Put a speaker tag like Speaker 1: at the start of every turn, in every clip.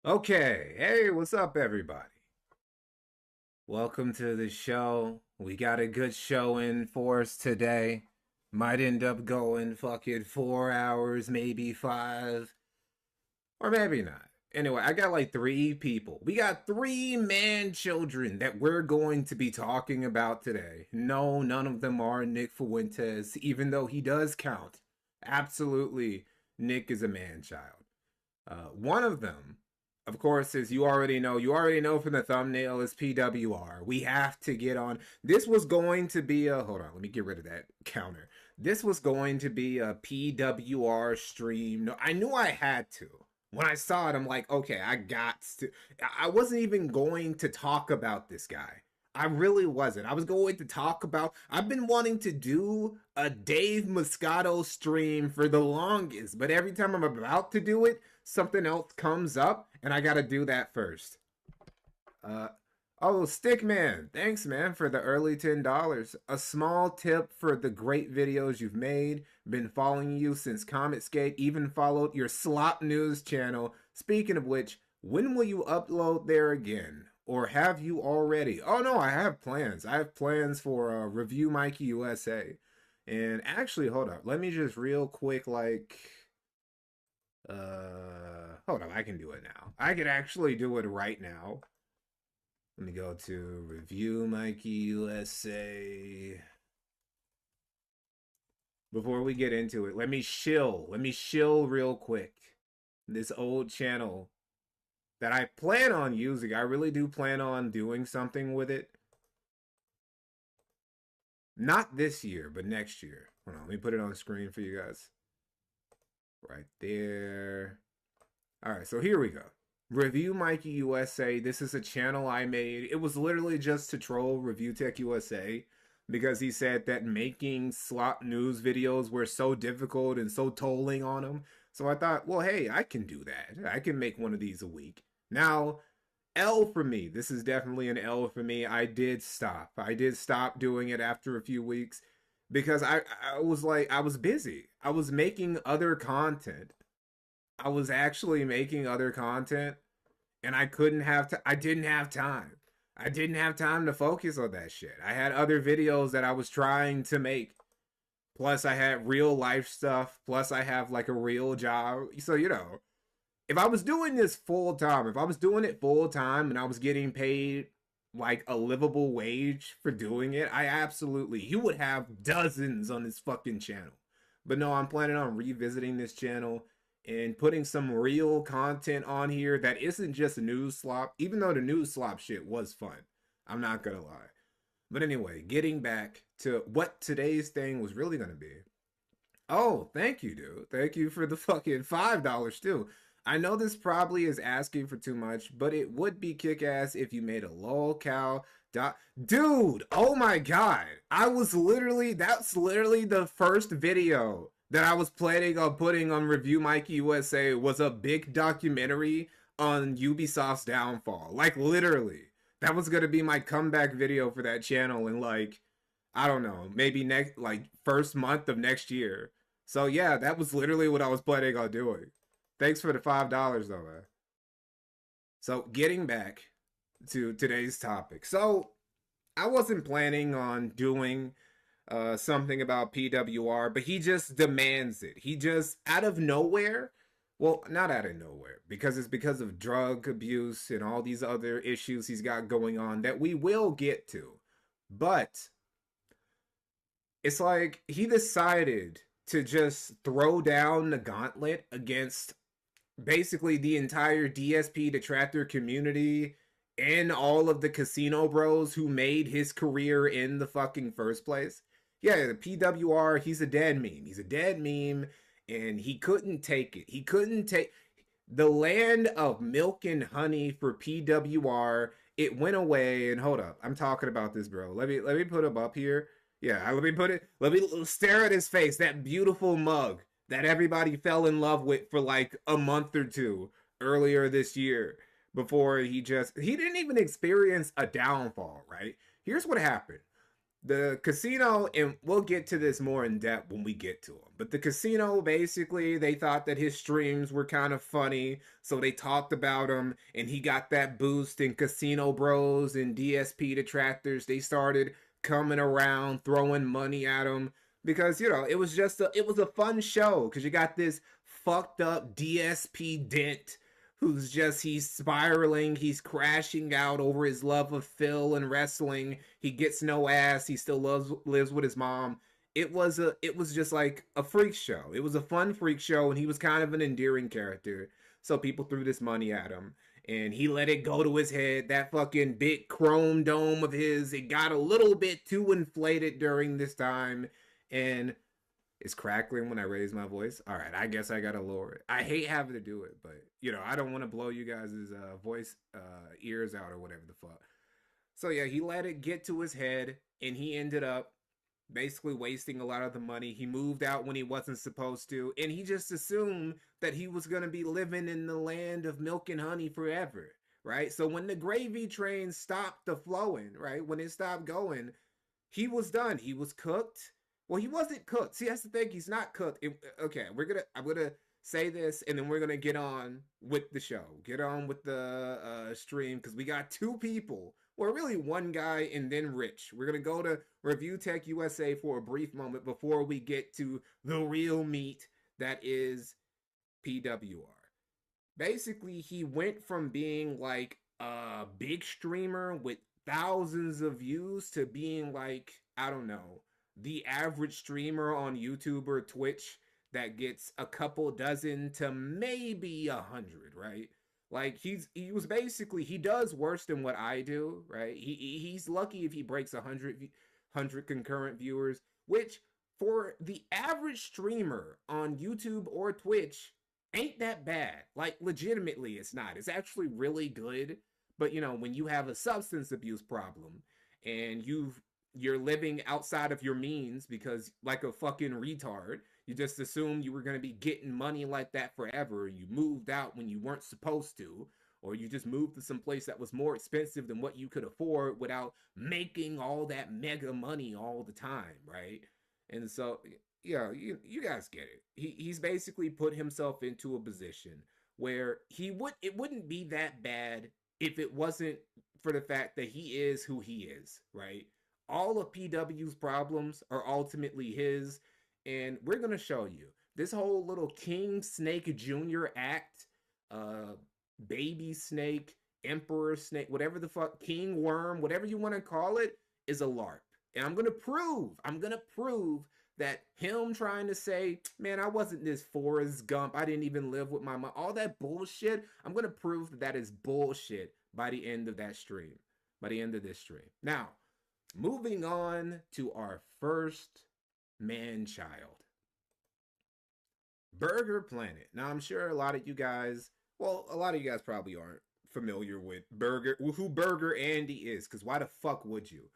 Speaker 1: Okay, hey, what's up, everybody? Welcome to the show. We got a good show in for us today. Might end up going fucking 4 hours, maybe five, or maybe not. Anyway, I got like three people. We got three man children that we're going to be talking about today. No, none of them are Nick Fuentes, even though he does count. Absolutely, Nick is a man child. One of them, of course, as you already know from the thumbnail, is PWR. We have to get on. This was going to be a, hold on, let me get rid of that counter. This was going to be a PWR stream. No, I knew I had to. When I saw it, I'm like, okay, I got to. I wasn't even going to talk about this guy. I really wasn't. I was going to talk about. I've been wanting to do a Dave Moscato stream for the longest, but every time I'm about to do it, something else comes up, and I gotta do that first. Uh, oh, Stickman, thanks, man, for the early $10. A small tip for the great videos you've made. Been following you since Cometscape. Even followed your Slop News channel. Speaking of which, when will you upload there again? Or have you already? Oh no, I have plans. I have plans for Review Mikey USA. And actually, hold up. Let me just real quick, hold on. I can do it now. I can actually do it right now. Let me go to Review Mikey USA. Before we get into it, let me shill. Let me shill real quick. This old channel that I plan on using. I really do plan on doing something with it. Not this year, but next year. Hold on, let me put it on screen for you guys. Right there. All right, so here we go. Review Mikey USA. This is a channel I made. It was literally just to troll Review Tech USA because he said that making slot news videos were so difficult and so tolling on him. So I thought, well, hey, I can do that. I can make one of these a week. Now, L for me. This is definitely an L for me. I did stop. I did stop doing it after a few weeks because I was like, I was busy. I was making other content. I was actually making other content and I couldn't have I didn't have time. I didn't have time to focus on that shit. I had other videos that I was trying to make. Plus I had real life stuff. Plus I have like a real job. So, if I was doing this full time, if I was doing it full time and I was getting paid like a livable wage for doing it, you would have dozens on this fucking channel. But no, I'm planning on revisiting this channel and putting some real content on here that isn't just news slop, even though the news slop shit was fun. I'm not gonna lie. But anyway, getting back to what today's thing was really gonna be. Oh, thank you, dude. Thank you for the fucking $5 too. I know this probably is asking for too much, but it would be kick ass if you made a lol cow dot. Dude, oh my god. That's literally the first video that I was planning on putting on Review Mikey USA was a big documentary on Ubisoft's downfall. Like literally. That was gonna be my comeback video for that channel in like, I don't know, maybe next like first month of next year. So yeah, that was literally what I was planning on doing. Thanks for the $5 though, man. So getting back to today's topic. So I wasn't planning on doing something about PWR, but he just demands it. He just out of nowhere, well, not out of nowhere, because it's because of drug abuse and all these other issues he's got going on that we will get to. But it's like he decided to just throw down the gauntlet against basically the entire DSP detractor community and all of the casino bros who made his career in the fucking first place. Yeah, the PWR, he's a dead meme. He's a dead meme, and he couldn't take it. He couldn't take the land of milk and honey for PWR. It went away, and hold up, I'm talking about this, bro. Let me put him up here. Yeah, let me stare at his face, that beautiful mug that everybody fell in love with for like a month or two earlier this year before he didn't even experience a downfall, right? Here's what happened. The casino, and we'll get to this more in depth when we get to him, but the casino, basically they thought that his streams were kind of funny, so they talked about him, and he got that boost, and casino bros and DSP detractors, they started coming around throwing money at him, because it was a fun show, because you got this fucked up DSP dent who's just, he's spiraling, he's crashing out over his love of Phil and wrestling. He gets no ass, he still lives with his mom. It was just like a freak show. It was a fun freak show, and he was kind of an endearing character. So people threw this money at him, and he let it go to his head. That fucking big chrome dome of his, it got a little bit too inflated during this time, and it's crackling when I raise my voice. All right, I guess I gotta lower it. I hate having to do it, but I don't want to blow you guys' voice ears out or whatever the fuck. So yeah, he let it get to his head, and he ended up basically wasting a lot of the money. He moved out when he wasn't supposed to, and he just assumed that he was gonna be living in the land of milk and honey forever, right? So when the gravy train stopped the flowing, right, when it stopped going, he was done. He was cooked. Well, he wasn't cooked. See, that's the thing. He's not cooked. Okay, I'm gonna say this, and then we're gonna get on with the show. Get on with the stream, because we got two people. Well, really one guy and then Rich. We're gonna go to Review Tech USA for a brief moment before we get to the real meat that is PWR. Basically, he went from being like a big streamer with thousands of views to being like, I don't know, the average streamer on YouTube or Twitch that gets a couple dozen to maybe 100, right? Like he was basically, he does worse than what I do, right? He's lucky if he breaks 100 concurrent viewers, which for the average streamer on YouTube or Twitch ain't that bad. Like legitimately it's not. It's actually really good. But when you have a substance abuse problem, and you're living outside of your means, because like a fucking retard, you just assumed you were going to be getting money like that forever, and you moved out when you weren't supposed to, or you just moved to some place that was more expensive than what you could afford without making all that mega money all the time, right? And so yeah, you guys get it. He's basically put himself into a position where it wouldn't be that bad if it wasn't for the fact that he is who he is, right? All of PW's problems are ultimately his, and we're gonna show you this whole little King Snake Jr. act, uh, Baby Snake, Emperor Snake, whatever the fuck, King Worm, whatever you want to call it, is a LARP. And I'm gonna prove that him trying to say, man, I wasn't this Forrest Gump, I didn't even live with my mom, all that bullshit, I'm gonna prove that that is bullshit by the end of that stream, by the end of this stream. Now, moving on to our first man child, Burger Planet. Now, I'm sure a lot of you guys, well, a lot of you guys probably aren't familiar with who Burger Andy is, because why the fuck would you?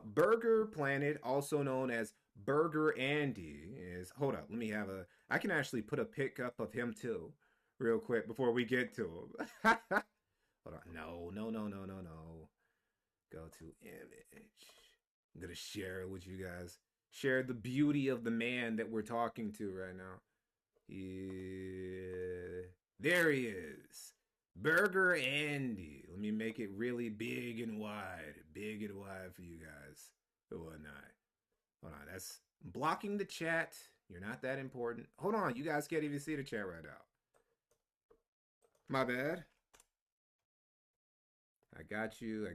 Speaker 1: Burger Planet, also known as Burger Andy, is, hold up, let me have I can actually put a pic up of him too, real quick, before we get to him. Hold on, no. Go to image. I'm gonna share it with you guys. Share the beauty of the man that we're talking to right now. Yeah. There he is. Burger Andy. Let me make it really big and wide. Big and wide for you guys and whatnot. Hold on, that's blocking the chat. You're not that important. Hold on, you guys can't even see the chat right now. My bad. I got you.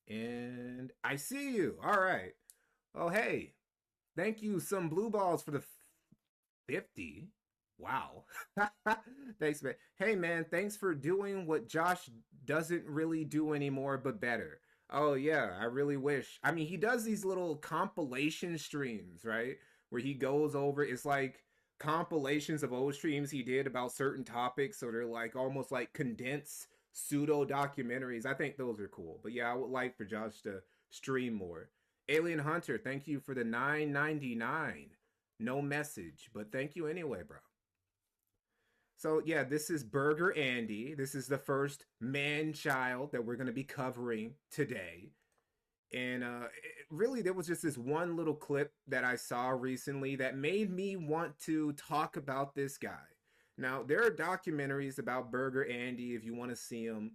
Speaker 1: And I see you. All right. Oh, hey. Thank you, some blue balls, for the 50. Wow. Thanks, man. Hey, man, thanks for doing what Josh doesn't really do anymore, but better. Oh, yeah, I really wish. I mean, he does these little compilation streams, right? Where he goes over, it's like compilations of old streams he did about certain topics. So they're like almost like condensed pseudo documentaries. I think those are cool. But yeah, I would like for Josh to stream more. Alien Hunter, thank you for the $9.99. No message, but thank you anyway, bro. So yeah, this is Burger Andy. This is the first man-child that we're going to be covering today. And really, there was just this one little clip that I saw recently that made me want to talk about this guy. Now, there are documentaries about Burger Andy if you want to see him.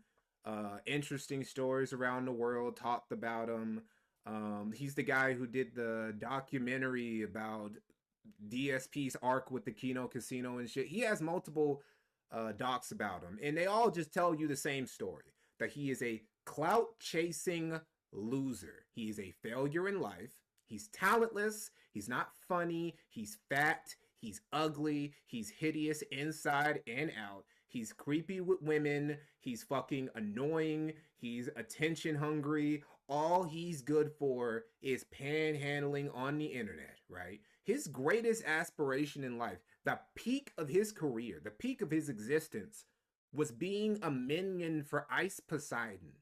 Speaker 1: Interesting stories around the world talked about him. He's the guy who did the documentary about DSP's arc with the Kino Casino and shit. He has multiple docs about him, and they all just tell you the same story, that he is a clout chasing loser. He is a failure in life. He's talentless. He's not funny. He's fat. He's ugly. He's hideous inside and out. He's creepy with women. He's fucking annoying. He's attention hungry. All he's good for is panhandling on the internet, right? His greatest aspiration in life, the peak of his career, the peak of his existence, was being a minion for Ice Poseidon.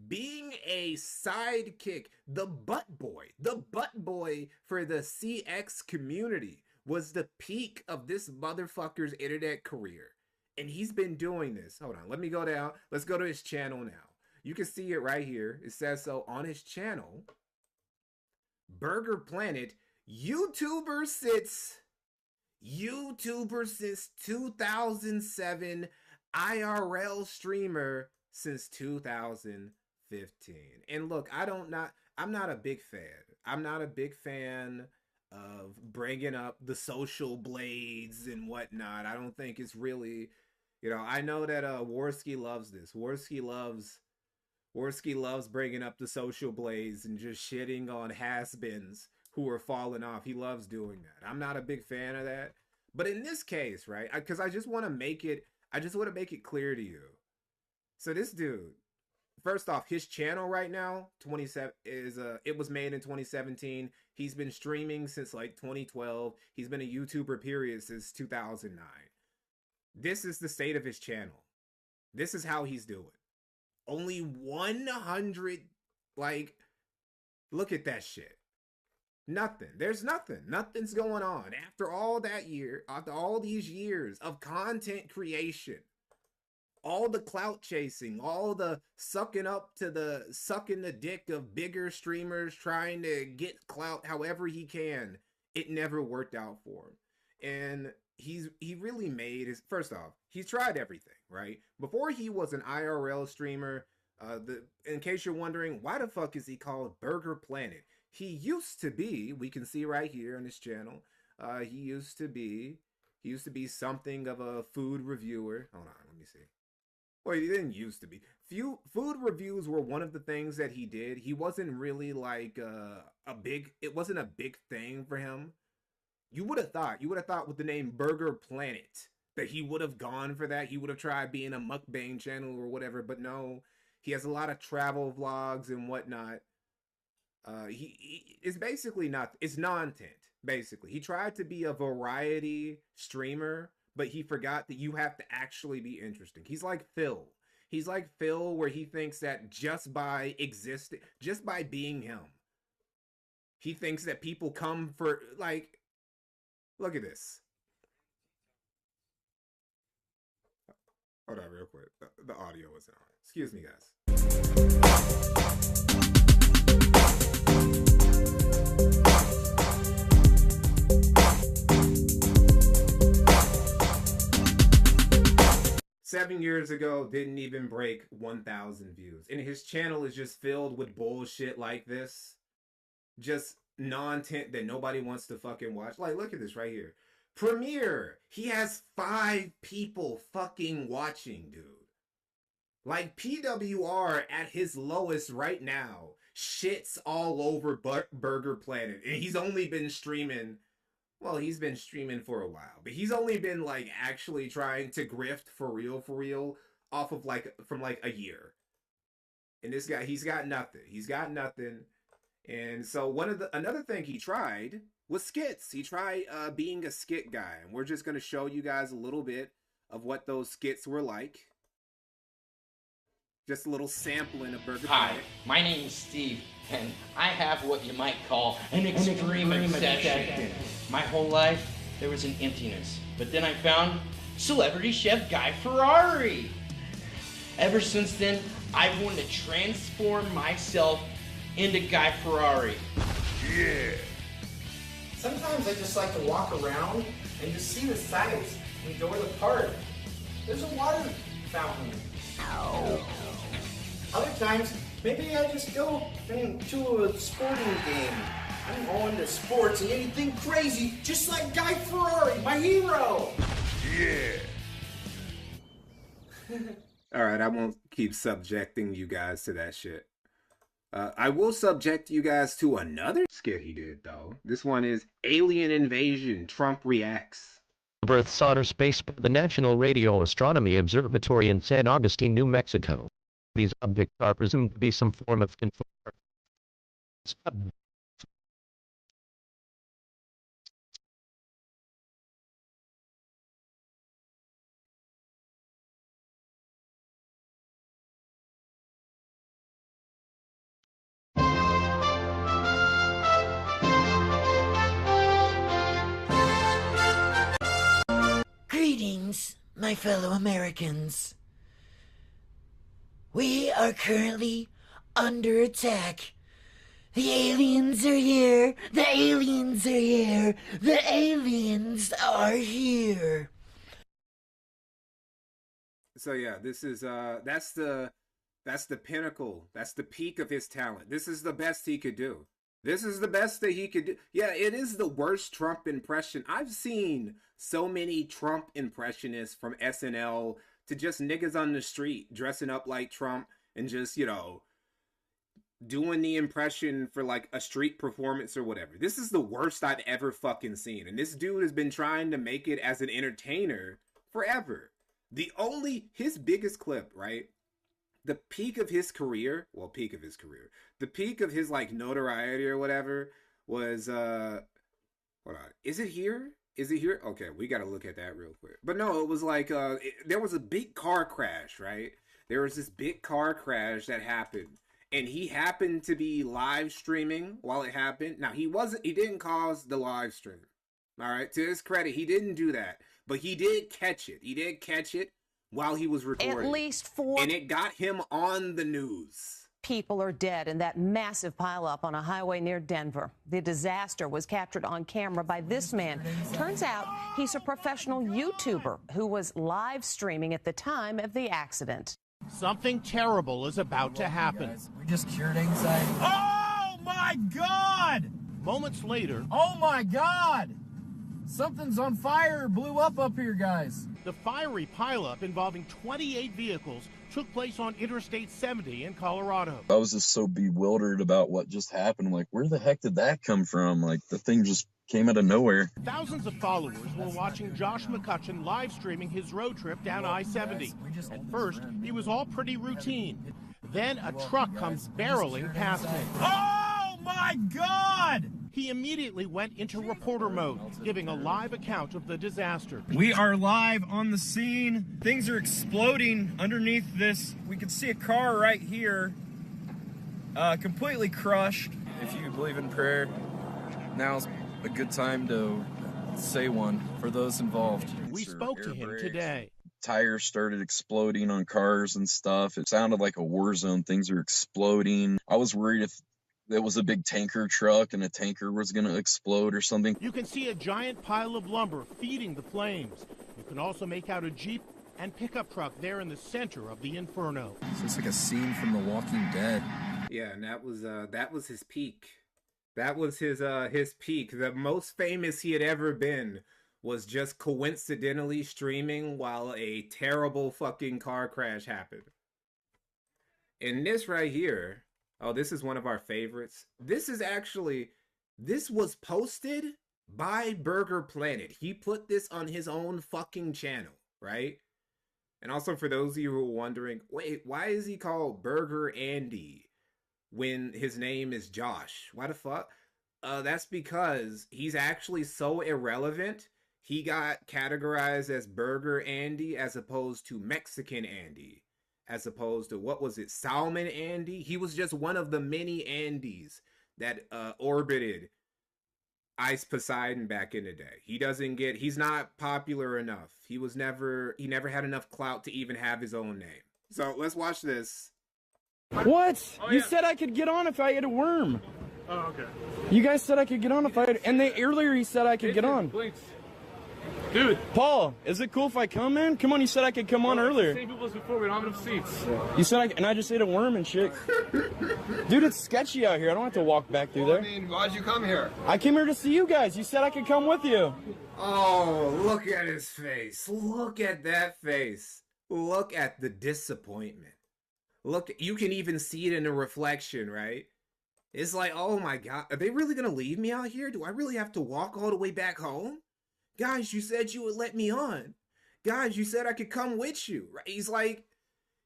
Speaker 1: Being a sidekick, the butt boy for the CX community was the peak of this motherfucker's internet career. And he's been doing this. Hold on, let me go down. Let's go to his channel now. You can see it right here. It says so on his channel. Burger Planet, YouTuber since 2007, IRL streamer since 2015. And look, I'm not a big fan. I'm not a big fan of bringing up the social blades and whatnot. I don't think it's really, I know that Warski loves this. Warski loves bringing up the social blades and just shitting on has-beens who are falling off. He loves doing that. I'm not a big fan of that. But in this case, right, because I just want to make it clear to you. So this dude, first off, his channel right now, 27 is it was made in 2017. He's been streaming since like 2012. He's been a YouTuber period since 2009. This is the state of his channel. This is how he's doing. Only 100, like, look at that shit. Nothing. There's nothing. Nothing's going on. After all these years of content creation, all the clout chasing, all the sucking the dick of bigger streamers trying to get clout however he can, it never worked out for him. And he really made his, first off, he's tried everything, right? Before he was an IRL streamer, in case you're wondering, why the fuck is he called Burger Planet? He used to be, we can see right here on his channel, he used to be something of a food reviewer. Hold on, let me see. Well, he didn't used to be. Food reviews were one of the things that he did. He wasn't really like it wasn't a big thing for him. You would have thought with the name Burger Planet that he would have gone for that. He would have tried being a mukbang channel or whatever, but no. He has a lot of travel vlogs and whatnot. It's basically it's non-tent, basically. He tried to be a variety streamer, but he forgot that you have to actually be interesting. He's like Phil. He's like Phil, where he thinks that just by being him, he thinks that people come for, like, look at this. Hold on real quick. The audio wasn't on. Excuse me, guys. 7 years ago, didn't even break 1,000 views. And his channel is just filled with bullshit like this. Just non-tent that nobody wants to fucking watch. Like, look at this right here. Premiere. He has 5 people fucking watching, dude. Like, PWR at his lowest right now shits all over Burger Planet. And he's only been streaming... Well, he's been streaming for a while, but he's only been, like, actually trying to grift for real, off of, like, from, like, a year. And this guy, he's got nothing. He's got nothing. And so another thing he tried was skits. He tried being a skit guy. And we're just going to show you guys a little bit of what those skits were like. Just a little sampling of Burger Planet.
Speaker 2: Hi, my name is Steve, and I have what you might call an extreme obsession. My whole life, there was an emptiness. But then I found celebrity chef Guy Ferrari. Ever since then, I've wanted to transform myself into Guy Ferrari.
Speaker 1: Yeah.
Speaker 2: Sometimes I just like to walk around and just see the sights, enjoy the park. There's a water fountain. Other times, maybe I just go to a sporting game. I'm all into sports and anything crazy, just like Guy Ferrari, my hero.
Speaker 1: Yeah. All right, I won't keep subjecting you guys to that shit. I will subject you guys to another skit he did, though. This one is Alien Invasion, Trump Reacts.
Speaker 3: Earth's outer space by the National Radio Astronomy Observatory in San Agustin, New Mexico. These objects are presumed to be some form of
Speaker 4: Greetings, my fellow Americans. We are currently under attack. The aliens are here. The aliens are here. The aliens are here.
Speaker 1: So yeah, this is that's the pinnacle. That's the peak of his talent. This is the best he could do. This is the best that he could do. Yeah, it is the worst Trump impression. I've seen so many Trump impressionists from SNL to just niggas on the street dressing up like Trump and just, you know, doing the impression for like a street performance or whatever. This is the worst I've ever fucking seen. And this dude has been trying to make it as an entertainer forever. His biggest clip, right? The peak of his career, the peak of his like notoriety or whatever was, hold on, is it here? Okay, we got to look at that real quick. But no, it was like, there was a big car crash, right? There was this big car crash that happened. And he happened to be live streaming while it happened. Now, he didn't cause the live stream. All right, to his credit, he didn't do that. But he did catch it. He did catch it while he was recording.
Speaker 5: At least 4
Speaker 1: and it got him on the news.
Speaker 5: people are dead in that massive pileup on a highway near Denver. The disaster was captured on camera by this man. Turns out he's a professional YouTuber who was live streaming at the time of the accident.
Speaker 6: Something terrible is about to happen.
Speaker 7: We just cured anxiety.
Speaker 6: Oh my God! Moments later,
Speaker 7: Oh my God! Something's on fire, blew up here, guys.
Speaker 6: the fiery pileup involving 28 vehicles took place on Interstate 70 in Colorado.
Speaker 8: I was just so bewildered about what just happened. Like, where the heck did that come from? Like, the thing just came out of nowhere.
Speaker 6: Thousands of followers were watching Josh McCutcheon live streaming his road trip down I-70. At first, he was all pretty routine. Then a truck comes barreling past him. Oh my God! He immediately went into reporter mode, giving a live account of the disaster.
Speaker 9: We are live on the scene. Things are exploding underneath this. We can see a car right here, completely crushed.
Speaker 7: If you believe in prayer, now's a good time to say one for those involved.
Speaker 6: We spoke to him today.
Speaker 8: Tires started exploding on cars and stuff. It sounded like a war zone. Things are exploding. I was worried if it was a big tanker truck and a tanker was going to explode or something.
Speaker 6: You can see a giant pile of lumber feeding the flames. You can also make out a Jeep and pickup truck there in the center of the inferno.
Speaker 7: It's just like a scene from The Walking Dead.
Speaker 1: Yeah, and that was his peak. That was his peak. The most famous he had ever been was just coincidentally streaming while a terrible fucking car crash happened. And this right here, oh, this is one of our favorites. This was posted by Burger Planet. He put this on his own fucking channel, right? And also for those of you who are wondering, wait, why is he called Burger Andy when his name is Josh? Why the fuck? That's because he's actually so irrelevant. He got categorized as Burger Andy as opposed to Mexican Andy. As opposed to, what was it, Salmon Andy? He was just one of the many Andys that orbited Ice Poseidon back in the day. He's not popular enough. He never had enough clout to even have his own name. So let's watch this.
Speaker 9: What? You said I could get on if I had a worm.
Speaker 10: Oh, okay.
Speaker 9: You guys said I could get on if I had, and earlier he said I could get on. Dude. Paul, is it cool if I come, man? Come on, you said I could come on earlier.
Speaker 10: Same people as before, we don't have enough seats.
Speaker 9: You said and I just ate a worm and shit. Dude, it's sketchy out here. I don't have to walk back through there.
Speaker 11: I mean, why'd you come here?
Speaker 9: I came here to see you guys. You said I could come with you.
Speaker 1: Oh, look at his face. Look at that face. Look at the disappointment. Look, you can even see it in the reflection, right? It's like, oh my God, are they really going to leave me out here? Do I really have to walk all the way back home? Guys, you said you would let me on. Guys, you said I could come with you. Right?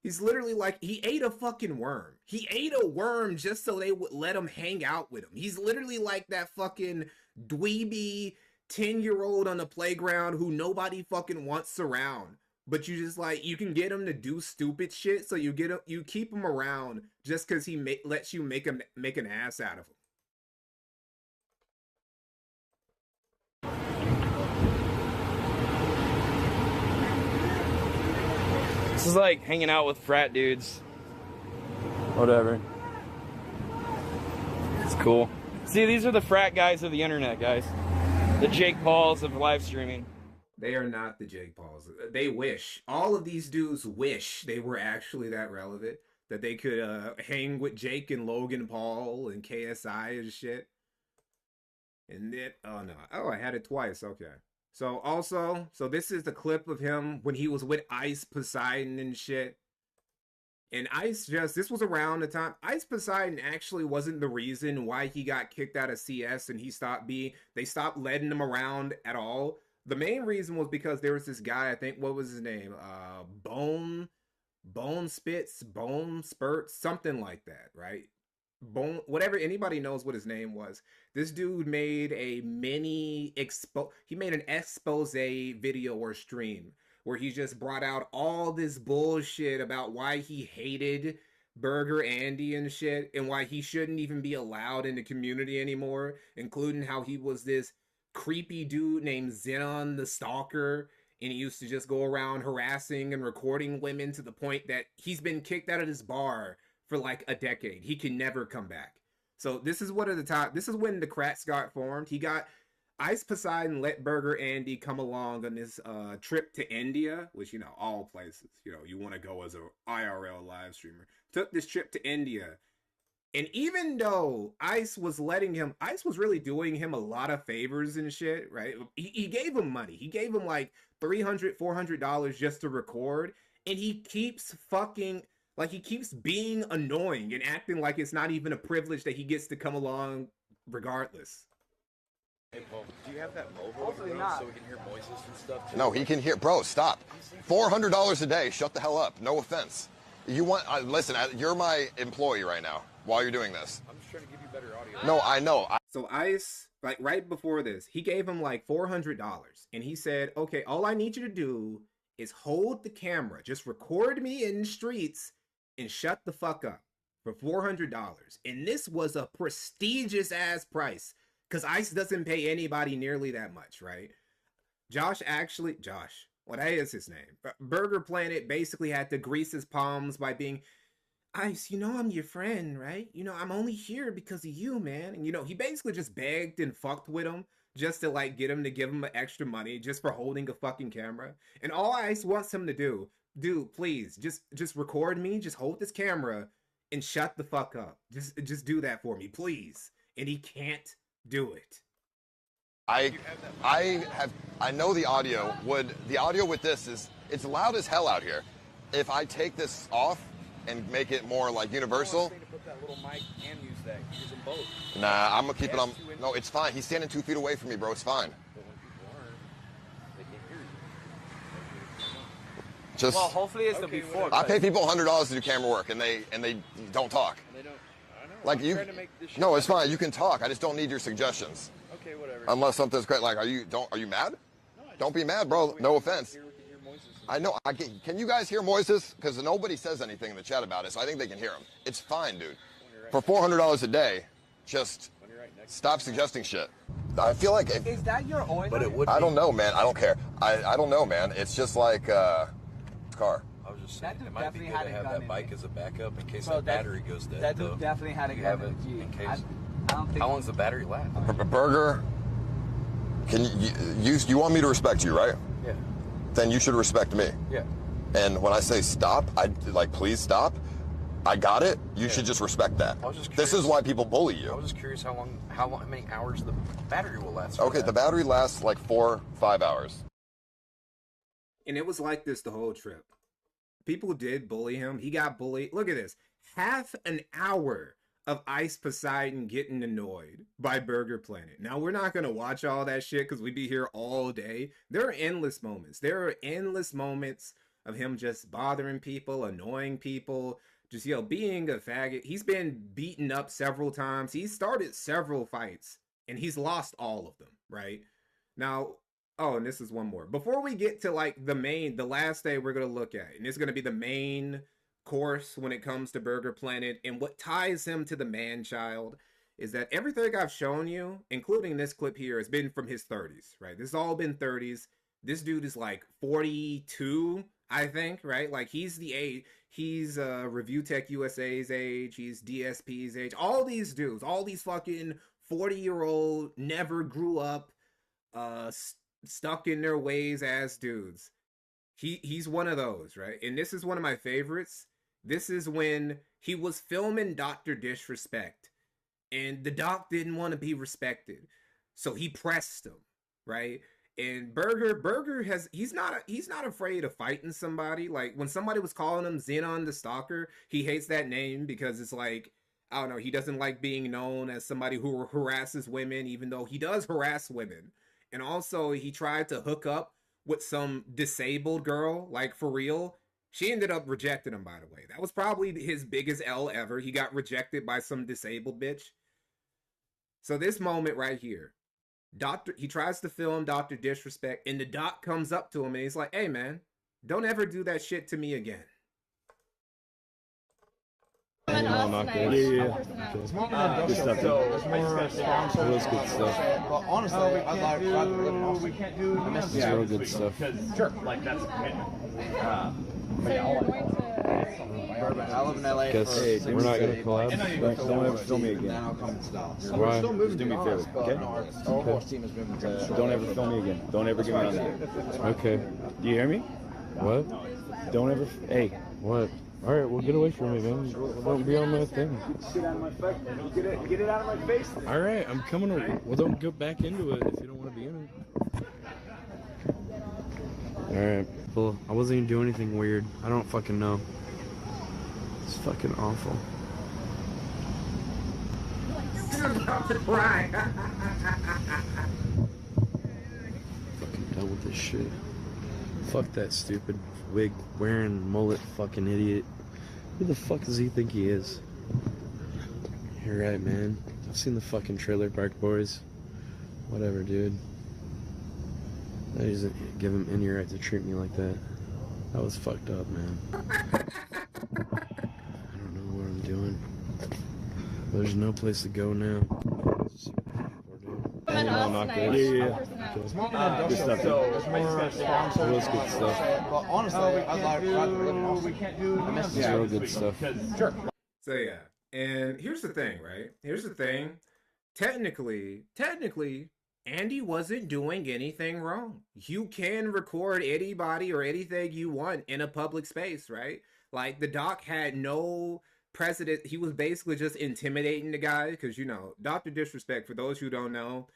Speaker 1: He's literally like, he ate a fucking worm. He ate a worm just so they would let him hang out with him. He's literally like that fucking dweeby 10-year-old on the playground who nobody fucking wants around. But you just like, you can get him to do stupid shit, so you keep him around just because he lets you make an ass out of him.
Speaker 9: This is like hanging out with frat dudes. Whatever. It's cool. See, these are the frat guys of the internet, guys. The Jake Pauls of live streaming.
Speaker 1: They are not the Jake Pauls. They wish. All of these dudes wish they were actually that relevant. That they could hang with Jake and Logan Paul and KSI and shit. And then, oh no. Oh, I had it twice. Okay. So this is the clip of him when he was with Ice Poseidon and shit. And this was around the time. Ice Poseidon actually wasn't the reason why he got kicked out of CS and they stopped letting him around at all. The main reason was because there was this guy, I think, what was his name? Bone Spurts, something like that, right? Whatever, anybody knows what his name was. This dude made an expose video or stream where he just brought out all this bullshit about why he hated Burger Andy and shit, and why he shouldn't even be allowed in the community anymore, including how he was this creepy dude named Xenon the Stalker, and he used to just go around harassing and recording women to the point that he's been kicked out of this bar for like a decade. He can never come back. So this is when the Kratz got formed. Ice Poseidon let Burger Andy come along on this trip to India, which, all places, you want to go as a IRL live streamer. Took this trip to India. And even though Ice was really doing him a lot of favors and shit, right? He gave him money. He gave him like $300, $400 just to record. And he keeps being annoying and acting like it's not even a privilege that he gets to come along regardless.
Speaker 12: Hey, Paul, do you have that mobile so we can hear voices and stuff?
Speaker 11: No, he can hear. Bro, stop. $400 a day. Shut the hell up. No offense. Listen, you're my employee right now while you're doing this.
Speaker 12: I'm just trying to give you better audio.
Speaker 11: No, I know.
Speaker 1: So Ice, like right before this, he gave him like $400. And he said, okay, all I need you to do is hold the camera. Just record me in the streets and shut the fuck up for $400. And this was a prestigious ass price, because Ice doesn't pay anybody nearly that much, right? Josh, what is his name? Burger Planet basically had to grease his palms by being, Ice, I'm your friend, right? I'm only here because of you, man. And, he basically just begged and fucked with him just to, like, get him to give him extra money just for holding a fucking camera. And all Ice wants him to do, dude, please, just record me, just hold this camera and shut the fuck up. Just do that for me, please. And he can't do it.
Speaker 11: I know the audio with this it's loud as hell out here. If I take this off and make it more like universal.
Speaker 12: I was to put that little mic and use that. Use them both.
Speaker 11: Nah, I'm gonna keep it on. No, it's fine. He's standing 2 feet away from me, bro. It's fine.
Speaker 12: But when people aren't, they can't hear you.
Speaker 11: Just.
Speaker 9: Well, hopefully it's the before.
Speaker 11: I pay people $100 to do camera work, and they don't talk.
Speaker 12: And they don't. I know.
Speaker 11: Like you. No, it's fine. You can talk. I just don't need your suggestions.
Speaker 12: Okay, whatever.
Speaker 11: Unless something's great. Like, are you mad? No, don't be mad, bro. No offense. I know. Can you guys hear Moises? Because nobody says anything in the chat about it, so I think they can hear him. It's fine, dude. For $400 a day, just stop suggesting shit. I feel like
Speaker 13: is that your oil?
Speaker 11: But it would. I don't know, man. I don't care. I don't know, man. It's just like car.
Speaker 12: I was just saying, it might be good to have that bike as a backup in case that battery goes dead.
Speaker 13: That dude definitely had a gun.
Speaker 12: You have it in case.
Speaker 13: I don't think.
Speaker 12: How long does the battery last?
Speaker 11: Burger. Can you want me to respect you, right?
Speaker 12: Yeah.
Speaker 11: Then you should respect me.
Speaker 12: Yeah.
Speaker 11: And when I say stop, I like please stop. I got it. You should just respect that.
Speaker 12: I was just
Speaker 11: this is why people bully you.
Speaker 12: I was just curious how many hours the battery will last.
Speaker 11: Okay, the battery lasts like 4-5 hours.
Speaker 1: And it was like this the whole trip. People did bully him. He got bullied. Look at this. Half an hour of Ice Poseidon getting annoyed by Burger Planet. Now, we're not going to watch all that shit because we'd be here all day. There are endless moments. There are endless moments of him just bothering people, annoying people, just, being a faggot. He's been beaten up several times. He's started several fights, and he's lost all of them, right? Now, oh, and this is one more. Before we get to, like, the last day we're going to look at, and it's going to be the main course when it comes to Burger Planet, and what ties him to the man-child is that everything I've shown you, including this clip here, has been from his 30s, right? This has all been 30s. This dude is like 42, I think, right? Like, he's the age. He's Review Tech USA's age. He's DSP's age. All these dudes, all these fucking 40-year-old, never grew up, stuck in their ways ass dudes. He's one of those, right? And this is one of my favorites. This is when he was filming Dr. Disrespect, and the doc didn't want to be respected, so he pressed him, right? And Burger he's not afraid of fighting somebody. Like, when somebody was calling him Xenon the Stalker, he hates that name because it's like, I don't know, he doesn't like being known as somebody who harasses women, even though he does harass women. And also, he tried to hook up with some disabled girl, like, for real. She ended up rejecting him, by the way. That was probably his biggest L ever. He got rejected by some disabled bitch. So this moment right here, he tries to film Dr. Disrespect, and the doc comes up to him, and he's like, hey, man, don't ever do that shit to me again.
Speaker 14: Good stuff. That's good stuff.
Speaker 13: But honestly, we can't do
Speaker 14: real good stuff.
Speaker 10: Sure, like that's
Speaker 13: I live in LA.
Speaker 14: Guess we're not gonna collab. Don't ever film me again.
Speaker 13: Then I'll come to Dallas.
Speaker 14: Why? Just do me a favor, okay?
Speaker 13: Our horse team is moving to.
Speaker 14: Don't ever film me again. Don't ever get me on there. Okay. Do you hear me? What? Don't ever. Hey. What? All right, well, get away from me, man. Don't be on my thing.
Speaker 13: Get out of my face. Get it out of my face.
Speaker 14: All right, I'm coming over. Well, don't go back into it if you don't want to be in it. All right. Well, I wasn't even doing anything weird. I don't fucking know. It's fucking awful.
Speaker 1: I'm about to cry.
Speaker 14: Fucking done with this shit. Fuck that stupid wig wearing mullet fucking idiot. Who the fuck does he think he is? You're right, man. I've seen the fucking Trailer Park Boys. Whatever, dude. That doesn't give him any right to treat me like that. That was fucked up, man. I don't know what I'm doing. There's no place to go now. Yeah. Good stuff. That's good stuff.
Speaker 13: But honestly, we can't do
Speaker 14: real good stuff.
Speaker 1: Sure. So yeah, and here's the thing, right? Here's the thing. Technically, Andy wasn't doing anything wrong. You can record anybody or anything you want in a public space, right? Like, the doc had no precedent. He was basically just intimidating the guy because, Dr. Disrespect, for those who don't know,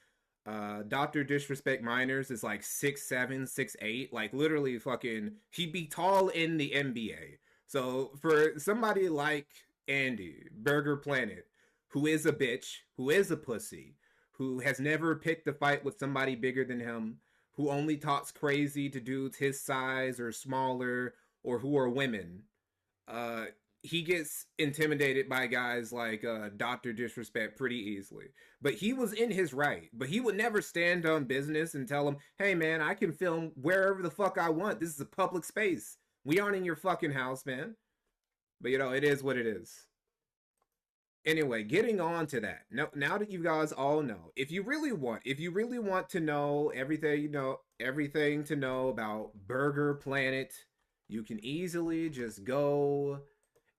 Speaker 1: Dr. Disrespect Minors is like 6'7", 6'8", like literally fucking, he'd be tall in the NBA. So for somebody like Andy, Burger Planet, who is a bitch, who is a pussy, who has never picked a fight with somebody bigger than him, who only talks crazy to dudes his size or smaller or who are women, he gets intimidated by guys like Dr. Disrespect pretty easily. But he was in his right. But he would never stand on business and tell him, hey, man, I can film wherever the fuck I want. This is a public space. We aren't in your fucking house, man. But, it is what it is. Anyway, getting on to that. Now that you guys all know, if you really want to know everything to know about Burger Planet, you can easily just go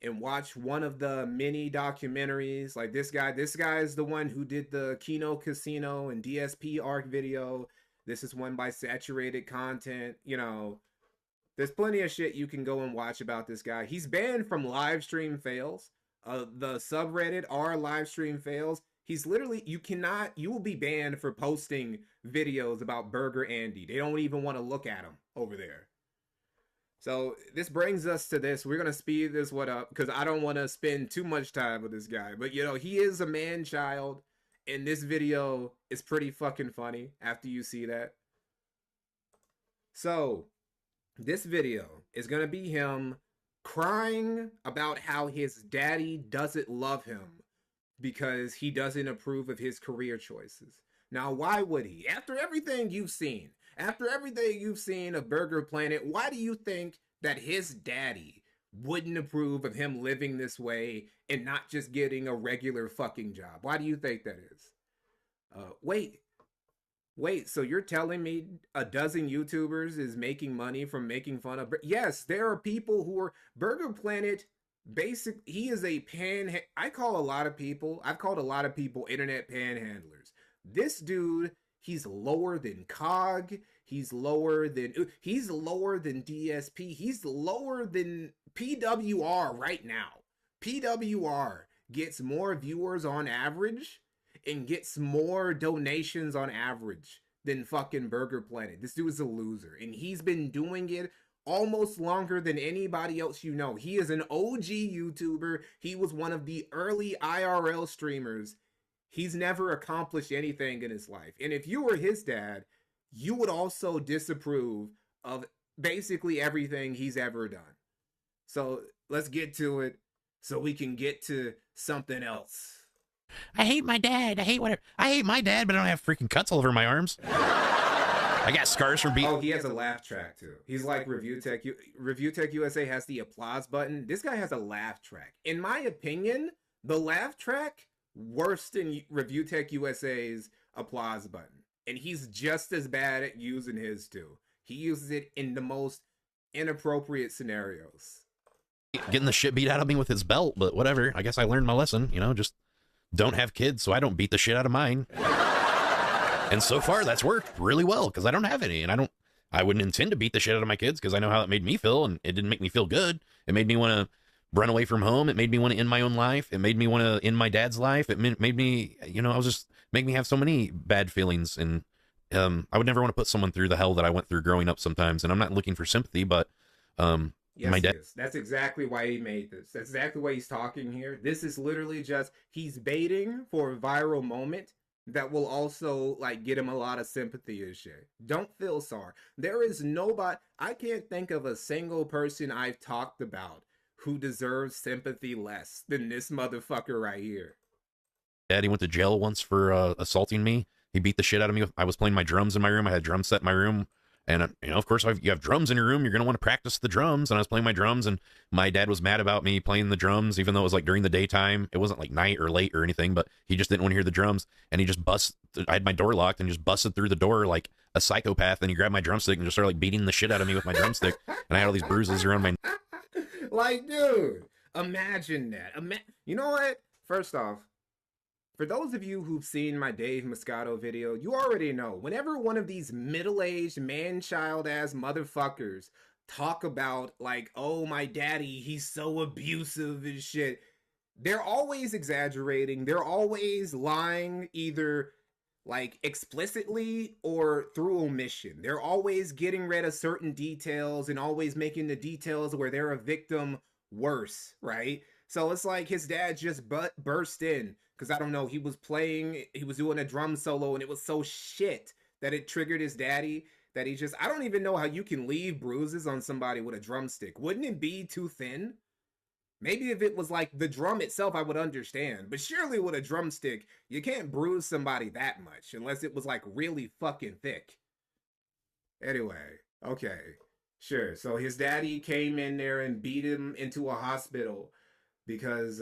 Speaker 1: and watch one of the mini documentaries. Like this guy is the one who did the Kino Casino and DSP arc video. This is one by Saturated Content. There's plenty of shit you can go and watch about this guy. He's banned from live stream fails. The subreddit r live stream fails. He's literally, you will be banned for posting videos about Burger Andy. They don't even want to look at him over there. So this brings us to this. We're going to speed this one up because I don't want to spend too much time with this guy. But, he is a man-child. And this video is pretty fucking funny after you see that. So, this video is going to be him crying about how his daddy doesn't love him because he doesn't approve of his career choices. Now, why would he? After everything you've seen of Burger Planet, why do you think that his daddy wouldn't approve of him living this way and not just getting a regular fucking job? Why do you think that is? Wait, so you're telling me a dozen YouTubers is making money from making fun of... Yes, there are people who are... Burger Planet, he is a I've called a lot of people internet panhandlers. This dude, he's lower than COG, he's lower than DSP, he's lower than PWR right now. PWR gets more viewers on average and gets more donations on average than fucking Burger Planet. This dude is a loser, and he's been doing it almost longer than anybody else you know. He is an OG YouTuber. He was one of the early IRL streamers. He's never accomplished anything in his life. And if you were his dad, you would also disapprove of basically everything he's ever done. So let's get to it so we can get to something else.
Speaker 15: I hate my dad. I hate my dad, but I don't have freaking cuts all over my arms. I got scars from being...
Speaker 1: Oh, he has a laugh track, too. He's like Review Tech USA has the applause button. This guy has a laugh track. In my opinion, the laugh track, worse than Review Tech USA's applause button. And he's just as bad at using his, too. He uses it in the most inappropriate scenarios.
Speaker 15: Getting the shit beat out of me with his belt, but whatever. I guess I learned my lesson, just... don't have kids, so I don't beat the shit out of mine. And so far, that's worked really well, because I don't have any, and I wouldn't intend to beat the shit out of my kids, because I know how it made me feel, and it didn't make me feel good. It made me want to run away from home. It made me want to end my own life. It made me want to end my dad's life. It made me, make me have so many bad feelings, and I would never want to put someone through the hell that I went through growing up sometimes, and I'm not looking for sympathy, but
Speaker 1: Yes,
Speaker 15: my dad.
Speaker 1: That's exactly why he made this. That's exactly why he's talking here. This is literally just, he's baiting for a viral moment that will also get him a lot of sympathy and shit. Don't feel sorry. There is nobody, I can't think of a single person I've talked about who deserves sympathy less than this motherfucker right here.
Speaker 15: Daddy went to jail once for assaulting me. He beat the shit out of me. I was playing my drums in my room. I had a drum set in my room. And, of course, you have drums in your room, you're going to want to practice the drums. And I was playing my drums, and my dad was mad about me playing the drums, even though it was during the daytime. It wasn't night or late or anything, but he just didn't want to hear the drums. And he just I had my door locked and just busted through the door like a psychopath. And he grabbed my drumstick and just started beating the shit out of me with my drumstick. And I had all these bruises around my...
Speaker 1: Dude, imagine that. You know what? First off, for those of you who've seen my Dave Moscato video, you already know, whenever one of these middle-aged, man-child-ass motherfuckers talk about, oh, my daddy, he's so abusive and shit, they're always exaggerating. They're always lying either, explicitly or through omission. They're always getting rid of certain details and always making the details where they're a victim worse, right? So it's like his dad just burst in. Because, I don't know, he was doing a drum solo, and it was so shit that it triggered his daddy, that he just, I don't even know how you can leave bruises on somebody with a drumstick. Wouldn't it be too thin? Maybe if it was the drum itself, I would understand. But surely with a drumstick, you can't bruise somebody that much, unless it was really fucking thick. Anyway, okay, sure. So his daddy came in there and beat him into a hospital because,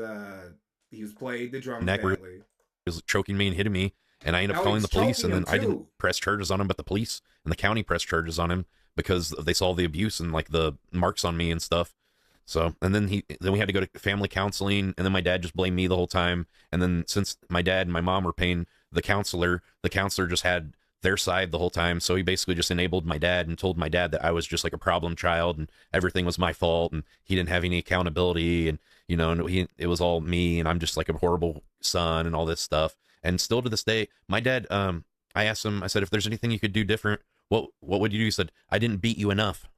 Speaker 1: He's played the drums
Speaker 15: neck where
Speaker 1: badly.
Speaker 15: he was choking me and hitting me, and I ended up
Speaker 1: Now
Speaker 15: calling
Speaker 1: he's
Speaker 15: the police, and
Speaker 1: choking
Speaker 15: then
Speaker 1: him,
Speaker 15: I didn't
Speaker 1: too.
Speaker 15: press charges on him, but the police and the county pressed charges on him because they saw the abuse and like the marks on me and stuff. So, and then we had to go to family counseling, and then my dad just blamed me the whole time. And then since my dad and my mom were paying the counselor just had their side the whole time. So he basically just enabled my dad and told my dad that I was just like a problem child and everything was my fault and he didn't have any accountability, and you know, and it was all me, and I'm just like a horrible son and all this stuff. And still to this day, my dad, I asked him, I said, if there's anything you could do different, what would you do? He said, I didn't beat you enough.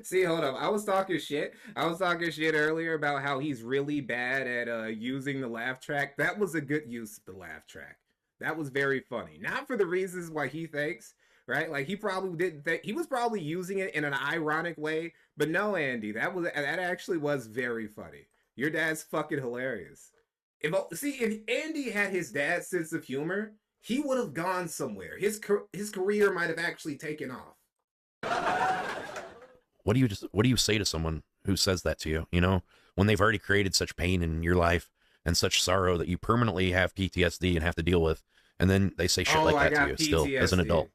Speaker 1: See, hold up. I was talking shit earlier about how he's really bad at using the laugh track. That was a good use of the laugh track. That was very funny. Not for the reasons why he thinks, right? Like he probably didn't think, he was probably using it in an ironic way. But no, Andy, that actually was very funny. Your dad's fucking hilarious. If Andy had his dad's sense of humor, he would have gone somewhere. His career might have actually taken off.
Speaker 15: What do you say to someone who says that to you? You know, when they've already created such pain in your life and such sorrow that you permanently have PTSD and have to deal with, and then they say shit like that to you still as an adult.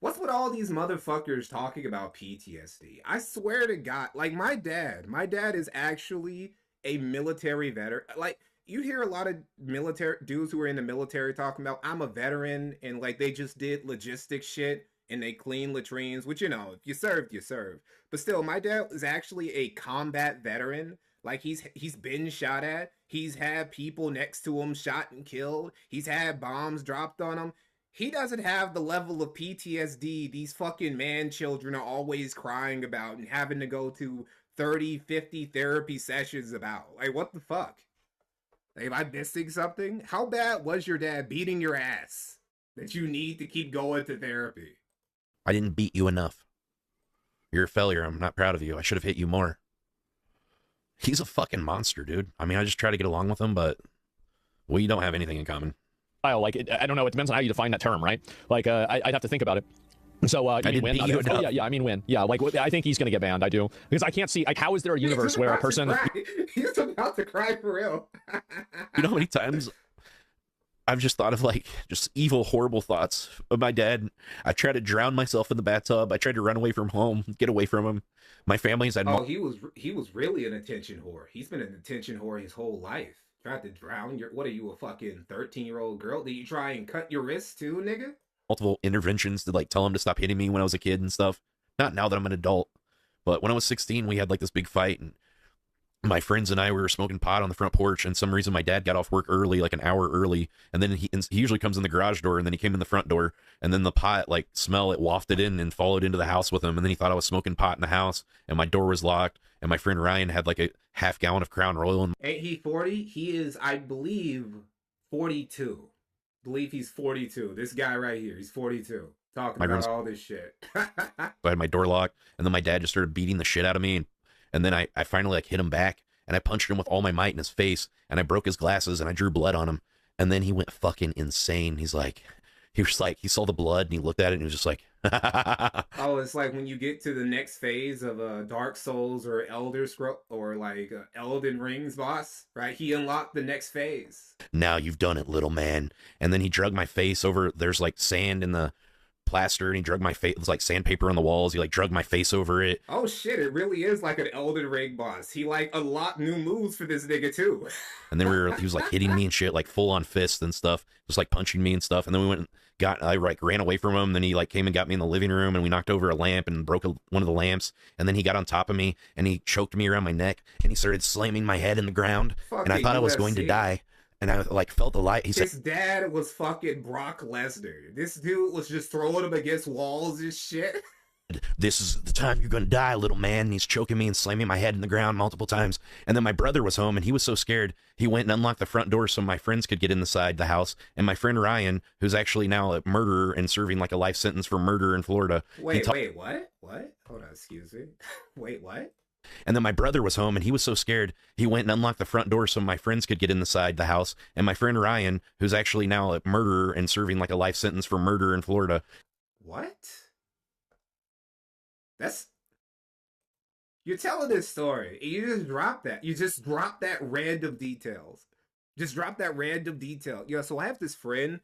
Speaker 1: What's with all these motherfuckers talking about PTSD? I swear to God, like my dad is actually a military veteran. Like you hear a lot of military dudes who are in the military talking about, I'm a veteran, and like they just did logistics shit and they clean latrines, which, you know, if you served, you served. But still, my dad is actually a combat veteran. Like he's been shot at. He's had people next to him shot and killed. He's had bombs dropped on him. He doesn't have the level of PTSD these fucking man children are always crying about and having to go to 30, 50 therapy sessions about. Like, what the fuck? Like, am I missing something? How bad was your dad beating your ass that you need to keep going to therapy?
Speaker 15: I didn't beat you enough. You're a failure. I'm not proud of you. I should have hit you more. He's a fucking monster, dude. I mean, I just try to get along with him, but we don't have anything in common.
Speaker 16: Like, I don't know. It depends on how you define that term, right? Like, I'd have to think about it. So,
Speaker 15: I didn't
Speaker 16: win?
Speaker 15: beat you enough.
Speaker 16: Yeah, I mean win. Yeah, like, I think he's going to get banned. I do. Because I can't see, like, how is there a universe where a person...
Speaker 1: He's about to cry for real.
Speaker 15: You know how many times I've just thought of, like, just evil, horrible thoughts of my dad. I tried to drown myself in the bathtub. I tried to run away from home, get away from him. My family's had...
Speaker 1: he was really an attention whore. He's been an attention whore his whole life. Tried to drown your... What are you, a fucking 13-year-old girl? Did you try and cut your wrists too, nigga?
Speaker 15: Multiple interventions to, like, tell him to stop hitting me when I was a kid and stuff. Not now that I'm an adult. But when I was 16, we had, like, this big fight, and my friends and I were smoking pot on the front porch, and some reason my dad got off work early, like an hour early, and then he usually comes in the garage door, and then he came in the front door, and then the pot, like, smell, it wafted in and followed into the house with him, and then he thought I was smoking pot in the house, and my door was locked, and my friend Ryan had, like, a half gallon of Crown Royal.
Speaker 1: Ain't he 40? He is, I believe, 42. I believe he's 42. This guy right here, he's 42. Talking about all this shit.
Speaker 15: I had my door locked, and then my dad just started beating the shit out of me, and then I finally, like, hit him back, and I punched him with all my might in his face, and I broke his glasses, and I drew blood on him, and then he went fucking insane. He was like, he saw the blood, and he looked at it, and he was just like,
Speaker 1: oh, it's like when you get to the next phase of Dark Souls or Elder Scrolls or like Elden Ring's boss, right? He unlocked the next phase.
Speaker 15: Now you've done it, little man. And then he drug my face over, there's like sand in the plaster, and he drug my face, it was like sandpaper on the walls, he like drug my face over it.
Speaker 1: Oh shit, it really is like an Elden Ring boss. He like unlocked new moves for this nigga too.
Speaker 15: And then he was like hitting me and shit, like full on fists and stuff, just like punching me and stuff. And then we went and I like ran away from him. Then he like came and got me in the living room, and we knocked over a lamp and broke one of the lamps. And then he got on top of me and he choked me around my neck, and he started slamming my head in the ground. And I thought I was going to die. And I like felt the light.
Speaker 1: His dad was fucking Brock Lesnar. This dude was just throwing him against walls and shit.
Speaker 15: This is the time you're gonna die, little man. And he's choking me and slamming my head in the ground multiple times. And then my brother was home, and he was so scared, he went and unlocked the front door so my friends could get inside the house. And my friend Ryan, who's actually now a murderer and serving like a life sentence for murder in Florida.
Speaker 1: Wait, what? What? Hold on, excuse me. Wait, what?
Speaker 15: And then my brother was home, and he was so scared, he went and unlocked the front door so my friends could get inside the house. And my friend Ryan, who's actually now a murderer and serving like a life sentence for murder in Florida.
Speaker 1: What? That's... You're telling this story. And you just drop that. You just drop that random details. Just drop that random detail. Yeah, so I have this friend.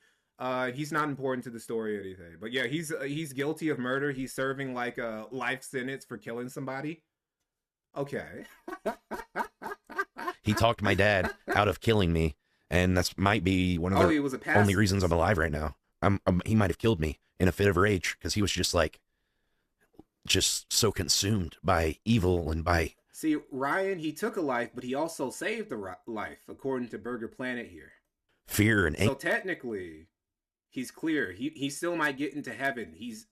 Speaker 1: He's not important to the story or anything. But yeah, he's guilty of murder. He's serving like a life sentence for killing somebody. Okay.
Speaker 15: He talked my dad out of killing me, and that's might be one of
Speaker 1: he was a
Speaker 15: the only
Speaker 1: pacifist.
Speaker 15: reasons I'm alive right now. He might have killed me in a fit of rage because he was just so consumed by evil and by...
Speaker 1: See, Ryan, he took a life, but he also saved a life, according to Burger Planet here.
Speaker 15: fear and
Speaker 1: So technically, he's clear. He still might get into heaven. He's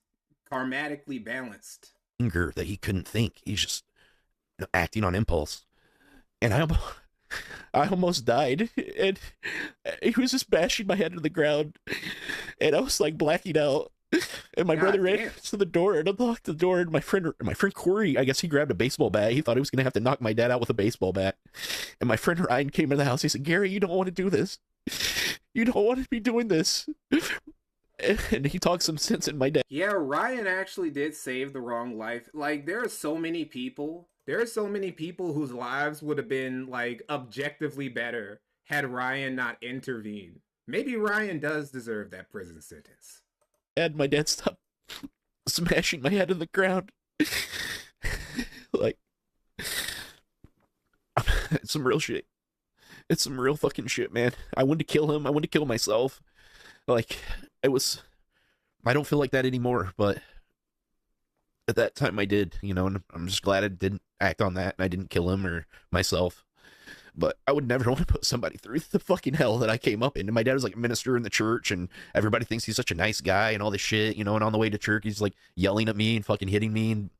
Speaker 1: karmatically balanced.
Speaker 15: anger that he couldn't think. He's just acting on impulse. And I almost died, and he was just bashing my head into the ground, and I was like blacking out. And my brother ran to the door and unlocked the door, and my friend Corey, I guess he grabbed a baseball bat. He thought he was gonna have to knock my dad out with a baseball bat. And my friend Ryan came in the house. He said, "Gary, you don't want to do this. You don't want to be doing this." And he talked some sense in my dad.
Speaker 1: Yeah, Ryan actually did save the wrong life. Like, there are so many people whose lives would have been, like, objectively better had Ryan not intervened. Maybe Ryan does deserve that prison sentence.
Speaker 15: And my dad stopped smashing my head in the ground. Like, it's some real shit. It's some real fucking shit, man. I wanted to kill him. I wanted to kill myself. Like, I don't feel like that anymore, but at that time I did, and I'm just glad I didn't act on that and I didn't kill him or myself. But I would never want to put somebody through the fucking hell that I came up in. And my dad was like a minister in the church, and everybody thinks he's such a nice guy and all this shit, and on the way to church, he's like yelling at me and fucking hitting me, and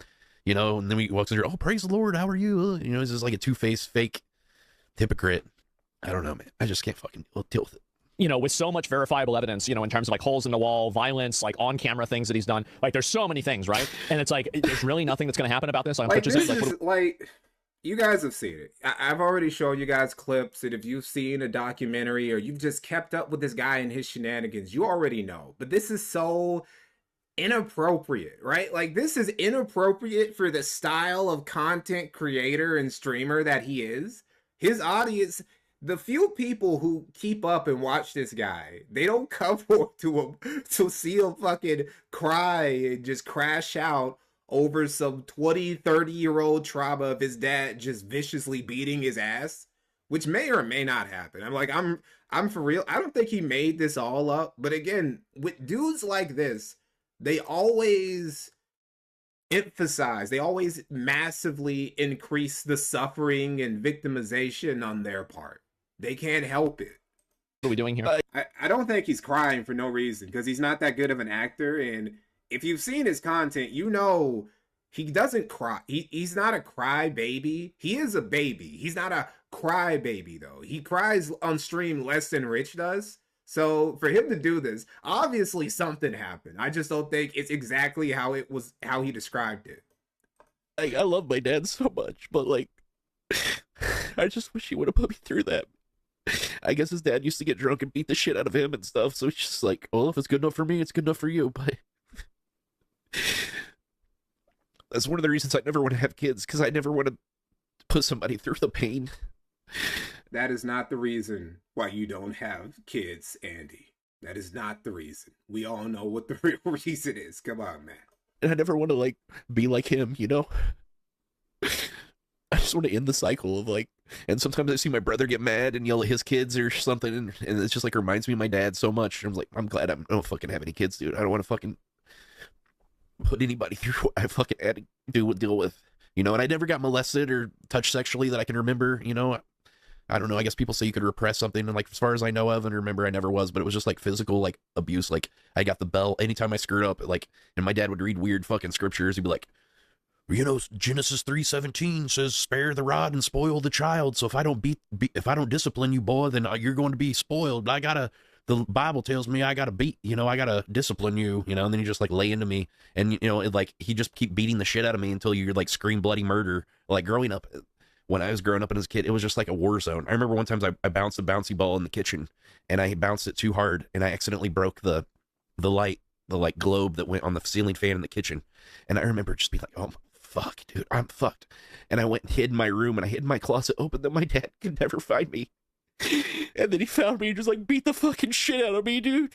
Speaker 15: and then he walks in here, "Oh, praise the Lord, how are you?" He's just like a two-faced fake hypocrite. I don't know, man. I just can't fucking deal with it.
Speaker 16: With so much verifiable evidence, in terms of like holes in the wall, violence, like on camera things that he's done, like there's so many things, right? And it's like, there's really nothing that's going to happen about this.
Speaker 1: Like, this is like, you guys have seen it. I've already shown you guys clips, and if you've seen a documentary or you've just kept up with this guy and his shenanigans, you already know. But this is so inappropriate, right? Like, this is inappropriate for the style of content creator and streamer that he is. His audience, the few people who keep up and watch this guy, they don't come forward to him to see him fucking cry and just crash out over some 20, 30-year-old trauma of his dad just viciously beating his ass, which may or may not happen. I'm for real. I don't think he made this all up. But again, with dudes like this, they always emphasize, they always massively increase the suffering and victimization on their part. They can't help it.
Speaker 16: What are we doing here?
Speaker 1: I don't think he's crying for no reason, because he's not that good of an actor, and if you've seen his content, he doesn't cry. He's not a cry baby. He is a baby. He's not a cry baby, though. He cries on stream less than Rich does. So for him to do this, obviously something happened. I just don't think it's exactly how he described it.
Speaker 15: I love my dad so much, but I just wish he would have put me through that. I guess his dad used to get drunk and beat the shit out of him and stuff, so it's just like, well, if it's good enough for me, it's good enough for you, but that's one of the reasons I never want to have kids, because I never want to put somebody through the pain.
Speaker 1: That is not the reason why you don't have kids, Andy. That is not the reason. We all know what the real reason is. Come on, man.
Speaker 15: And I never want to be like him, I just want to end the cycle of and sometimes I see my brother get mad and yell at his kids or something, and it's just reminds me of my dad so much. I'm like, I'm glad I don't fucking have any kids, dude. I don't want to fucking put anybody through what I fucking had to deal with, and I never got molested or touched sexually that I can remember, I don't know. I guess people say you could repress something, and as far as I know of and remember, I never was, but it was just physical abuse. I got the belt anytime I screwed up, and my dad would read weird fucking scriptures. He'd be like, Genesis 3:17 says, "Spare the rod and spoil the child." So if I don't if I don't discipline you, boy, then you're going to be spoiled. The Bible tells me I gotta beat, I gotta discipline you, and then you just lay into me, and he just keep beating the shit out of me until you're scream bloody murder. Growing up, when I was growing up as a kid, it was just like a war zone. I remember one time I bounced a bouncy ball in the kitchen, and I bounced it too hard, and I accidentally broke the light, the globe that went on the ceiling fan in the kitchen. And I remember just being like, oh my fuck, dude, I'm fucked. And I went and hid in my room, and I hid in my closet open that my dad could never find me. And then he found me and just like beat the fucking shit out of me, dude.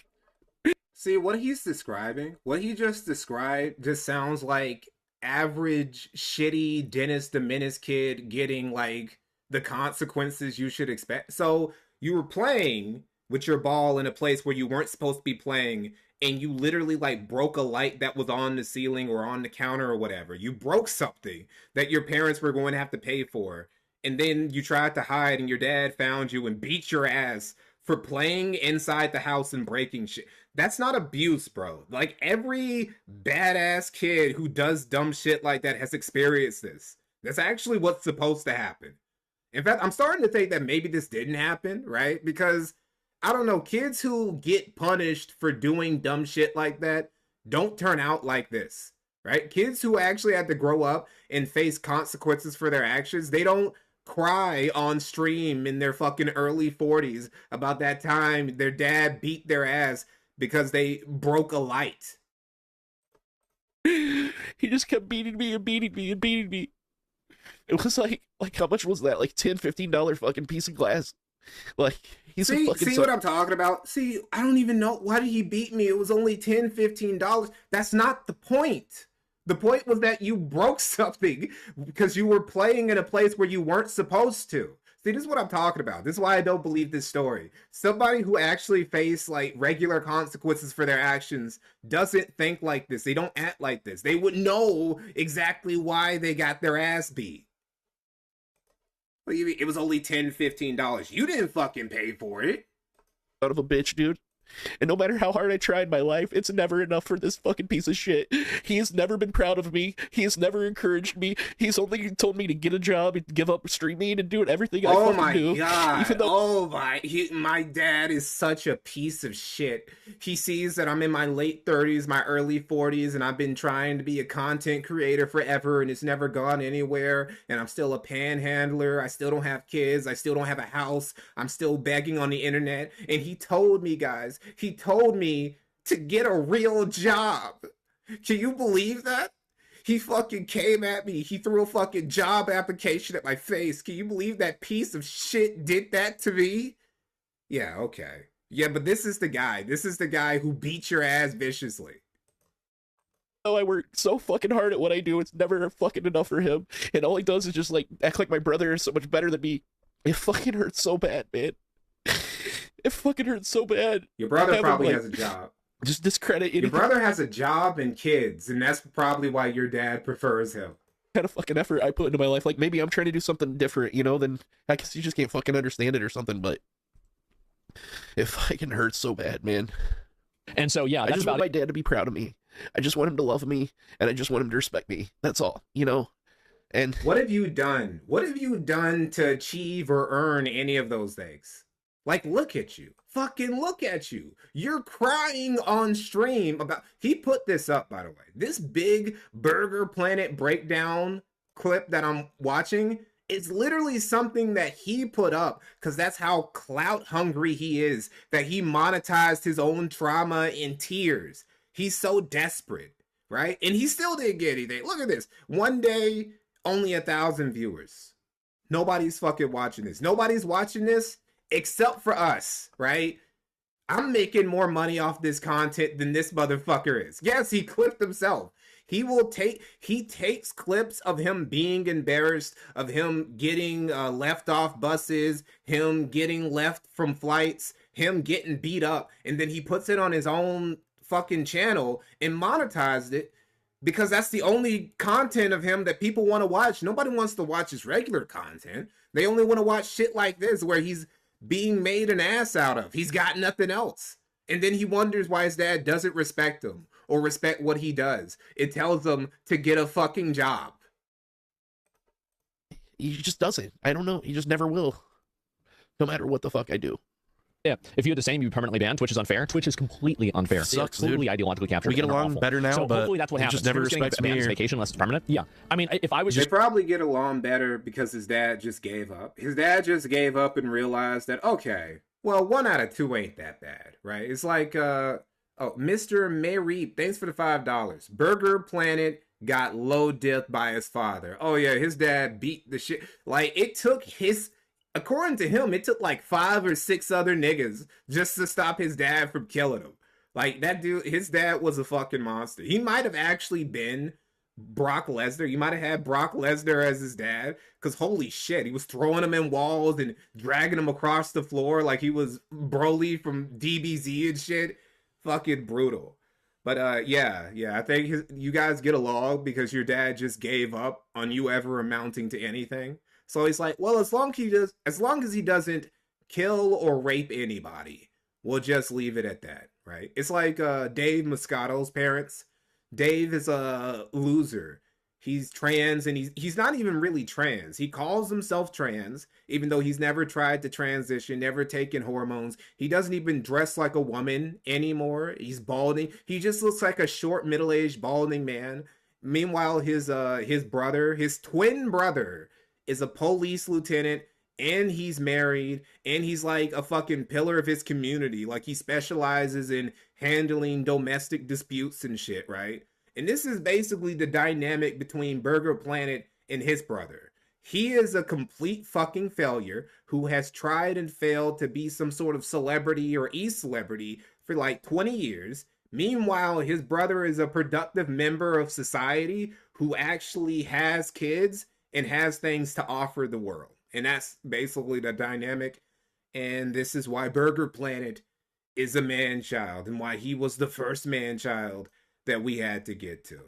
Speaker 1: See, what he's describing, what he just described just sounds like average shitty Dennis the Menace kid getting like the consequences you should expect. So you were playing with your ball in a place where you weren't supposed to be playing, and you literally like broke a light that was on the ceiling or on the counter or whatever. You broke something that your parents were going to have to pay for. And then you tried to hide, and your dad found you and beat your ass for playing inside the house and breaking shit. That's not abuse, bro. Like, every badass kid who does dumb shit like that has experienced this. That's actually what's supposed to happen. In fact, I'm starting to think that maybe this didn't happen, right? Because, I don't know, kids who get punished for doing dumb shit like that don't turn out like this, right? Kids who actually had to grow up and face consequences for their actions, they don't cry on stream in their fucking early 40s about that time their dad beat their ass because they broke a light.
Speaker 15: He just kept beating me and beating me and beating me. It was like how much was that? Like $10-15 fucking piece of glass. Like, he's
Speaker 1: see,
Speaker 15: a fucking...
Speaker 1: See what I'm talking about? See, I don't even know. Why did he beat me? It was only $10-15. That's not the point. The point was that you broke something because you were playing in a place where you weren't supposed to. See, this is what I'm talking about. This is why I don't believe this story. Somebody who actually faced like regular consequences for their actions doesn't think like this. They don't act like this. They would know exactly why they got their ass beat. What do you mean? It was only $10-15. You didn't fucking pay for it.
Speaker 15: Out of a bitch, dude. And no matter how hard I try in my life, it's never enough for this fucking piece of shit. He has never been proud of me. He has never encouraged me. He's only told me to get a job and give up streaming and doing everything I fucking do.
Speaker 1: Oh my god. Even though... my dad is such a piece of shit. He sees that I'm in my late 30s, my early 40s, and I've been trying to be a content creator forever, and it's never gone anywhere, and I'm still a panhandler. I still don't have kids. I still don't have a house. I'm still begging on the internet. And he told me, guys, he told me to get a real job. Can you believe that? He fucking came at me. He threw a fucking job application at my face. Can you believe that piece of shit did that to me? Yeah, okay. Yeah, but this is the guy. This is the guy who beat your ass viciously.
Speaker 15: Oh, I work so fucking hard at what I do. It's never fucking enough for him. And all he does is just like act like my brother is so much better than me. It fucking hurts so bad, man. It fucking hurts so bad.
Speaker 1: Your brother probably has a job.
Speaker 15: Just discredit anything.
Speaker 1: Your brother has a job and kids, and that's probably why your dad prefers him.
Speaker 15: Kind of fucking effort I put into my life. Like, maybe I'm trying to do something different, you know, then I guess you just can't fucking understand it or something, but it fucking hurts so bad, man.
Speaker 16: And so, yeah,
Speaker 15: I just want my dad to be proud of me. I just want him to love me, and I just want him to respect me. That's all, you know? And
Speaker 1: what have you done? What have you done to achieve or earn any of those things? Like, look at you. Fucking look at you. You're crying on stream about... He put this up, by the way. This big Burger Planet breakdown clip that I'm watching is literally something that he put up because that's how clout hungry he is, that he monetized his own trauma in tears. He's so desperate, right? And he still didn't get anything. Look at this. One day, only 1,000 viewers. Nobody's fucking watching this. Nobody's watching this except for us, right? I'm making more money off this content than this motherfucker is. Yes, he clipped himself. He takes clips of him being embarrassed, of him getting left off buses, him getting left from flights, him getting beat up, and then he puts it on his own fucking channel and monetized it because that's the only content of him that people want to watch. Nobody wants to watch his regular content. They only want to watch shit like this where he's being made an ass out of. He's got nothing else. And then he wonders why his dad doesn't respect him or respect what he does. It tells him to get a fucking job.
Speaker 15: He just doesn't. I don't know. He just never will. No matter what the fuck I do.
Speaker 16: Yeah, if you had the same, you'd be permanently banned. Twitch is unfair. Twitch is completely unfair.
Speaker 15: Sucks,
Speaker 16: totally
Speaker 15: dude.
Speaker 16: ideologically captured.
Speaker 15: We get along better now,
Speaker 16: so
Speaker 15: but
Speaker 16: hopefully that's what happens.
Speaker 15: just never respects me.
Speaker 16: Vacation unless it's permanent. Yeah, I mean, if I was
Speaker 1: They probably get along better because his dad just gave up. His dad just gave up and realized that, okay, well, 1 out of 2 ain't that bad, right? It's like, oh, Mr. Mayreep, thanks for the $5. Burger Planet got low dipped by his father. Oh yeah, his dad beat the shit. Like it took his, according to him, it took like 5 or 6 other niggas just to stop his dad from killing him. Like that dude, his dad was a fucking monster. He might have actually been Brock Lesnar. You might have had Brock Lesnar as his dad, because holy shit, he was throwing him in walls and dragging him across the floor like he was Broly from DBZ and shit. Fucking brutal. But yeah, I think you guys get along because your dad just gave up on you ever amounting to anything. So he's like, well, as long as he doesn't kill or rape anybody, we'll just leave it at that, right? It's like Dave Moscato's parents. Dave is a loser. He's trans, and he's not even really trans. He calls himself trans, even though he's never tried to transition, never taken hormones. He doesn't even dress like a woman anymore. He's balding. He just looks like a short, middle-aged, balding man. Meanwhile, his brother, his twin brother, is a police lieutenant, and he's married, and he's like a fucking pillar of his community. Like, he specializes in handling domestic disputes and shit, right? And this is basically the dynamic between Burger Planet and his brother. He is a complete fucking failure who has tried and failed to be some sort of celebrity or e-celebrity for like 20 years. Meanwhile, his brother is a productive member of society who actually has kids and has things to offer the world. And that's basically the dynamic. And this is why Burger Planet is a man-child and why he was the first man-child that we had to get to.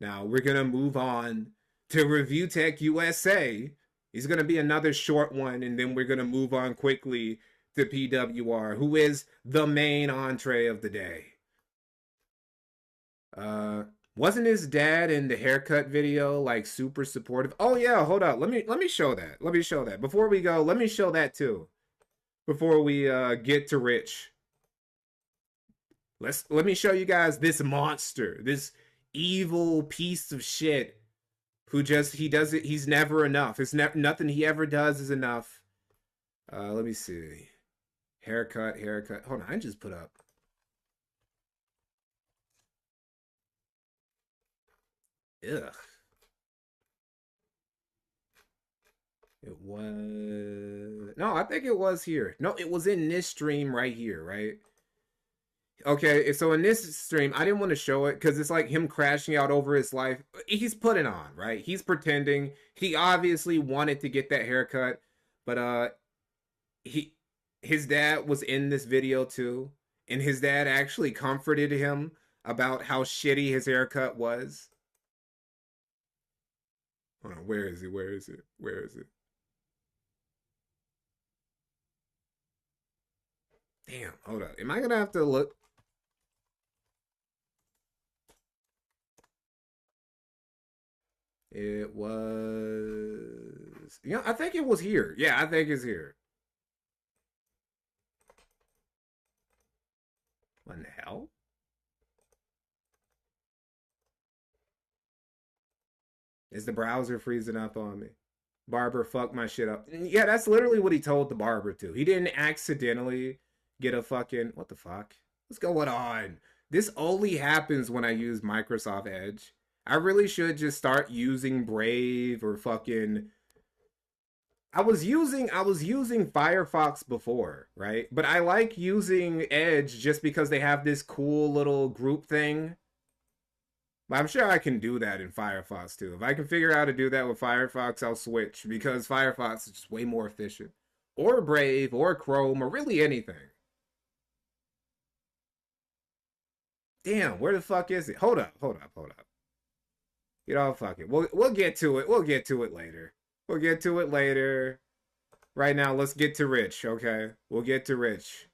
Speaker 1: Now, we're going to move on to Review Tech USA. It's going to be another short one, and then we're going to move on quickly to PWR, who is the main entree of the day. Wasn't his dad in the haircut video like super supportive? Oh yeah, hold up. Let me show that. Let me show that. Before we go, let me show that too. Before we get to Rich. Let me show you guys this monster, this evil piece of shit who just he's never enough. It's nothing he ever does is enough. Let me see. Haircut. Hold on, I just put up. Ugh. It was... No, I think it was here. No, it was in this stream right here, right? Okay, so in this stream, I didn't want to show it because it's like him crashing out over his life. He's putting on, right? He's pretending. He obviously wanted to get that haircut, but his dad was in this video too, and his dad actually comforted him about how shitty his haircut was. Hold on, where is it? Where is it? Where is it? Damn, hold up. Am I gonna have to look? It was... I think it was here. Yeah, I think it's here. What in the hell? Is the browser freezing up on me? Barber fucked my shit up. Yeah, that's literally what he told the barber to. He didn't accidentally get a fucking... What the fuck? What's going on? This only happens when I use Microsoft Edge. I really should just start using Brave or fucking... I was using Firefox before, right? But I like using Edge just because they have this cool little group thing. But I'm sure I can do that in Firefox too. If I can figure out how to do that with Firefox, I'll switch because Firefox is just way more efficient. Or Brave, or Chrome, or really anything. Damn, where the fuck is it? Hold up. You know, fuck it. We'll get to it. We'll get to it later. We'll get to it later. Right now, let's get to Rich, okay? We'll get to Rich.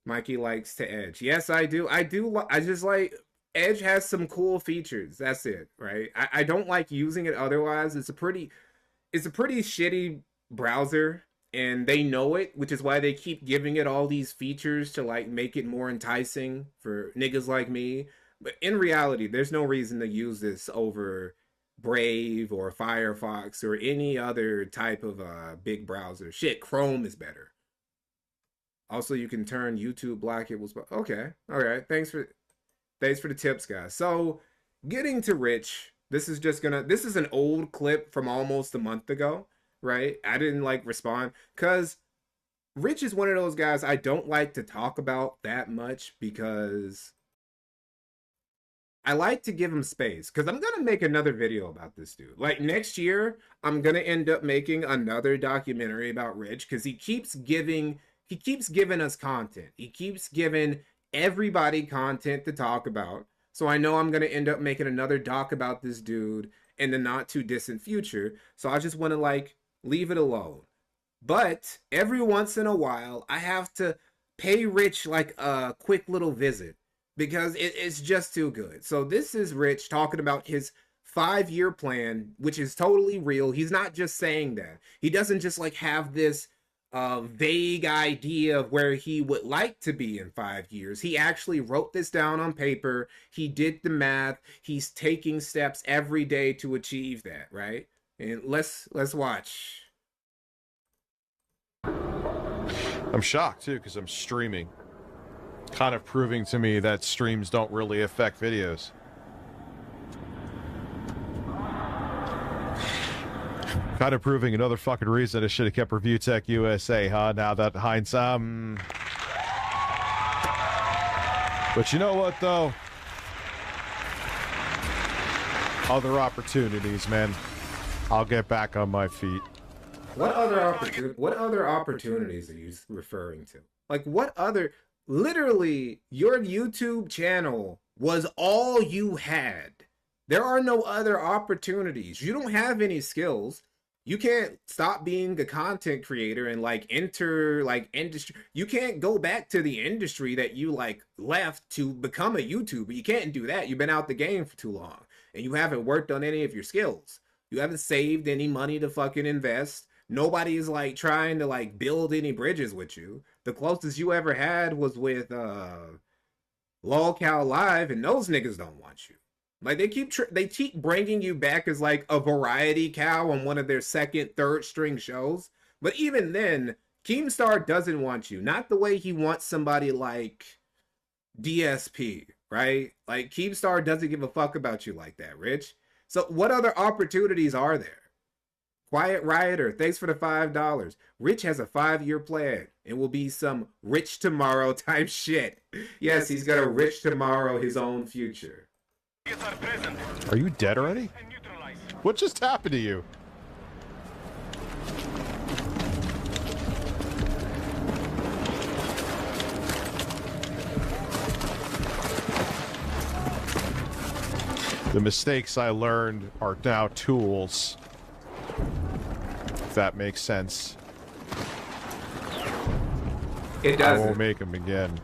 Speaker 1: Mikey likes to Edge. Yes, I do. I just like... Edge has some cool features. That's it, right? I don't like using it otherwise. It's a pretty shitty browser, and they know it, which is why they keep giving it all these features to like make it more enticing for niggas like me. But in reality, there's no reason to use this over Brave or Firefox or any other type of big browser. Shit, Chrome is better. Also, you can turn YouTube black. It was okay. All right. Thanks for the tips, guys. So getting to Rich, this is an old clip from almost a month ago, right? I didn't like respond because Rich is one of those guys I don't like to talk about that much because I like to give him space because I'm gonna make another video about this dude. Like next year, I'm gonna end up making another documentary about Rich because he keeps giving us content. He keeps giving everybody content to talk about. So I know I'm gonna end up making another doc about this dude in the not too distant future. So I just want to like leave it alone. But every once in a while, I have to pay Rich like a quick little visit because it's just too good. So this is Rich talking about his 5-year plan, which is totally real. He's not just saying that. He doesn't just like have this vague idea of where he would like to be in 5 years. He actually wrote this down on paper. He did the math. He's taking steps every day to achieve that, right? And let's watch.
Speaker 17: I'm shocked too because I'm streaming, kind of proving to me that streams don't really affect videos. Kind of proving another fucking reason I should have kept Review Tech USA, huh? Now that hindsight. But you know what, though? Other opportunities, man. I'll get back on my feet.
Speaker 1: What other opportunities are you referring to? Like, what other... Literally, your YouTube channel was all you had. There are no other opportunities. You don't have any skills. You can't stop being a content creator and like enter like industry. You can't go back to the industry that you like left to become a YouTuber. You can't do that. You've been out the game for too long and you haven't worked on any of your skills. You haven't saved any money to fucking invest. Nobody's like trying to like build any bridges with you. The closest you ever had was with LolCow Live, and those niggas don't want you. Like they keep bringing you back as like a variety cow on one of their second, third string shows. But even then, Keemstar doesn't want you. Not the way he wants somebody like DSP, right? Like Keemstar doesn't give a fuck about you like that, Rich. So what other opportunities are there? Quiet Rioter, thanks for the $5. Rich has a 5-year plan. It will be some rich tomorrow type shit. Yes, he's got a rich tomorrow, his own future.
Speaker 17: Are you dead already? What just happened to you? The mistakes I learned are now tools. If that makes sense.
Speaker 1: It doesn't.
Speaker 17: I won't make them again.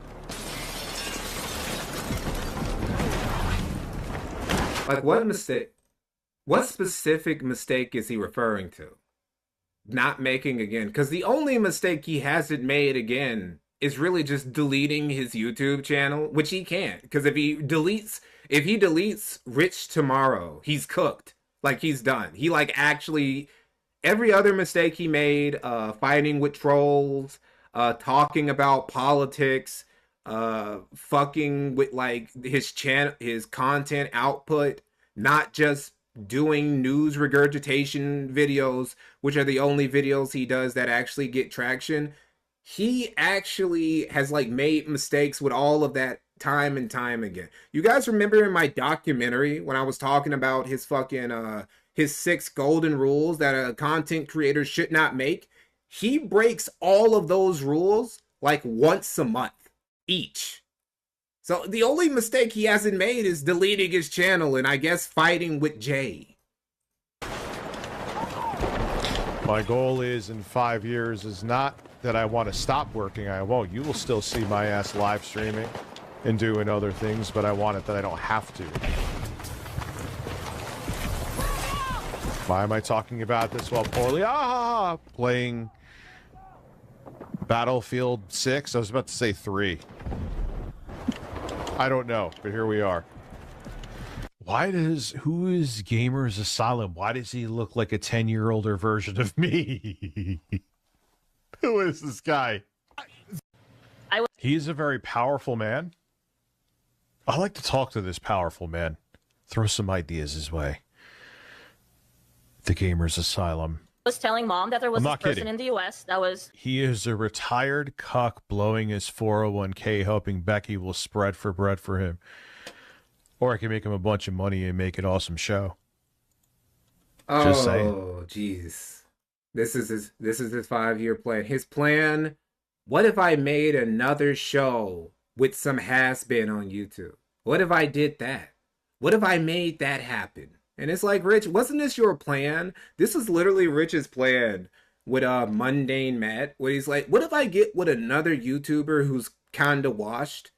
Speaker 1: Like what mistake? What specific mistake is he referring to? Not making again? Because the only mistake he hasn't made again is really just deleting his YouTube channel, which he can't. Because if he deletes Rich tomorrow, he's cooked. Like he's done. He like actually every other mistake he made, fighting with trolls, talking about politics, fucking with like his content output, not just doing news regurgitation videos, which are the only videos he does that actually get traction. He actually has like made mistakes with all of that time and time again. You guys remember in my documentary when I was talking about his fucking his 6 golden rules that a content creator should not make? He breaks all of those rules like once a month each. So the only mistake he hasn't made is deleting his channel and I guess fighting with Jay.
Speaker 17: My goal is in 5 years is not that I want to stop working. I won't. You will still see my ass live streaming and doing other things, but I want it that I don't have to. Why am I talking about this while poorly? Playing Battlefield 6? I was about to say 3. I don't know, but here we are. Who is Gamers Asylum? Why does he look like a 10-year-older version of me? Who is this guy? He's a very powerful man. I like to talk to this powerful man. Throw some ideas his way. The Gamers Asylum.
Speaker 18: Was telling mom that there was
Speaker 17: I'm
Speaker 18: this
Speaker 17: not
Speaker 18: person
Speaker 17: kidding.
Speaker 18: in the U.S. that was
Speaker 17: He is a retired cuck blowing his 401k, hoping Becky will spread for bread for him. Or I can make him a bunch of money and make an awesome show. Just saying.
Speaker 1: Oh, jeez. This is his 5-year plan. His plan, what if I made another show with some has-been on YouTube? What if I did that? What if I made that happen? And it's like, Rich, wasn't this your plan? This is literally Rich's plan with Mundane Matt, where he's like, what if I get with another YouTuber who's kinda washed,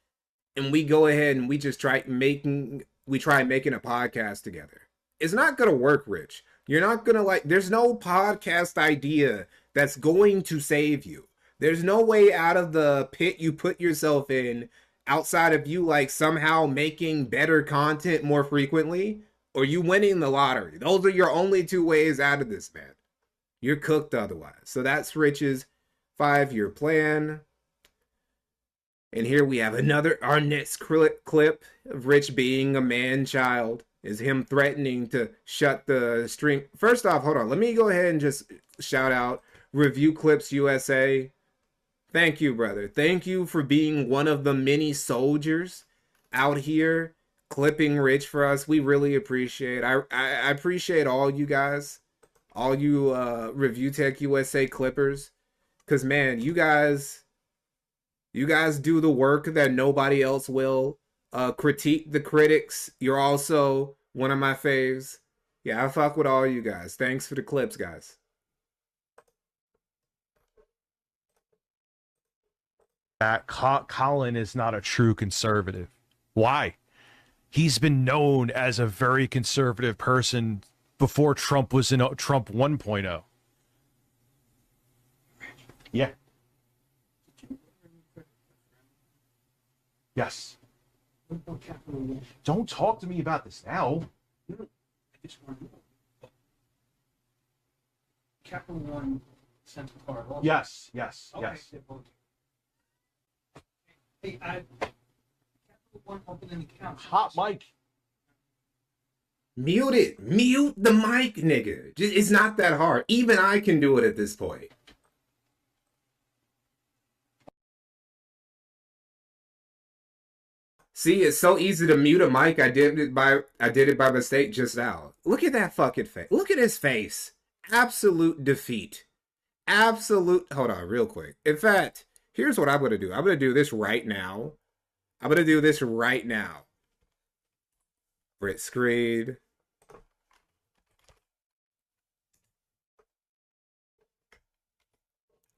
Speaker 1: and we go ahead and we just try making a podcast together? It's not gonna work, Rich. You're not gonna there's no podcast idea that's going to save you. There's no way out of the pit you put yourself in outside of you somehow making better content more frequently or you winning the lottery. Those are your only two ways out of this, man. You're cooked otherwise. So that's Rich's 5-year plan. And here we have our next clip of Rich being a man-child. Is him threatening to shut the stream. First off, hold on. Let me go ahead and just shout out Review Clips USA. Thank you, brother. Thank you for being one of the many soldiers out here clipping Rich for us. We really appreciate it. I appreciate all you guys, all you Review Tech USA clippers. Because, man, you guys do the work that nobody else will. Critique the critics. You're also one of my faves. Yeah, I fuck with all you guys. Thanks for the clips, guys.
Speaker 17: That Colin is not a true conservative. Why? He's been known as a very conservative person before Trump was in Trump 1.0. Yeah. Yes. Don't talk to me about this now.
Speaker 19: Capital One sent the card.
Speaker 17: Yes, yes,
Speaker 19: Okay.
Speaker 17: yes.
Speaker 19: Hey, Capital One opened an account.
Speaker 17: Hot mic.
Speaker 1: Mute it. Mute the mic, nigga. It's not that hard. Even I can do it at this point. See, it's so easy to mute a mic. I did it by mistake just now. Look at that fucking face. Look at his face. Absolute defeat. Absolute. Hold on, real quick. In fact, here's what I'm gonna do. I'm gonna do this right now. Brit screen.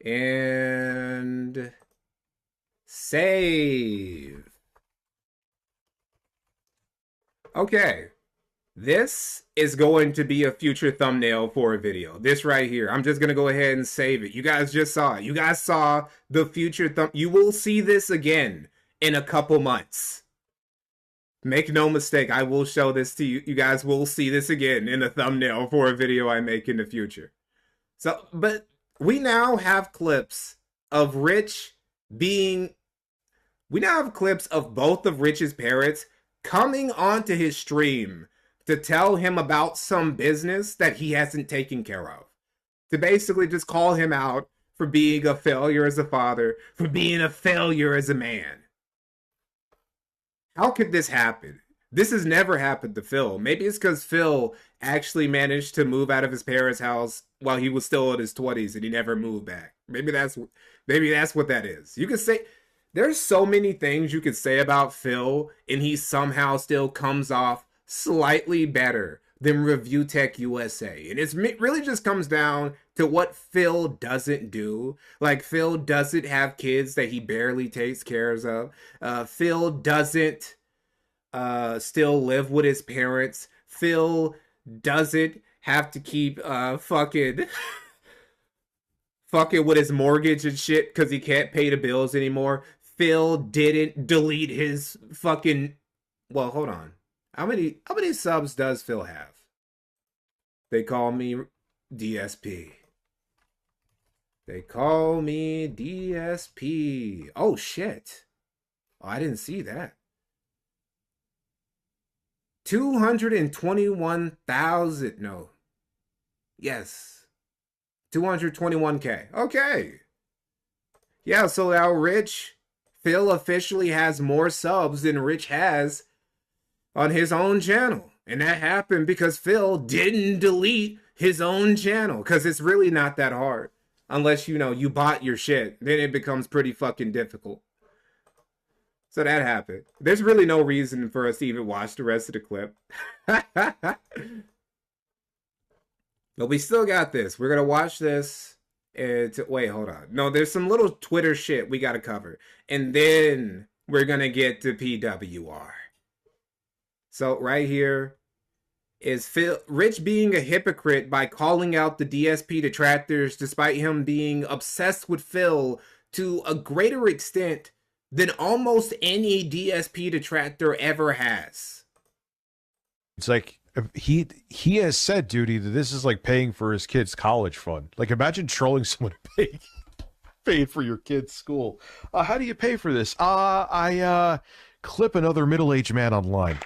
Speaker 1: And save. Okay, this is going to be a future thumbnail for a video. This right here. I'm just going to go ahead and save it. You guys just saw it. You guys saw the future You will see this again in a couple months. Make no mistake, I will show this to you. You guys will see this again in a thumbnail for a video I make in the future. So, but we now have clips of Rich being... We now have clips of both of Rich's parents coming onto his stream to tell him about some business that he hasn't taken care of. To basically just call him out for being a failure as a father, for being a failure as a man. How could this happen? This has never happened to Phil. Maybe it's because Phil actually managed to move out of his parents' house while he was still in his 20s and he never moved back. Maybe that's what that is. You could say... There's so many things you could say about Phil, and he somehow still comes off slightly better than Review Tech USA. And it really just comes down to what Phil doesn't do. Like, Phil doesn't have kids that he barely takes care of. Phil doesn't still live with his parents. Phil doesn't have to keep fucking with his mortgage and shit because he can't pay the bills anymore. Phil didn't delete his fucking... Well, hold on. How many subs does Phil have? They call me DSP. They call me DSP. Oh, shit. Oh, I didn't see that. 221,000. No. Yes. 221K. Okay. Yeah, so now Phil officially has more subs than Rich has on his own channel. And that happened because Phil didn't delete his own channel. Because it's really not that hard. Unless, you know, you bought your shit. Then it becomes pretty fucking difficult. So that happened. There's really no reason for us to even watch the rest of the clip. But we still got this. We're going to watch this. Wait, hold on. No, there's some little Twitter shit we got to cover. And then we're going to get to PWR. So right here is Rich being a hypocrite by calling out the DSP detractors despite him being obsessed with Phil to a greater extent than almost any DSP detractor ever has.
Speaker 17: It's like he has said, Duty, that this is like paying for his kid's college fund. Like, imagine trolling someone paying for your kid's school. How do you pay for this? I clip another middle-aged man online.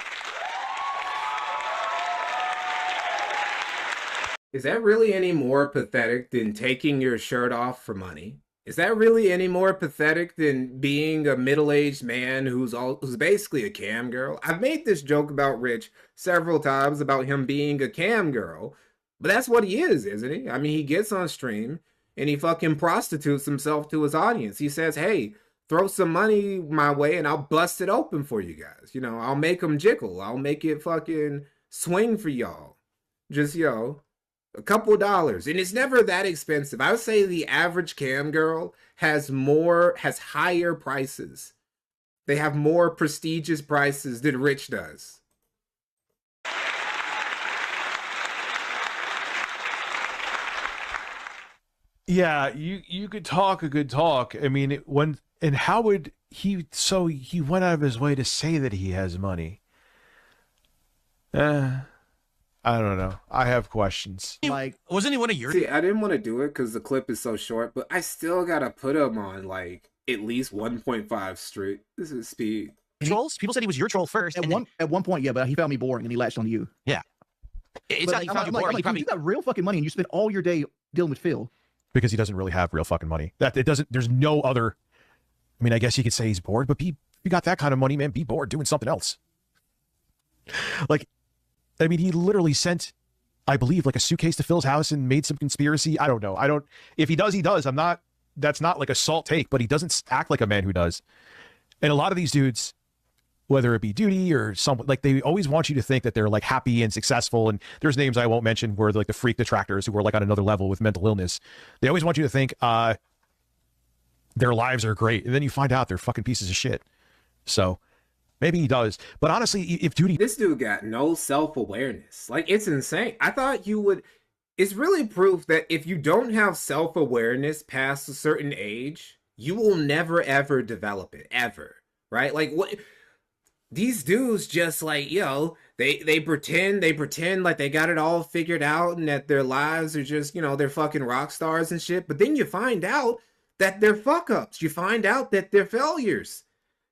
Speaker 1: Is that really any more pathetic than taking your shirt off for money? Is that really any more pathetic than being a middle-aged man who's basically a cam girl? I've made this joke about Rich several times about him being a cam girl, but that's what he is, isn't he? I mean, he gets on stream and he fucking prostitutes himself to his audience. He says, hey, throw some money my way and I'll bust it open for you guys. You know, I'll make them jiggle. I'll make it fucking swing for y'all. Just, yo, a couple dollars. And it's never that expensive. I would say the average cam girl has higher prices. They have more prestigious prices than Rich does.
Speaker 17: Yeah, you could talk a good talk. I mean, how would he? So he went out of his way to say that he has money. I don't know. I have questions.
Speaker 20: Like, wasn't he one of your?
Speaker 1: See, I didn't want to do it because the clip is so short, but I still gotta put him on like at least 1.5 straight. This is speed.
Speaker 20: Trolls? People said he was your troll first. At one point, yeah, but he found me boring and he latched on you.
Speaker 16: Yeah. It's not like,
Speaker 20: you got real fucking money and you spend all your day dealing with Phil.
Speaker 17: Because he doesn't really have real fucking money. There's no other. I mean, I guess you could say he's bored, but if you got that kind of money, man, be bored doing something else. Like, I mean, he literally sent, I believe, like a suitcase to Phil's house and made some conspiracy. I don't know. If he does, he does. That's not like a salt take, but he doesn't act like a man who does. And a lot of these dudes, whether it be Duty or someone, like, they always want you to think that they're like happy and successful. And there's names I won't mention where like the freak detractors who are like on another level with mental illness. They always want you to think their lives are great. And then you find out they're fucking pieces of shit. So maybe he does. But honestly, if Duty...
Speaker 1: This dude got no self-awareness. Like, it's insane. I thought you would... It's really proof that if you don't have self-awareness past a certain age, you will never, ever develop it. Ever. Right? Like, what... These dudes just, like, yo, they pretend like they got it all figured out and that their lives are just, you know, they're fucking rock stars and shit. But then you find out that they're fuck-ups. You find out that they're failures.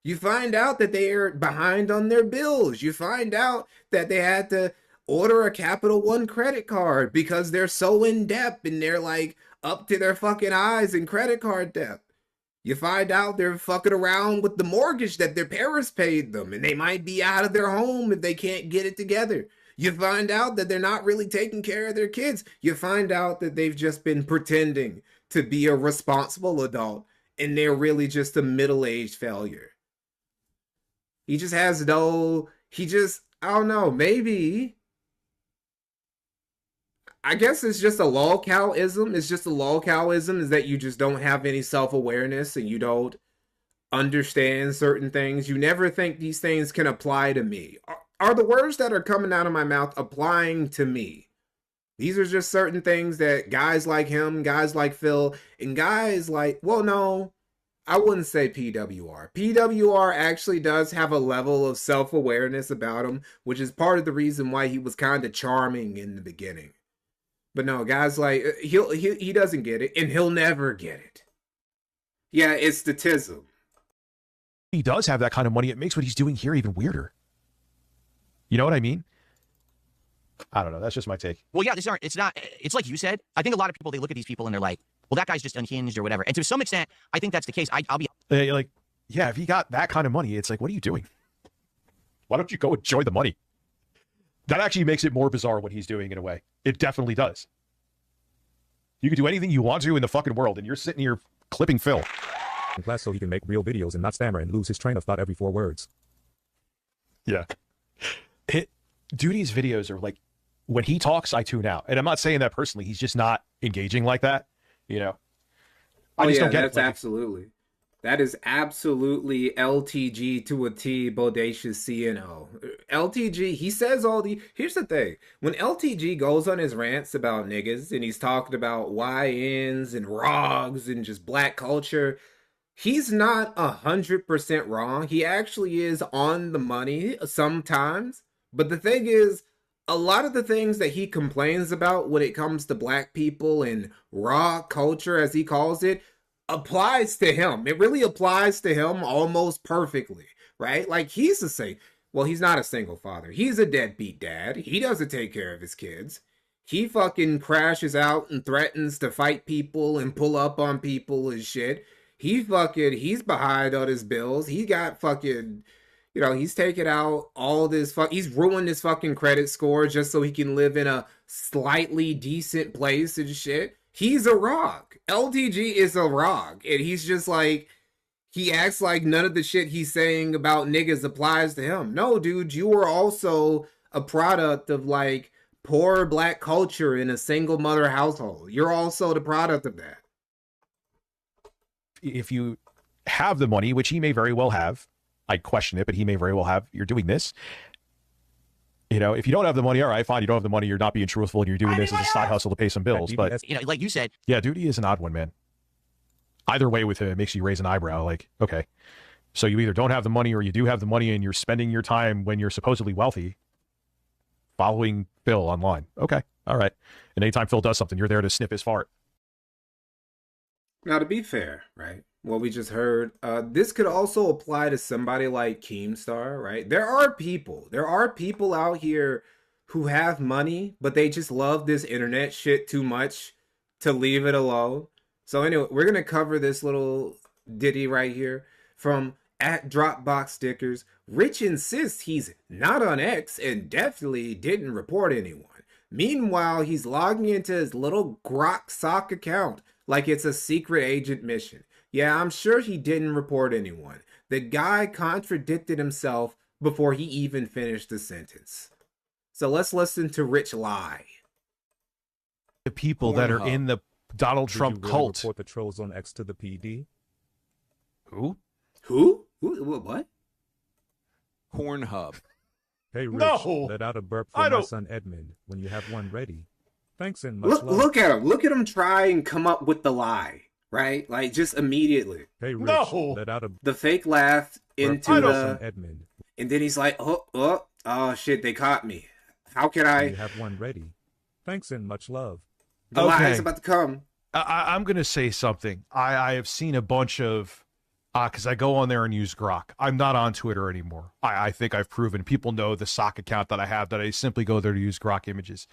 Speaker 1: You find out that they are behind on their bills. You find out that they had to order a Capital One credit card because they're so in debt and they're like up to their fucking eyes in credit card debt. You find out they're fucking around with the mortgage that their parents paid them and they might be out of their home if they can't get it together. You find out that they're not really taking care of their kids. You find out that they've just been pretending to be a responsible adult and they're really just a middle-aged failure. He just has no, I don't know, maybe, I guess it's just a lolcowism. It's just a lolcowism is that you just don't have any self-awareness and you don't understand certain things. You never think these things can apply to me. Are the words that are coming out of my mouth applying to me? These are just certain things that guys like him, guys like Phil, and guys like, well, no, I wouldn't say PWR. PWR actually does have a level of self-awareness about him, which is part of the reason why he was kind of charming in the beginning. But no, guys like, he doesn't get it, and he'll never get it. Yeah, it's the tism.
Speaker 17: He does have that kind of money. It makes what he's doing here even weirder. You know what I mean? I don't know. That's just my take.
Speaker 20: Well, yeah, it's not, it's like you said. I think a lot of people, they look at these people and they're like, well, that guy's just unhinged or whatever. And to some extent, I think that's the case. I'll be
Speaker 17: Like, yeah, if he got that kind of money, it's like, what are you doing? Why don't you go enjoy the money? That actually makes it more bizarre what he's doing in a way. It definitely does. You can do anything you want to in the fucking world, and you're sitting here clipping Phil.
Speaker 21: In class so he can make real videos and not stammer and lose his train of thought every 4 words.
Speaker 17: Yeah. Duty's videos are like, when he talks, I tune out. And I'm not saying that personally. He's just not engaging like that, you know? I just don't get
Speaker 1: that's
Speaker 17: it. Like,
Speaker 1: absolutely. That is absolutely LTG to a T, bodacious CNO. LTG, he says all the... Here's the thing. When LTG goes on his rants about niggas, and he's talking about YNs and ROGs and just black culture, he's not 100% wrong. He actually is on the money sometimes. But the thing is, a lot of the things that he complains about when it comes to black people and raw culture, as he calls it, applies to him. It really applies to him almost perfectly, right? Like, he's he's not a single father. He's a deadbeat dad. He doesn't take care of his kids. He fucking crashes out and threatens to fight people and pull up on people and shit. He's behind on his bills. He got fucking, he's taken out all this he's ruined his fucking credit score just so he can live in a slightly decent place and shit. He's a ROG. LTG is a ROG. And he's just like, he acts like none of the shit he's saying about niggas applies to him. No, dude, you are also a product of like poor black culture in a single mother household. You're also the product of that.
Speaker 17: if you have the money, which he may very well have, I question it, but he may very well have, you're doing this. You know, if you don't have the money, all right, fine. You don't have the money. You're not being truthful, and you're doing this as a side hustle to pay some bills. But
Speaker 20: you know, like you said,
Speaker 17: yeah, Duty is an odd one, man. Either way with him, it makes you raise an eyebrow. Like, okay, so you either don't have the money or you do have the money, and you're spending your time when you're supposedly wealthy following Phil online. Okay, all right. And anytime Phil does something, you're there to sniff his fart.
Speaker 1: Now, to be fair, right, what we just heard, this could also apply to somebody like Keemstar, right? There are people out here who have money, but they just love this internet shit too much to leave it alone. So anyway, we're going to cover this little ditty right here from @Dropbox Stickers. Rich insists he's not on X and definitely didn't report anyone. Meanwhile, he's logging into his little Grok sock account like it's a secret agent mission. Yeah, I'm sure he didn't report anyone. The guy contradicted himself before he even finished the sentence. So let's listen to Rich lie.
Speaker 17: The people that are in the Donald Trump cult.
Speaker 21: Report the trolls on X to the PD.
Speaker 17: Who?
Speaker 1: What?
Speaker 22: Pornhub.
Speaker 21: Hey, Rich,
Speaker 17: No!
Speaker 21: let out a burp for my son Edmund when you have one ready. Thanks and much love.
Speaker 1: Look at him. Look at him try and come up with the lie, right? Like, just immediately.
Speaker 21: Hey, Rich,
Speaker 17: No!
Speaker 21: let out a
Speaker 1: The fake laugh into
Speaker 21: burp for my
Speaker 1: the...
Speaker 21: son Edmund.
Speaker 1: And then he's like, oh shit, they caught me. How can
Speaker 21: When
Speaker 1: I...
Speaker 21: you have one ready. Thanks and much love.
Speaker 1: The lie is about to come.
Speaker 17: I'm going to say something. I have seen a bunch of, because I go on there and use Grok. I'm not on Twitter anymore. I think I've proven. People know the sock account that I have, that I simply go there to use Grok images.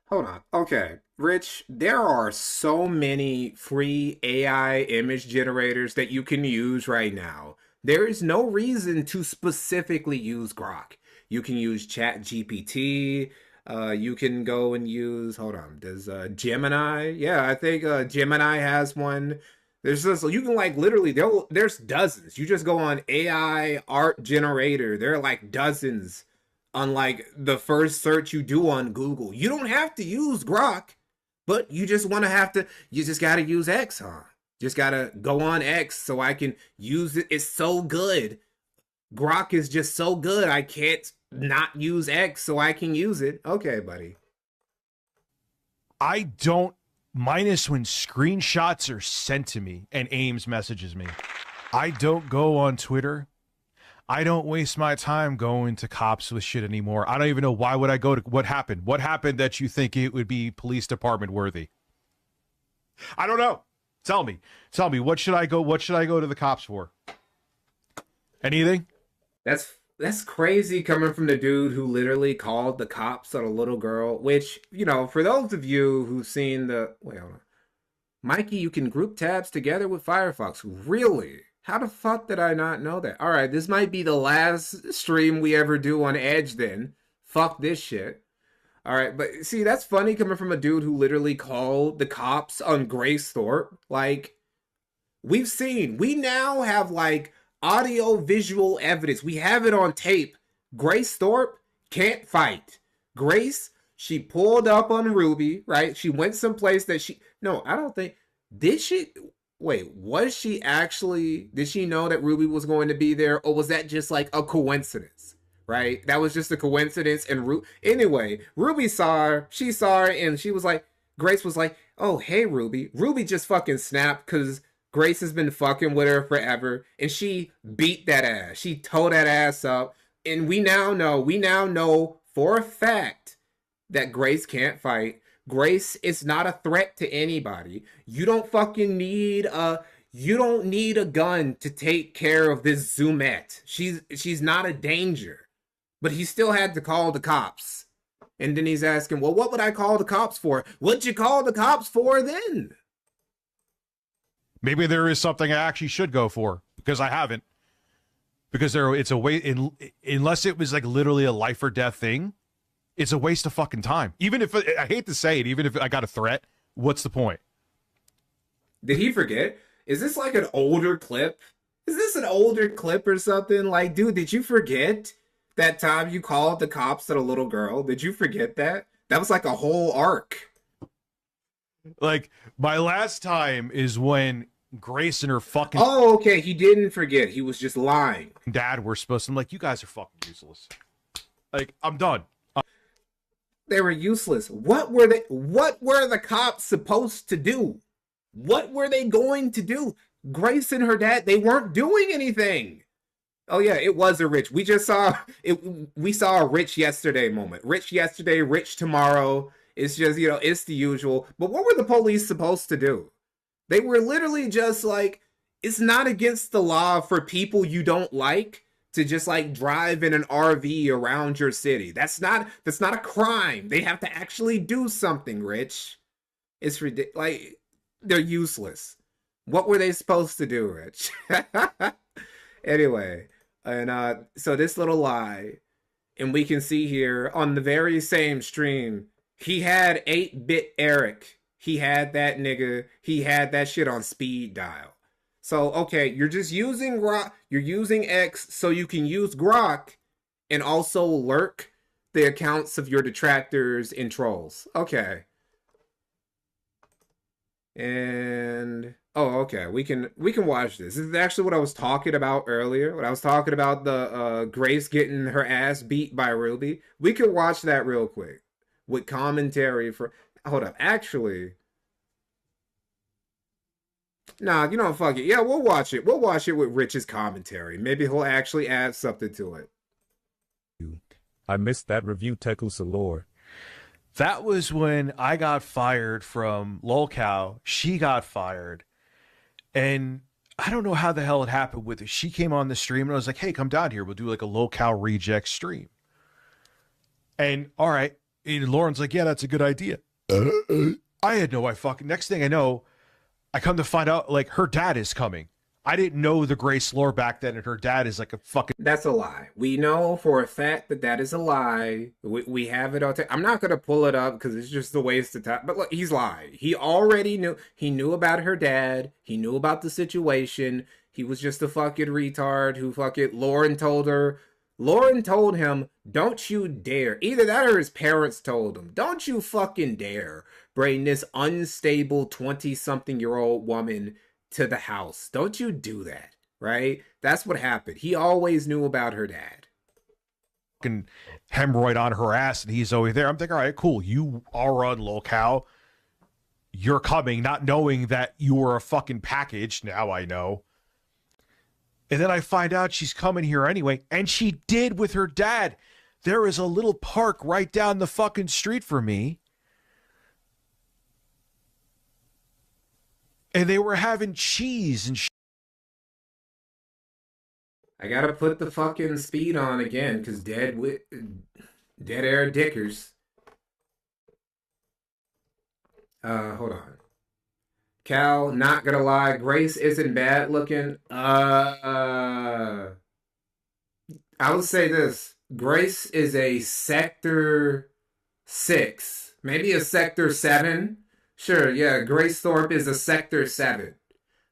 Speaker 1: Hold on. Okay. Rich, there are so many free AI image generators that you can use right now. There is no reason to specifically use Grok. You can use ChatGPT. You can go and use, hold on, does Gemini? Yeah, I think Gemini has one. There's this, you can like literally, there's dozens. You just go on AI art generator. There are like dozens on like the first search you do on Google. You don't have to use Grok, but you just you just got to use X, huh? Just got to go on X so I can use it. It's so good. Grok is just so good. I can't not use X so I can use it. Okay, buddy.
Speaker 17: I don't, minus when screenshots are sent to me and Ames messages me. I don't go on Twitter. I don't waste my time going to cops with shit anymore. I don't even know why would I go to, what happened? What happened that you think it would be police department worthy? I don't know. Tell me, what should I go to the cops for? Anything?
Speaker 1: That's That's crazy coming from the dude who literally called the cops on a little girl, which, you know, for those of you who've seen the, wait, hold on. Mikey, you can group tabs together with Firefox. Really? How the fuck did I not know that? All right, this might be the last stream we ever do on Edge then. Fuck this shit. All right, but see, that's funny coming from a dude who literally called the cops on Grace Thorpe. Like, we now have like audio visual evidence. We have it on tape. Grace Thorpe can't fight. Grace, she pulled up on Ruby, right? She went someplace that no, I don't think, did she? Wait, was she actually, did she know that Ruby was going to be there? Or was that just like a coincidence, right? That was just a coincidence. And anyway, Ruby saw her, and she was like, Grace was like, oh, hey, Ruby. Ruby just fucking snapped because Grace has been fucking with her forever. And she beat that ass. She tore that ass up. And we now know for a fact that Grace can't fight. Grace is not a threat to anybody. You don't need a gun to take care of this Zoomette. She's not a danger. But he still had to call the cops. And then he's asking, well, what would I call the cops for? What'd you call the cops for then?
Speaker 17: Maybe there is something I actually should go for, because I haven't. Because it's a way, unless it was like literally a life or death thing, it's a waste of fucking time. Even if, I hate to say it, even if I got a threat, what's the point?
Speaker 1: Did he forget? Is this like an older clip? Is this an older clip or something? Like, dude, did you forget that time you called the cops on a little girl? Did you forget that? That was like a whole arc.
Speaker 17: Like, my last time is when Grace and her fucking...
Speaker 1: Oh, okay, he didn't forget. He was just lying.
Speaker 17: Dad were supposed to... I'm like, you guys are fucking useless. Like, I'm done.
Speaker 1: They were useless. What were the cops supposed to do? What were they going to do? Grace and her dad, they weren't doing anything. Oh yeah, it was a Rich. We just saw it. We saw a Rich yesterday moment. Rich yesterday, Rich tomorrow. It's just, you know, it's the usual. But what were the police supposed to do? They were literally just like, it's not against the law for people you don't like to just like drive in an RV around your city. That's not a crime. They have to actually do something, Rich. It's ridiculous. Like, they're useless. What were they supposed to do, Rich? Anyway, and so this little lie, and we can see here on the very same stream, he had 8-bit Eric. He had that nigga. He had that shit on speed dial. So, okay, you're just using Grok, you're using X so you can use Grok and also lurk the accounts of your detractors and trolls. Okay. And oh, okay, we can watch this. This is actually what I was talking about earlier. When I was talking about the Grace getting her ass beat by Ruby. We can watch that real quick with commentary for. Hold up, actually. Nah, you know, fuck it. Yeah, we'll watch it. We'll watch it with Rich's commentary. Maybe he'll actually add something to it.
Speaker 21: I missed that review, Teku Salor.
Speaker 17: That was when I got fired from LolCow. She got fired. And I don't know how the hell it happened with it. She came on the stream and I was like, hey, come down here. We'll do like a LolCow reject stream. And all right. And Lauren's like, yeah, that's a good idea. I had no idea. Next thing I know, I come to find out, like, her dad is coming. I didn't know the Grace lore back then, and her dad is like a fucking...
Speaker 1: That's a lie. We know for a fact that that is a lie. We have it all. I'm not going to pull it up because it's just a waste of time. But look, he's lying. He already knew. He knew about her dad. He knew about the situation. He was just a fucking retard who fucking... Lauren told him, don't you dare. Either that or his parents told him, don't you fucking dare bring this unstable 20-something-year-old woman to the house. Don't you do that, right? That's what happened. He always knew about her dad.
Speaker 17: Fucking hemorrhoid on her ass, and he's always there. I'm thinking, all right, cool. You are on LolCow. You're coming, not knowing that you were a fucking package. Now I know. And then I find out she's coming here anyway, and she did with her dad. There is a little park right down the fucking street from me. And they were having cheese and
Speaker 1: I gotta put the fucking speed on again, cause dead air dickers. Hold on. Cal, not gonna lie, Grace isn't bad looking. I would say this. Grace is a sector 6, maybe a sector 7. Sure, yeah, Grace Thorpe is a sector 7.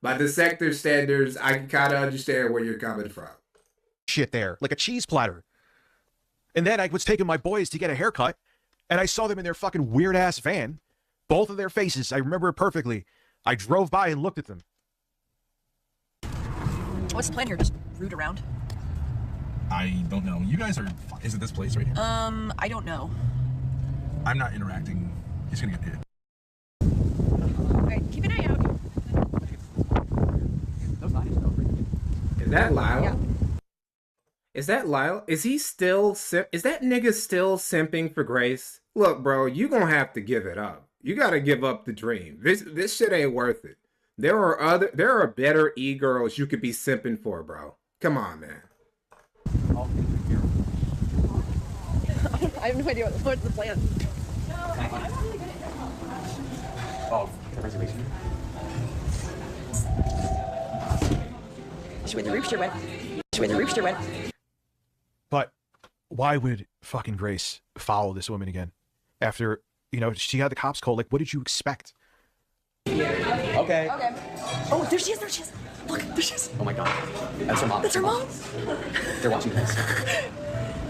Speaker 1: By the sector standards, I can kind of understand where you're coming from.
Speaker 2: Shit there, like a cheese platter. And then I was taking my boys to get a haircut, and I saw them in their fucking weird-ass van. Both of their faces, I remember it perfectly. I drove by and looked at them.
Speaker 22: What's the plan here? Just root around?
Speaker 23: I don't know. You guys are... Is it this place right here?
Speaker 22: I don't know.
Speaker 23: I'm not interacting. He's gonna get hit.
Speaker 22: Alright, keep an eye out.
Speaker 1: Is that Lyle?
Speaker 22: Yeah.
Speaker 1: Is that Lyle? Is he still is that nigga still simping for Grace? Look, bro, you gonna have to give it up. You gotta give up the dream. This shit ain't worth it. There are better e-girls you could be simping for, bro. Come on, man.
Speaker 22: I have no idea what's the plan.
Speaker 23: Oh, reservation.
Speaker 22: That's where the rooster went. That's where the rooster went.
Speaker 2: But why would fucking Grace follow this woman again? After, you know, she had the cops called. Like, what did you expect?
Speaker 23: Okay.
Speaker 22: Oh, there she is, there she is. Look, there she is.
Speaker 23: Oh my god. That's her mom.
Speaker 22: That's her mom.
Speaker 23: They're watching this.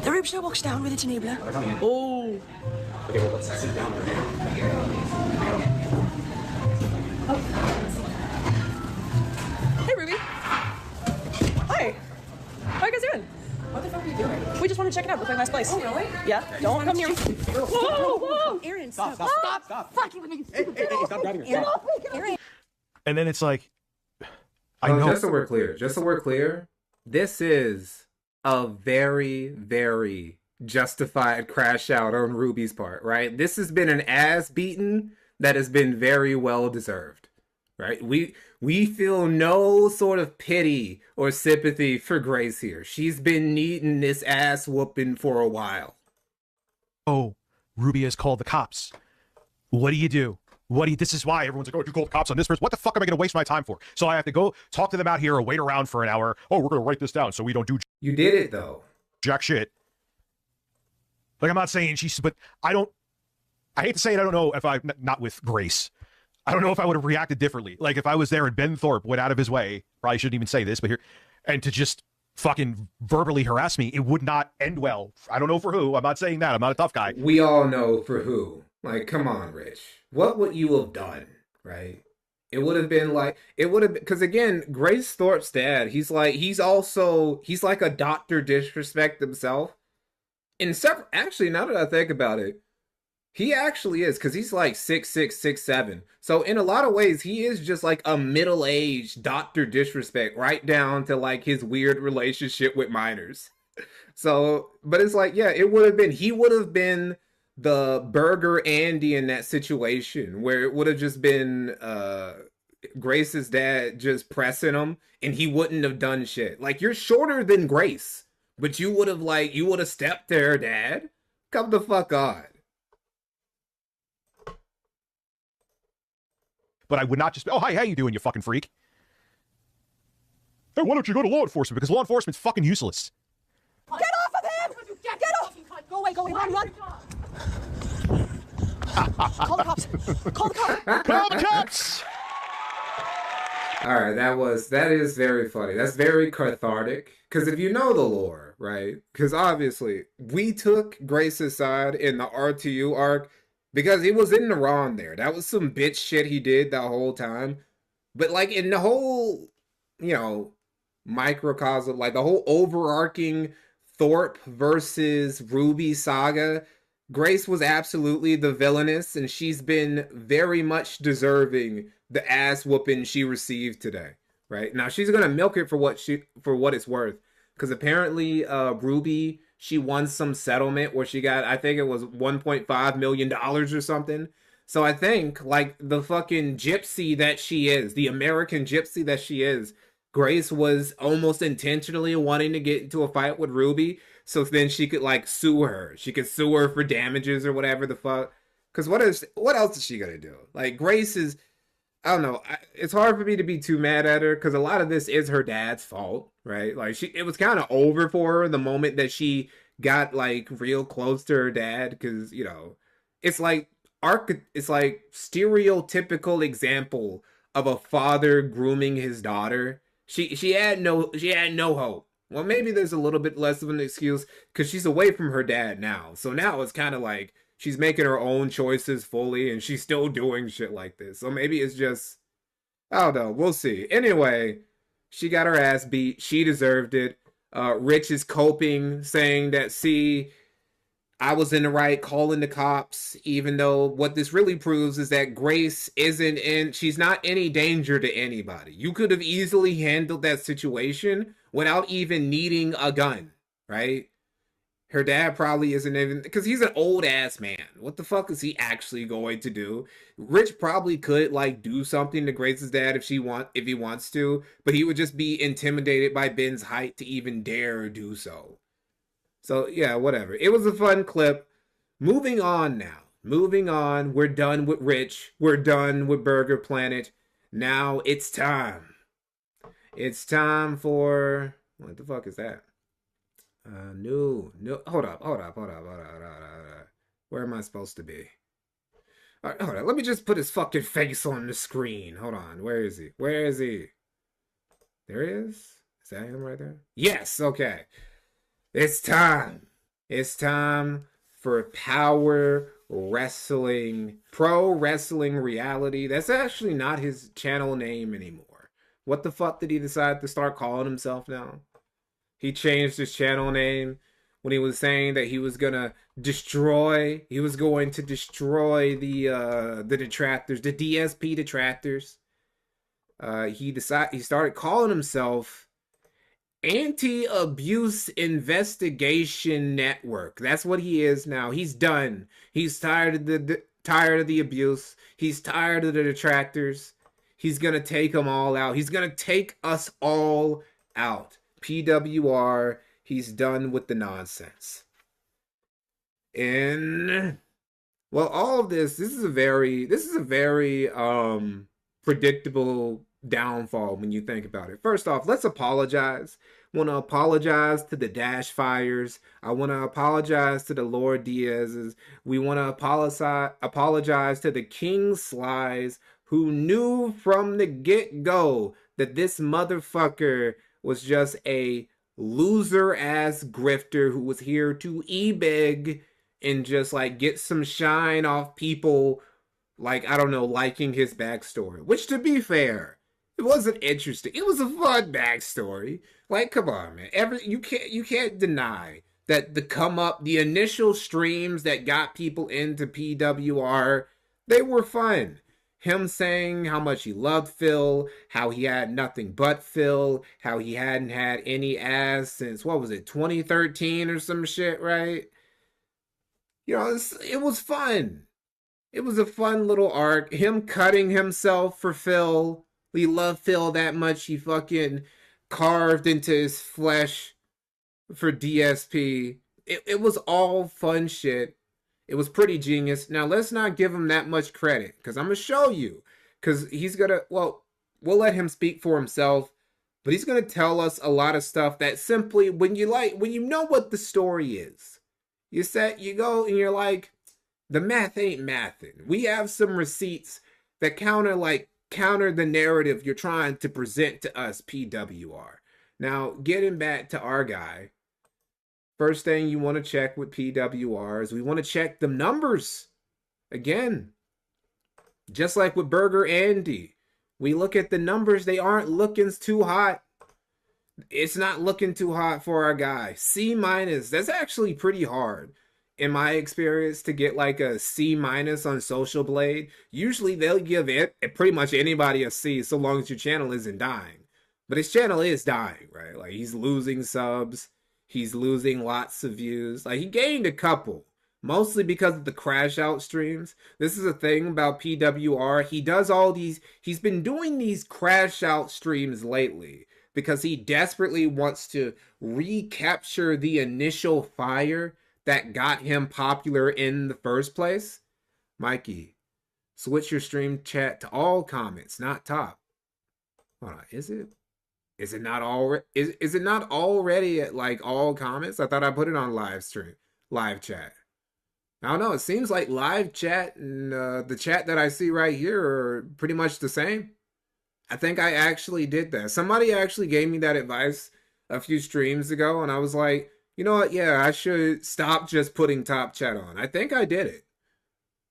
Speaker 22: The rooster walks down with its enabler. Oh.
Speaker 23: Okay, well, let's sit down over here.
Speaker 22: Hey, Ruby. Hi. How are you guys doing? What the fuck are you doing? We just want to check it out. Looks like a nice place. Oh, really? Yeah. Don't come near me. Whoa, whoa. Aaron, stop.
Speaker 23: Stop.
Speaker 22: Fucking with me.
Speaker 23: Hey, stop grabbing her.
Speaker 22: Aaron.
Speaker 2: And then it's like, I know.
Speaker 1: Just so we're clear, this is a very, very justified crash out on Ruby's part, right? This has been an ass beating that has been very well deserved, right? We feel no sort of pity or sympathy for Grace here. She's been needing this ass whooping for a while.
Speaker 2: Oh, Ruby has called the cops. What do you do? This is why everyone's like, oh, you called the cops on this person. What the fuck am I going to waste my time for? So I have to go talk to them out here or wait around for an hour. Oh, we're going to write this down so we don't do...
Speaker 1: You did it, though.
Speaker 2: Jack shit. Like, I'm not saying but I hate to say it, I don't know if not with Grace. I don't know if I would have reacted differently. Like, if I was there and Ben Thorpe went out of his way, probably shouldn't even say this, but here, and to just fucking verbally harass me, it would not end well. I don't know for who. I'm not saying that. I'm not a tough guy.
Speaker 1: We all know for who. Like, come on, Rich. What would you have done, right? It would have been like, because again, Grace Thorpe's dad, he's like a Dr. Disrespect himself. Actually, now that I think about it, he actually is, because he's like 6'6", 6'7". So in a lot of ways, he is just like a middle-aged Dr. Disrespect, right down to like his weird relationship with minors. So, but it's like, yeah, he would have been the Burger Andy in that situation, where it would have just been Grace's dad just pressing him, and he wouldn't have done shit. Like, you're shorter than Grace, but you would have stepped there, Dad. Come the fuck on.
Speaker 2: But I would not just, oh, hi, how you doing, you fucking freak? Hey, why don't you go to law enforcement? Because law enforcement's fucking useless.
Speaker 22: Get off of him! Get off! Go away, run! Call the cops! Call the cops!
Speaker 2: Call the cops!
Speaker 1: All right, that is very funny. That's very cathartic. Because if you know the lore, right? Because obviously, we took Grace's side in the RTU arc because he was in the wrong there. That was some bitch shit he did the whole time. But like in the whole, microcosm, like the whole overarching Thorpe versus Ruby saga, Grace was absolutely the villainess, and she's been very much deserving the ass whooping she received today. Right now, she's gonna milk it for what it's worth, because apparently, Ruby, she won some settlement where she got, I think it was $1.5 million or something. So I think, like, the fucking gypsy that she is, the American gypsy that she is, Grace was almost intentionally wanting to get into a fight with Ruby, so then she could like sue her. She could sue her for damages or whatever the fuck. Because what else is she gonna do? Like Grace is, I don't know. It's hard for me to be too mad at her because a lot of this is her dad's fault, right? Like it was kind of over for her the moment that she got like real close to her dad, because you know, it's like stereotypical example of a father grooming his daughter. She had no hope. Well, maybe there's a little bit less of an excuse because she's away from her dad now. So now it's kind of like she's making her own choices fully and she's still doing shit like this. So maybe it's just, I don't know. We'll see. Anyway, she got her ass beat. She deserved it. Rich is coping, saying that, see, I was in the right calling the cops, even though what this really proves is that Grace she's not any danger to anybody. You could have easily handled that situation without even needing a gun, right? Her dad probably isn't even, because he's an old ass man. What the fuck is he actually going to do? Rich probably could like do something to Grace's dad if he wants to, but he would just be intimidated by Ben's height to even dare do so. So yeah, whatever. It was a fun clip. Moving on now. Moving on. We're done with Rich. We're done with Burger Planet. Now it's time. It's time for, what the fuck is that? No. Hold up. Where am I supposed to be? All right, hold on. Let me just put his fucking face on the screen. Hold on. Where is he? Where is he? There he is? Is that him right there? Yes. Okay. It's time. It's time for Power Wrestling, Pro Wrestling Reality. That's actually not his channel name anymore. What the fuck did he decide to start calling himself now? He changed his channel name when he was saying that he was gonna destroy the detractors, the DSP detractors. He started calling himself Anti-Abuse Investigation Network. That's what he is now. He's done. He's tired of the abuse. He's tired of the detractors. He's gonna take them all out. He's gonna take us all out. PWR. He's done with the nonsense. And well, all of this is a very predictable downfall when you think about it. First off, let's apologize. I want to apologize to the Dash Fires. I want to apologize to the Lord Diaz's. We want to apologize to the King Slies, who knew from the get-go that this motherfucker was just a loser-ass grifter who was here to e-beg and just like get some shine off people, like, I don't know, liking his backstory. Which, to be fair, it wasn't interesting. It was a fun backstory. Like, come on, man. You can't deny that the initial streams that got people into PWR, they were fun. Him saying how much he loved Phil, how he had nothing but Phil, how he hadn't had any ass since, what was it, 2013 or some shit, right? You know, it was fun. It was a fun little arc. Him cutting himself for Phil. He loved Phil that much, he fucking carved into his flesh for DSP. It was all fun shit. It was pretty genius. Now, let's not give him that much credit, because I'm going to show you. Because he's going to, well, we'll let him speak for himself, but he's going to tell us a lot of stuff that simply, when you know what the story is, you go and you're like, the math ain't mathin'. We have some receipts that counter the narrative you're trying to present to us, PWR. Now, getting back to our guy, first thing you want to check with PWR is we want to check the numbers. Again, just like with Burger Andy, we look at the numbers. They aren't looking too hot. It's not looking too hot for our guy. C-, that's actually pretty hard. In my experience, to get like a C- on Social Blade, usually they'll give pretty much anybody a C so long as your channel isn't dying. But his channel is dying, right? Like, he's losing subs. He's losing lots of views. Like, he gained a couple, mostly because of the crash out streams. This is a thing about PWR. He's been doing these crash out streams lately. because he desperately wants to recapture the initial fire that got him popular in the first place. Mikey, switch your stream chat to all comments, not top. Hold on, is it? Is it not already? Is it not already at like all comments? I thought I put it on live chat. I don't know. It seems like live chat and the chat that I see right here are pretty much the same. I think I actually did that. Somebody actually gave me that advice a few streams ago, and I was like, you know what? Yeah, I should stop just putting top chat on. I think I did it.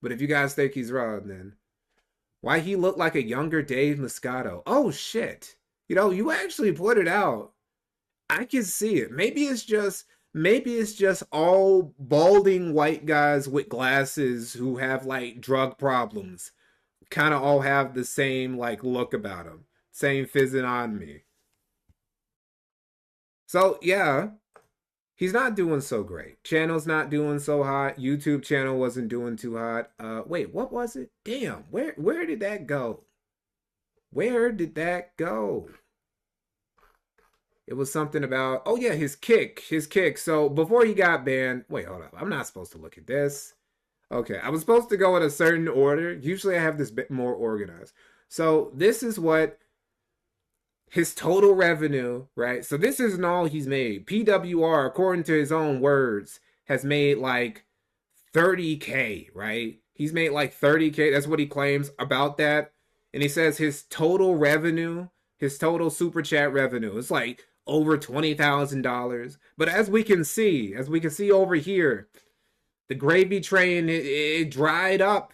Speaker 1: But if you guys think he's wrong, then why he looked like a younger Dave Moscato? Oh shit! You know, you actually put it out. I can see it. Maybe it's just all balding white guys with glasses who have like drug problems. Kind of all have the same like look about them, same physiognomy. So yeah, he's not doing so great. Channel's not doing so hot. YouTube channel wasn't doing too hot. Wait, what was it? Damn, where did that go? Where did that go? It was something about, oh yeah, his kick. So before he got banned, wait, hold up. I'm not supposed to look at this. Okay, I was supposed to go in a certain order. Usually I have this bit more organized. So this is what his total revenue, right? So this isn't all he's made. PWR, according to his own words, has made like 30K, right? He's made like 30K. That's what he claims about that. And he says his total revenue, his total super chat revenue is like over $20,000. But as we can see over here, the gravy train, it dried up.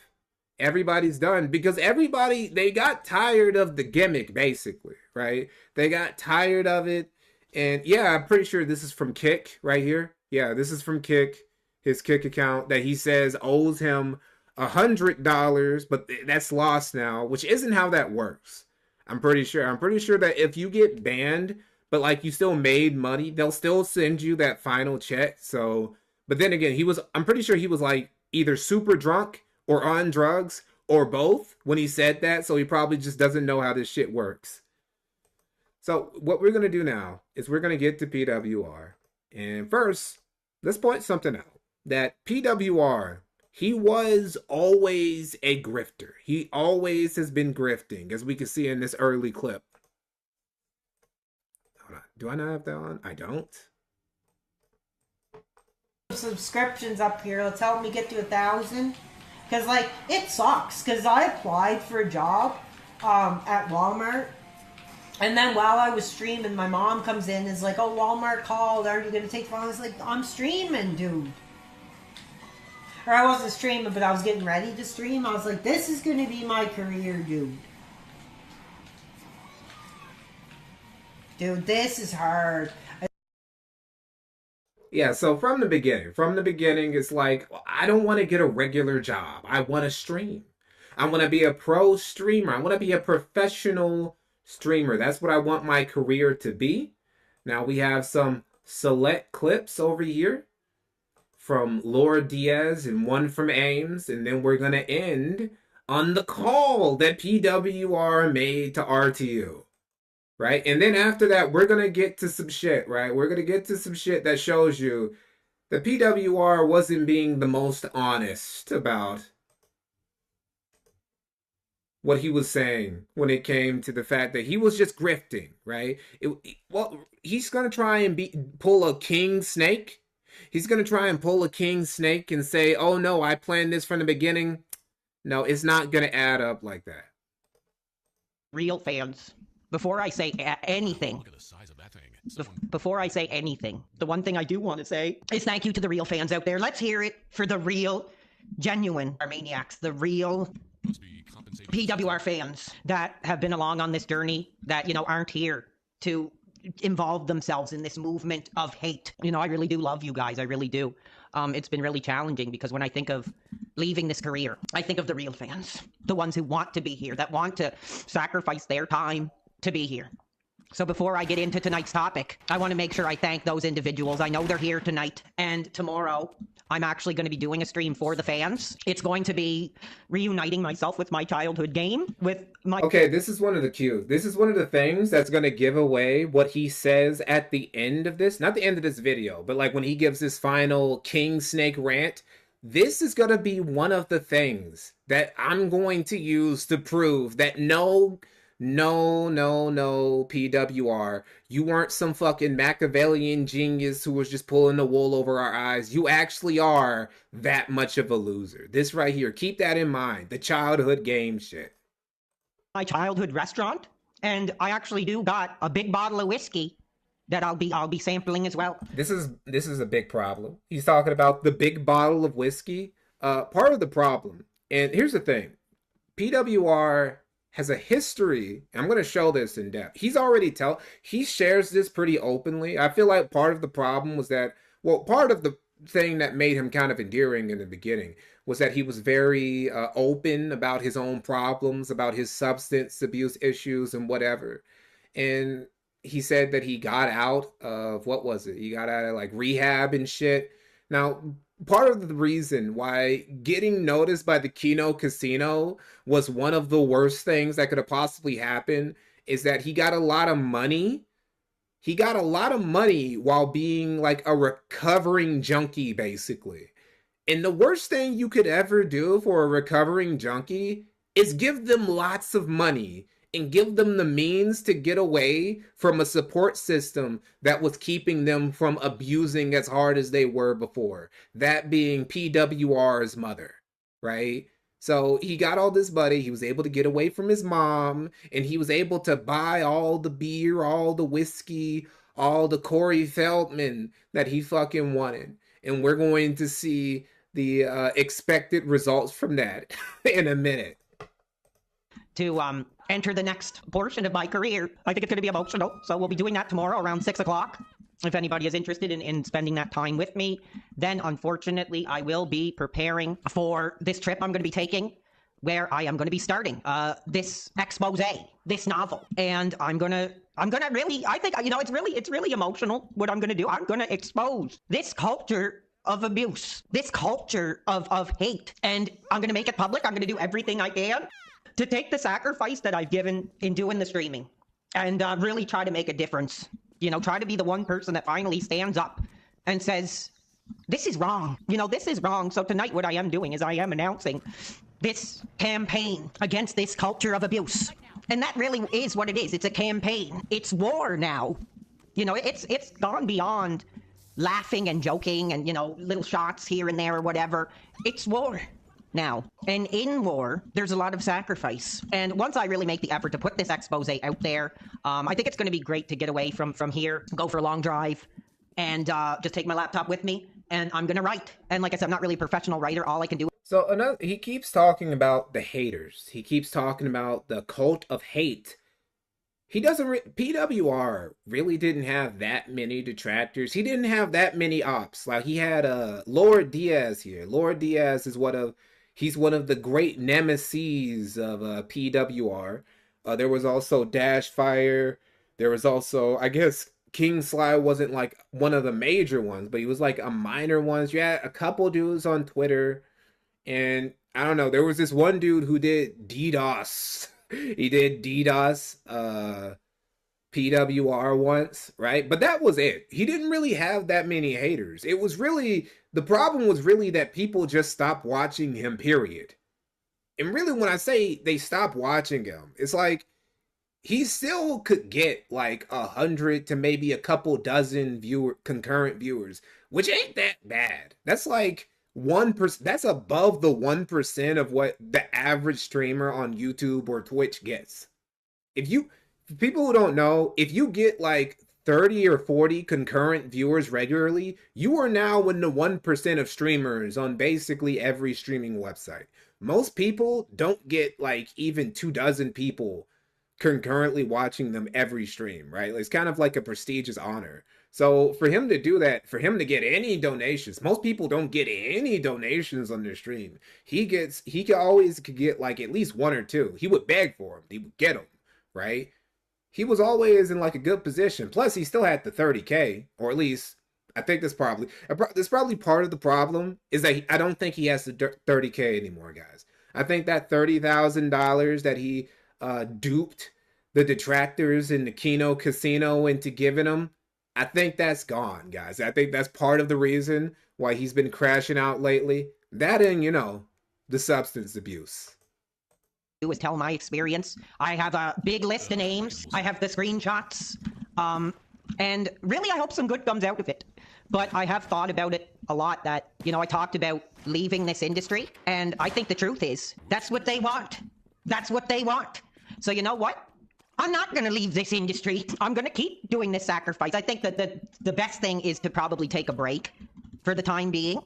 Speaker 1: Everybody's done because they got tired of the gimmick, basically, right? They got tired of it. And yeah, I'm pretty sure this is from Kick right here. Yeah, this is from Kick, his Kick account that he says owes him $100, but that's lost now, which isn't how that works. I'm pretty sure that if you get banned, but like you still made money, they'll still send you that final check. So, but then again, I'm pretty sure he was like either super drunk or on drugs or both when he said that. So he probably just doesn't know how this shit works. So what we're going to do now is we're going to get to PWR. And first, let's point something out. That PWR, he was always a grifter. He always has been grifting, as we can see in this early clip. Hold on. Do I not have that on? I don't.
Speaker 3: Subscriptions up here. Let's help me get to 1,000. Because, like, it sucks. Because I applied for a job at Walmart. And then while I was streaming, my mom comes in and is like, oh, Walmart called. Are you going to take the phone? I was like, I'm streaming, dude. Or I wasn't streaming, but I was getting ready to stream. I was like, this is going to be my career, dude. Dude, this is hard.
Speaker 1: Yeah, so from the beginning, it's like, I don't want to get a regular job. I want to stream. I want to be a pro streamer. I want to be a professional streamer. That's what I want my career to be. Now we have some select clips over here from Laura Diaz and one from Ames, and then we're going to end on the call that PWR made to RTU. Right? And then after that, we're going to get to some shit, right? We're going to get to some shit that shows you that PWR wasn't being the most honest about what he was saying when it came to the fact that he was just grifting, right? Well, he's going to try and pull a king snake. He's going to try and pull a king snake and say, oh no, I planned this from the beginning. No, it's not going to add up like that.
Speaker 20: Real fans. Before I say anything, before I say anything, the one thing I do want to say is thank you to the real fans out there. Let's hear it for the real, genuine Armaniacs, the real PWR fans that have been along on this journey, that, you know, aren't here to involve themselves in this movement of hate. You know, I really do love you guys. I really do. It's been really challenging because when I think of leaving this career, I think of the real fans, the ones who want to be here, that want to sacrifice their time to be here. So before I get into tonight's topic, I want to make sure I thank those individuals. I know they're here tonight and tomorrow. I'm actually going to be doing a stream for the fans. It's going to be reuniting myself with my childhood game with my...
Speaker 1: Okay, this is one of the cues. This is one of the things that's going to give away what he says at the end of this. Not the end of this video, but like when he gives his final King Snake rant. This is going to be one of the things that I'm going to use to prove that no, PWR, you weren't some fucking Machiavellian genius who was just pulling the wool over our eyes. You actually are that much of a loser. This right here, keep that in mind. The childhood game shit.
Speaker 20: My childhood restaurant, and I actually do got a big bottle of whiskey that I'll be sampling as well.
Speaker 1: This is a big problem. He's talking about the big bottle of whiskey. Part of the problem, and here's the thing, PWR has a history. I'm going to show this in depth. He shares this pretty openly. I feel like part of the problem was that, well, part of the thing that made him kind of endearing in the beginning was that he was very open about his own problems, about his substance abuse issues and whatever. And he said that he got out of, what was it? He got out of like rehab and shit. Now, part of the reason why getting noticed by the Kino Casino was one of the worst things that could have possibly happened is that he got a lot of money. He got a lot of money while being like a recovering junkie, basically. And the worst thing you could ever do for a recovering junkie is give them lots of money and give them the means to get away from a support system that was keeping them from abusing as hard as they were before. That being PWR's mother, right? So he got all this money, he was able to get away from his mom, and he was able to buy all the beer, all the whiskey, all the Corey Feldman that he fucking wanted. And we're going to see the expected results from that in a minute.
Speaker 20: To enter the next portion of my career. I think it's going to be emotional, so we'll be doing that tomorrow around 6 o'clock. If anybody is interested in spending that time with me, then unfortunately I will be preparing for this trip I'm going to be taking, where I am going to be starting this expose, this novel, and I'm gonna really, I think, you know, it's really emotional what I'm going to do. I'm going to expose this culture of abuse, this culture of hate, and I'm going to make it public. I'm going to do everything I can to take the sacrifice that I've given in doing the streaming and really try to make a difference. You know, try to be the one person that finally stands up and says, this is wrong. You know, this is wrong. So tonight what I am doing is I am announcing this campaign against this culture of abuse. And that really is what it is. It's a campaign. It's war now. You know, it's gone beyond laughing and joking and, you know, little shots here and there or whatever. It's war now. And in war, there's a lot of sacrifice. And once I really make the effort to put this expose out there, I think it's going to be great to get away from here, go for a long drive, and just take my laptop with me, and I'm going to write. And like I said, I'm not really a professional writer. All I can do...
Speaker 1: So he keeps talking about the haters. He keeps talking about the cult of hate. He doesn't... PWR really didn't have that many detractors. He didn't have that many ops. Like, he had Lord Diaz here. Lord Diaz is he's one of the great nemesis of PWR. There was also Dashfire. There was also, I guess, King Sly wasn't like one of the major ones, but he was like a minor ones. You had a couple dudes on Twitter, and I don't know, there was this one dude who did DDoS. He did DDoS PWR once, right? But that was it. He didn't really have that many haters. It was really, the problem was really that people just stopped watching him, period. And really, when I say they stopped watching him, it's like he still could get like 100 to maybe a couple dozen concurrent viewers, which ain't that bad. That's like 1%. That's above the 1% of what the average streamer on YouTube or Twitch gets. People who don't know, if you get like 30 or 40 concurrent viewers regularly, you are now in the 1% of streamers on basically every streaming website. Most people don't get like even 24 people concurrently watching them every stream, right? It's kind of like a prestigious honor. So for him to do that, for him to get any donations, most people don't get any donations on their stream. He could always get like at least 1 or 2. He would beg for them. He would get them, right? He was always in like a good position. Plus he still had the 30K, or at least I think that's probably part of the problem is that I don't think he has the 30K anymore, guys. I think that $30,000 that he duped the detractors in the Kino Casino into giving him, I think that's gone, guys. I think that's part of the reason why he's been crashing out lately. That and, you know, the substance abuse.
Speaker 20: Do is tell my experience. I have a big list of names. I have the screenshots. And really, I hope some good comes out of it. But I have thought about it a lot that, you know, I talked about leaving this industry. And I think the truth is, that's what they want. That's what they want. So you know what? I'm not going to leave this industry. I'm going to keep doing this sacrifice. I think that the best thing is to probably take a break for the time being.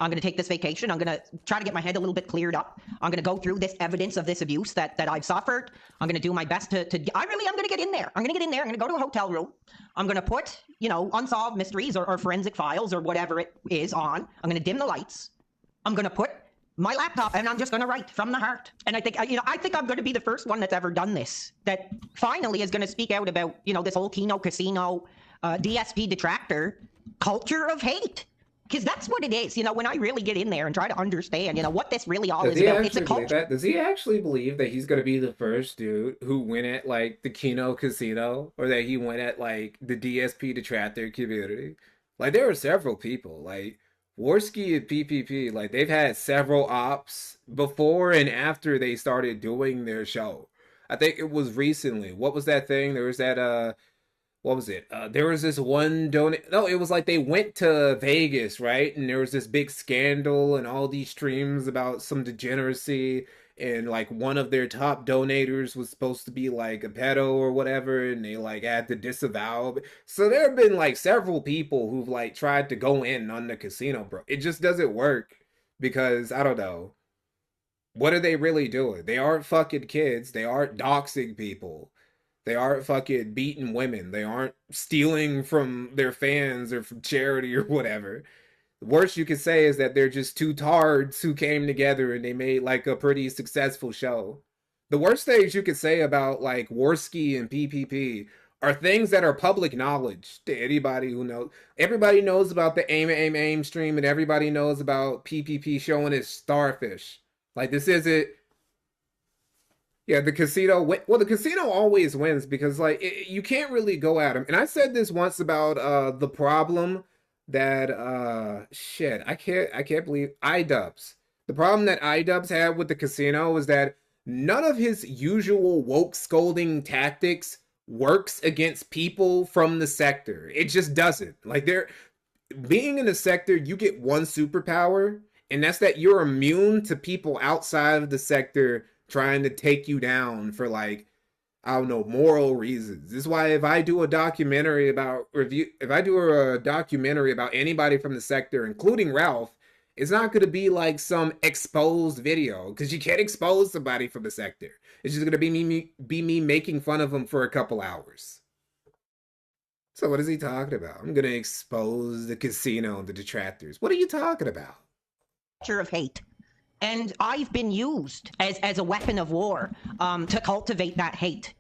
Speaker 20: I'm going to take this vacation. I'm going to try to get my head a little bit cleared up. I'm going to go through this evidence of this abuse that I've suffered. I'm going to do my best to I really am going to get in there. I'm going to get in there. I'm going to go to a hotel room. I'm going to put, you know, unsolved mysteries or forensic files or whatever it is on. I'm going to dim the lights. I'm going to put my laptop and I'm just going to write from the heart. And I think, you know, I think I'm going to be the first one that's ever done this, that finally is going to speak out about, you know, this whole Kino Casino, DSP detractor culture of hate. Because that's what it is, you know, when I really get in there and try to understand, you know, what this really all is about. It's a culture.
Speaker 1: Does he actually believe that he's going to be the first dude who went at, like, the Kino Casino? Or that he went at, like, the DSP detractor community? Like, there are several people. Like, Worski and PPP, like, they've had several ops before and after they started doing their show. I think it was recently. What was that thing? There was that, what was it? There was this one no, it was like they went to Vegas, right? And there was this big scandal and all these streams about some degeneracy. And like one of their top donators was supposed to be like a pedo or whatever. And they like had to disavow. So there have been like several people who've like tried to go in on the casino, bro. It just doesn't work because, I don't know. What are they really doing? They aren't fucking kids. They aren't doxing people. They aren't fucking beating women. They aren't stealing from their fans or from charity or whatever. The worst you could say is that they're just two tards who came together and they made like a pretty successful show. The worst things you could say about like Worski and PPP are things that are public knowledge to anybody who knows. Everybody knows about the aim stream and everybody knows about PPP showing his starfish. Like this isn't... Yeah, the casino, well, the casino always wins because, like, you can't really go at them. And I said this once about the problem that, shit, I can't believe, iDubbbz. The problem that iDubbbz had with the casino was that none of his usual woke scolding tactics works against people from the sector. It just doesn't. Like, being in the sector, you get one superpower, and that's that you're immune to people outside of the sector trying to take you down for like, I don't know, moral reasons. This is why if I do a documentary about anybody from the sector, including Ralph, it's not going to be like some exposed video because you can't expose somebody from the sector. It's just going to be me making fun of them for a couple hours. So what is he talking about? I'm going to expose the casino and the detractors. What are you talking about?
Speaker 20: Culture of hate. And I've been used as a weapon of war to cultivate that hate,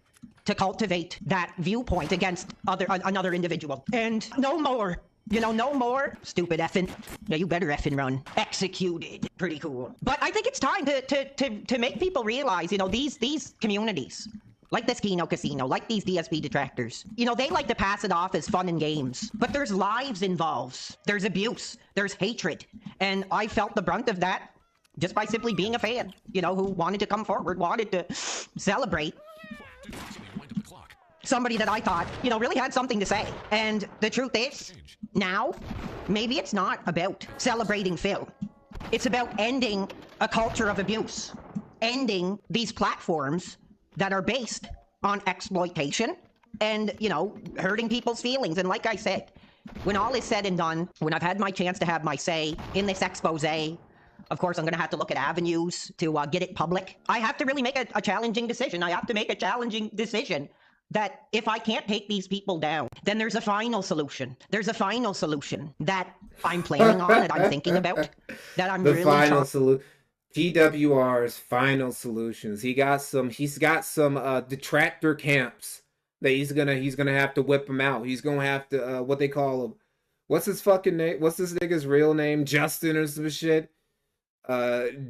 Speaker 20: to cultivate that viewpoint against another individual. And no more, you know, no more stupid effing. Yeah, you better effing run. Executed. Pretty cool. But I think it's time to make people realize, you know, these communities, like this Kino Casino, like these DSP detractors, you know, they like to pass it off as fun and games. But there's lives involved. There's abuse. There's hatred. And I felt the brunt of that just by simply being a fan, you know, who wanted to come forward, wanted to celebrate somebody that I thought, you know, really had something to say. And the truth is, now, maybe it's not about celebrating Phil. It's about ending a culture of abuse, ending these platforms that are based on exploitation and, you know, hurting people's feelings. And like I said, when all is said and done, when I've had my chance to have my say in this expose, of course, I'm going to have to look at avenues to get it public. I have to really make a challenging decision. I have to make a challenging decision that if I can't take these people down, then there's a final solution. There's a final solution that I'm planning on, that I'm thinking about, that I'm really trying.
Speaker 1: Final solution. GWR's final solutions. He's got some detractor camps that he's gonna have to whip them out. He's gonna have to what they call What's his fucking name? What's this nigga's real name? Justin or some shit?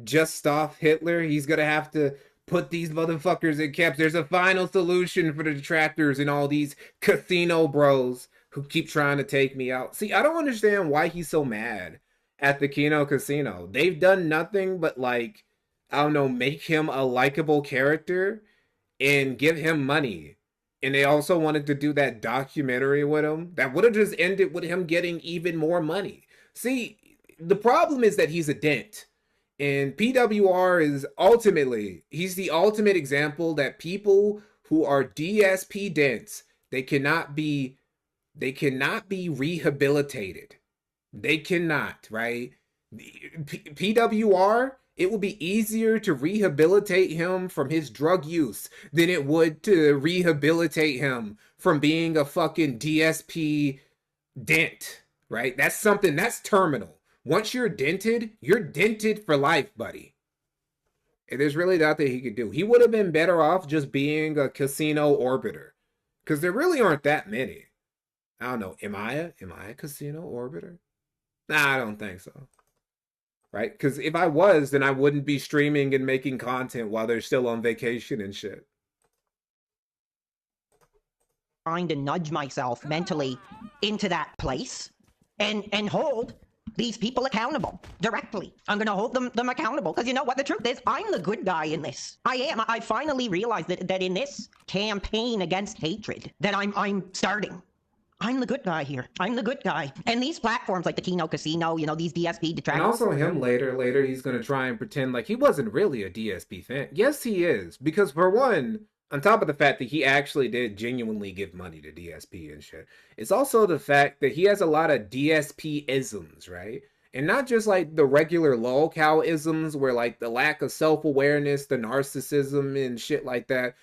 Speaker 1: Just stop Hitler. He's gonna have to put these motherfuckers in camps. There's a final solution for the detractors and all these casino bros who keep trying to take me out. See, I don't understand why he's so mad at the Kino Casino. They've done nothing but, like, I don't know, make him a likable character and give him money. And they also wanted to do that documentary with him that would have just ended with him getting even more money. See, the problem is that he's a dent. And PWR is ultimately, he's the ultimate example that people who are DSP dents, they cannot be rehabilitated. They cannot, right? PWR, it would be easier to rehabilitate him from his drug use than it would to rehabilitate him from being a fucking DSP dent, right? That's something, that's terminal. Once you're dented for life, buddy. And there's really nothing he could do. He would have been better off just being a casino orbiter. Because there really aren't that many. I don't know. Am I a casino orbiter? Nah, I don't think so. Right? Because if I was, then I wouldn't be streaming and making content while they're still on vacation and shit.
Speaker 20: Trying to nudge myself mentally into that place and hold these people accountable directly. I'm going to hold them accountable because you know what the truth is? I'm the good guy in this. I am. I finally realized that in this campaign against hatred that I'm starting, I'm the good guy here. I'm the good guy. And these platforms like the Kino Casino, you know, these DSP detractors.
Speaker 1: And also him later, he's going to try and pretend like he wasn't really a DSP fan. Yes, he is. Because for one, on top of the fact that he actually did genuinely give money to DSP and shit, it's also the fact that he has a lot of DSP-isms, right? And not just like the regular lolcow-isms where like the lack of self-awareness, the narcissism and shit like that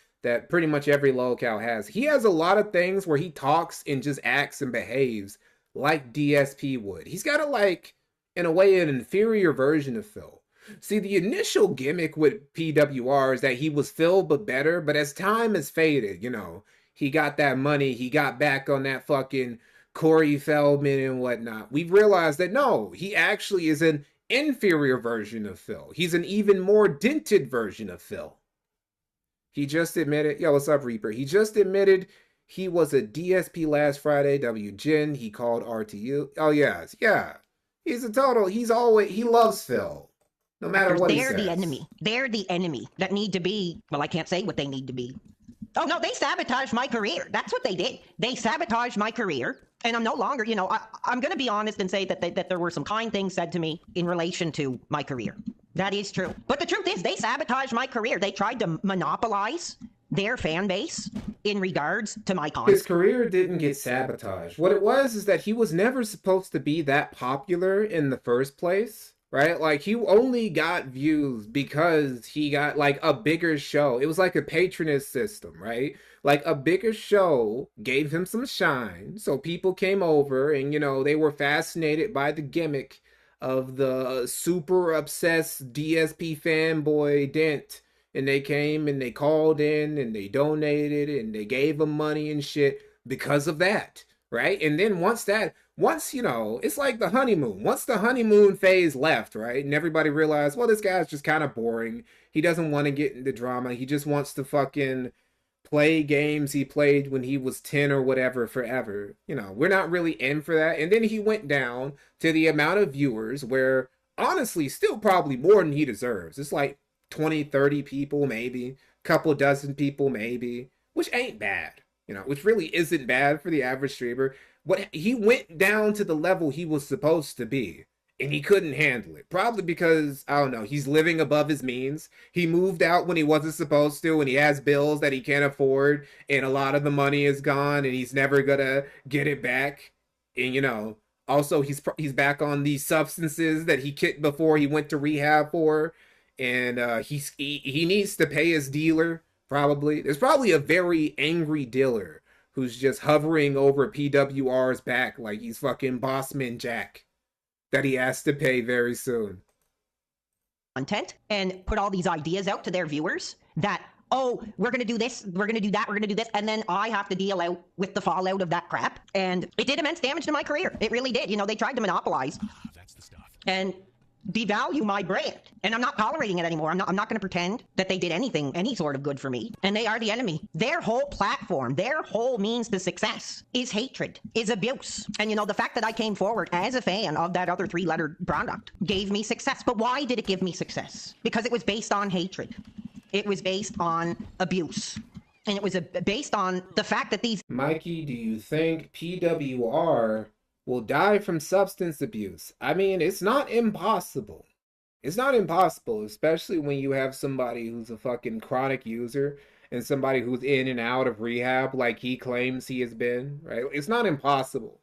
Speaker 1: pretty much every lolcow has. He has a lot of things where he talks and just acts and behaves like DSP would. He's got a, like, in a way, an inferior version of Phil. See, the initial gimmick with PWR is that he was Phil but better, but as time has faded, you know, he got that money, he got back on that fucking Corey Feldman and whatnot. We've realized that no, he actually is an inferior version of Phil. He's an even more dented version of Phil. He just admitted, yo, what's up, Reaper? He just admitted he was a DSP last Friday, WGen. He called RTU. Oh, yes, yeah. He loves Phil. No matter what he says.
Speaker 20: They're the enemy. They're the enemy that need to be, well, I can't say what they need to be. Oh, no, they sabotaged my career. That's what they did. They sabotaged my career. And I'm no longer, you know, I'm going to be honest and say that there were some kind things said to me in relation to my career. That is true. But the truth is, they sabotaged my career. They tried to monopolize their fan base in regards to my content.
Speaker 1: His career didn't get sabotaged. What it was is that he was never supposed to be that popular in the first place. Right? Like, he only got views because he got, like, a bigger show. It was like a patronage system, right? Like, a bigger show gave him some shine. So people came over and, you know, they were fascinated by the gimmick of the super obsessed DSP fanboy Dent. And they came and they called in and they donated and they gave him money and shit because of that. Right? And then once, you know, it's like the honeymoon. Once the honeymoon phase left, right? And everybody realized, well, this guy's just kind of boring. He doesn't want to get into drama. He just wants to fucking play games he played when he was 10 or whatever forever. You know, we're not really in for that. And then he went down to the amount of viewers where, honestly, still probably more than he deserves. It's like 20, 30 people, maybe. Couple dozen people, maybe. Which ain't bad. You know, which really isn't bad for the average streamer. He went down to the level he was supposed to be, and he couldn't handle it. Probably because, I don't know, he's living above his means. He moved out when he wasn't supposed to, and he has bills that he can't afford, and a lot of the money is gone, and he's never gonna get it back. And, you know, also he's back on these substances that he kicked before he went to rehab for, and he needs to pay his dealer. Probably. There's probably a very angry dealer who's just hovering over PWR's back like he's fucking Bossman Jack that he has to pay very soon.
Speaker 20: Content and put all these ideas out to their viewers that oh, we're going to do this, we're going to do that, we're going to do this, and then I have to deal out with the fallout of that crap. And it did immense damage to my career. It really did. You know, they tried to monopolize and devalue my brand, and I'm not tolerating it anymore. I'm not going to pretend that they did anything, any sort of good for me. And they are the enemy. Their whole platform, their whole means to success is hatred, is abuse. And you know, the fact that I came forward as a fan of that other 3-letter product gave me success. But why did it give me success? Because it was based on hatred. It was based on abuse. And it was based on the fact that these...
Speaker 1: Mikey, do you think PWR will die from substance abuse? I mean, it's not impossible. It's not impossible, especially when you have somebody who's a fucking chronic user and somebody who's in and out of rehab like he claims he has been, right? It's not impossible.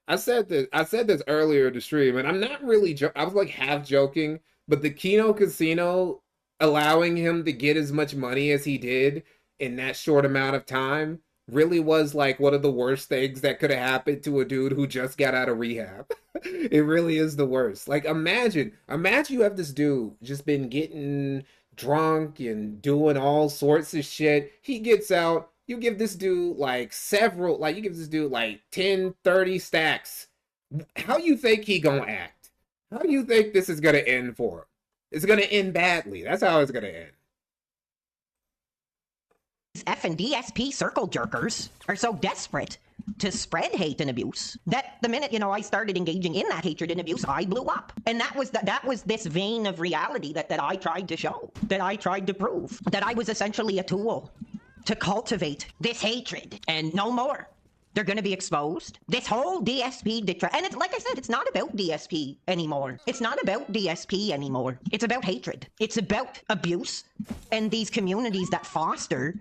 Speaker 1: I said this earlier in the stream, and I'm not really I was like half joking, but the Kino Casino allowing him to get as much money as he did in that short amount of time really was like one of the worst things that could have happened to a dude who just got out of rehab. It really is the worst. Like, imagine you have this dude just been getting drunk and doing all sorts of shit. He gets out, you give this dude like 10, 30 stacks. How you think he gonna act? How do you think this is gonna end for him? It's gonna end badly. That's how it's gonna end.
Speaker 20: F and DSP circle jerkers are so desperate to spread hate and abuse that the minute, you know, I started engaging in that hatred and abuse, I blew up. And that was this vein of reality that I tried to show, that I tried to prove, that I was essentially a tool to cultivate this hatred, and no more. They're going to be exposed. This whole DSP and it's like I said, it's not about DSP anymore. It's not about DSP anymore. It's about hatred. It's about abuse and these communities that foster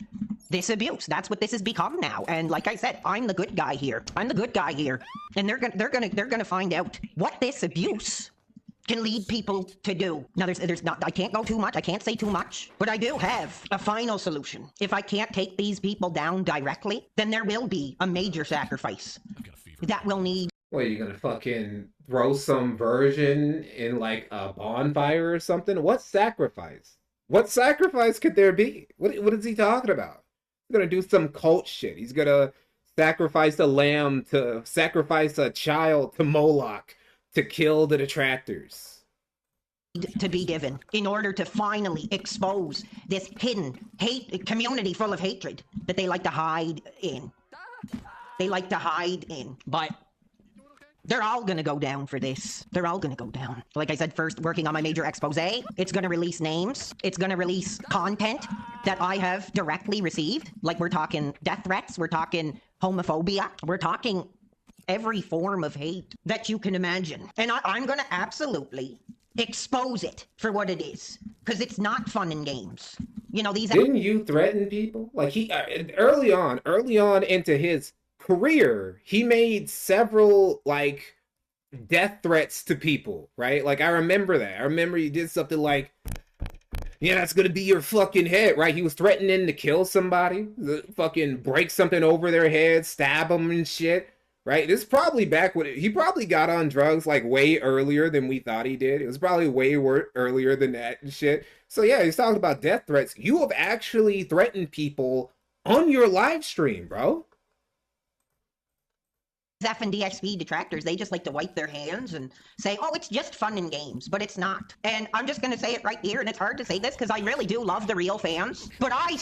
Speaker 20: this abuse. That's what this has become now. And like I said, I'm the good guy here. I'm the good guy here. And they're gonna find out what this abuse can lead people to do. Now, I can't go too much, I can't say too much, but I do have a final solution. If I can't take these people down directly, then there will be a major sacrifice that will need...
Speaker 1: What, are you gonna fucking throw some version in like a bonfire or something? What sacrifice? What sacrifice could there be? What is he talking about? He's gonna do some cult shit. He's gonna sacrifice a lamb, to sacrifice a child to Moloch, to kill the detractors.
Speaker 20: To be given in order to finally expose this hidden hate community full of hatred that they like to hide in. They like to hide in, but they're all gonna go down for this. They're all gonna go down. Like I said, first working on my major expose. It's gonna release names. It's gonna release content that I have directly received. Like, we're talking death threats. We're talking homophobia. We're talking every form of hate that you can imagine. And I'm going to absolutely expose it for what it is. Because it's not fun and games. You know, these...
Speaker 1: Didn't you threaten people? Like, he early on into his career, he made several, like, death threats to people, right? Like, I remember that. I remember he did something like, yeah, that's gonna be your fucking head, right? He was threatening to kill somebody, fucking break something over their head, stab them and shit. Right? This is probably back when he probably got on drugs like way earlier than we thought he did. It was probably way earlier than that and shit. So yeah, he's talking about death threats. You have actually threatened people on your live stream, bro.
Speaker 20: F and DSP detractors, they just like to wipe their hands and say, oh, it's just fun and games, but it's not. And I'm just going to say it right here, and it's hard to say this because I really do love the real fans, but I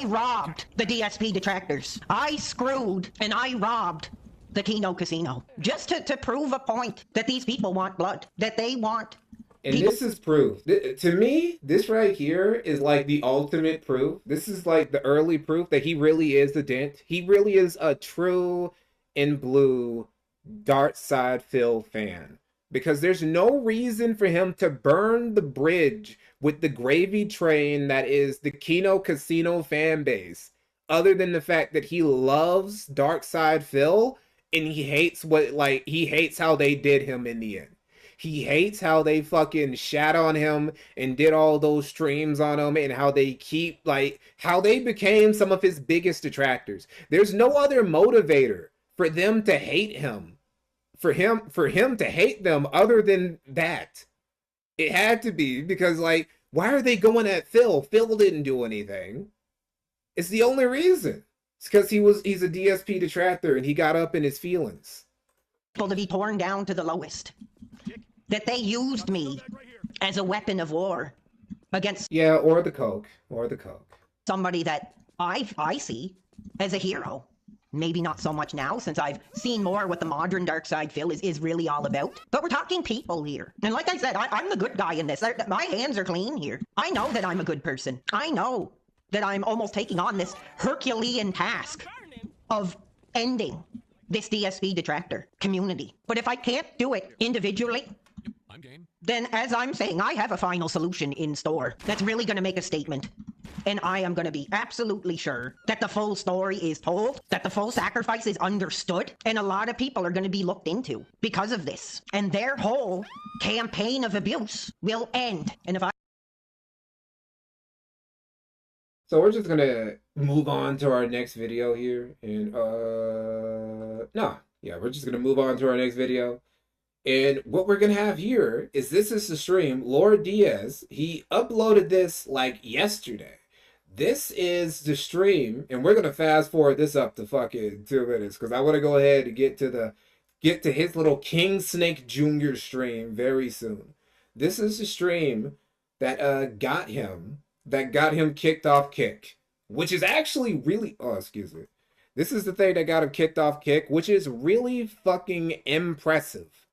Speaker 20: robbed the DSP detractors. I screwed and I robbed the Kino Casino just to prove a point that these people want blood, that they want...
Speaker 1: And this is proof. To me, this right here is like the ultimate proof. This is like the early proof that he really is a dent. He really is a true and blue Dark Side Phil fan. Because there's no reason for him to burn the bridge with the gravy train that is the Kino Casino fan base. Other than the fact that he loves Dark Side Phil and he hates he hates how they did him in the end. He hates how they fucking shat on him and did all those streams on him and how they how they became some of his biggest detractors. There's no other motivator for them to hate him, for him to hate them other than that. It had to be because like Why are they going at Phil? Phil didn't do anything. It's the only reason. It's because he's a DSP detractor and he got up in his feelings.
Speaker 20: To be torn down to the lowest. That they used me as a weapon of war against...
Speaker 1: Yeah, or the coke. Or the coke.
Speaker 20: Somebody that I see as a hero. Maybe not so much now, since I've seen more what the modern dark side Phil is really all about. But we're talking people here. And like I said, I'm the good guy in this. My hands are clean here. I know that I'm a good person. I know that I'm almost taking on this Herculean task of ending this DSP detractor community. But if I can't do it individually, then as I'm saying, I have a final solution in store that's really going to make a statement. And I am going to be absolutely sure that the full story is told, that the full sacrifice is understood, and a lot of people are going to be looked into because of this. And their whole campaign of abuse will end. And if I...
Speaker 1: So we're just going to move on to our next video here. And, we're just going to move on to our next video. And what we're going to have here is this is the stream. Lord Diaz, he uploaded this like yesterday. This is the stream, and we're going to fast forward this up to fucking 2 minutes because I want to go ahead and get to his little King Snake Jr. stream very soon. This is the stream that got him kicked off Kick, which is actually really, this is the thing that got him kicked off Kick, which is really fucking impressive.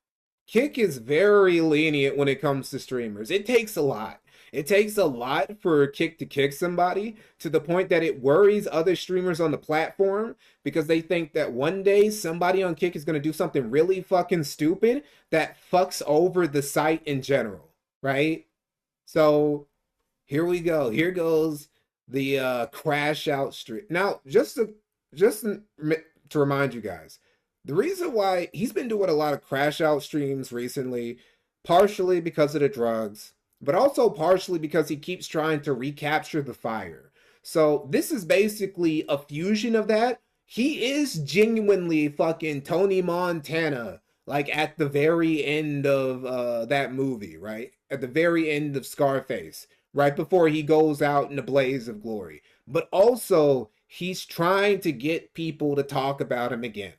Speaker 1: Kick is very lenient when it comes to streamers. It takes a lot. It takes a lot for Kick to kick somebody to the point that it worries other streamers on the platform because they think that one day somebody on Kick is going to do something really fucking stupid that fucks over the site in general, right? So here we go. Here goes the crash out stream. Now, just to remind you guys, the reason why he's been doing a lot of crash out streams recently, partially because of the drugs, but also partially because he keeps trying to recapture the fire. So this is basically a fusion of that. He is genuinely fucking Tony Montana, like at the very end of that movie, right? At the very end of Scarface, right before he goes out in a blaze of glory. But also, he's trying to get people to talk about him again.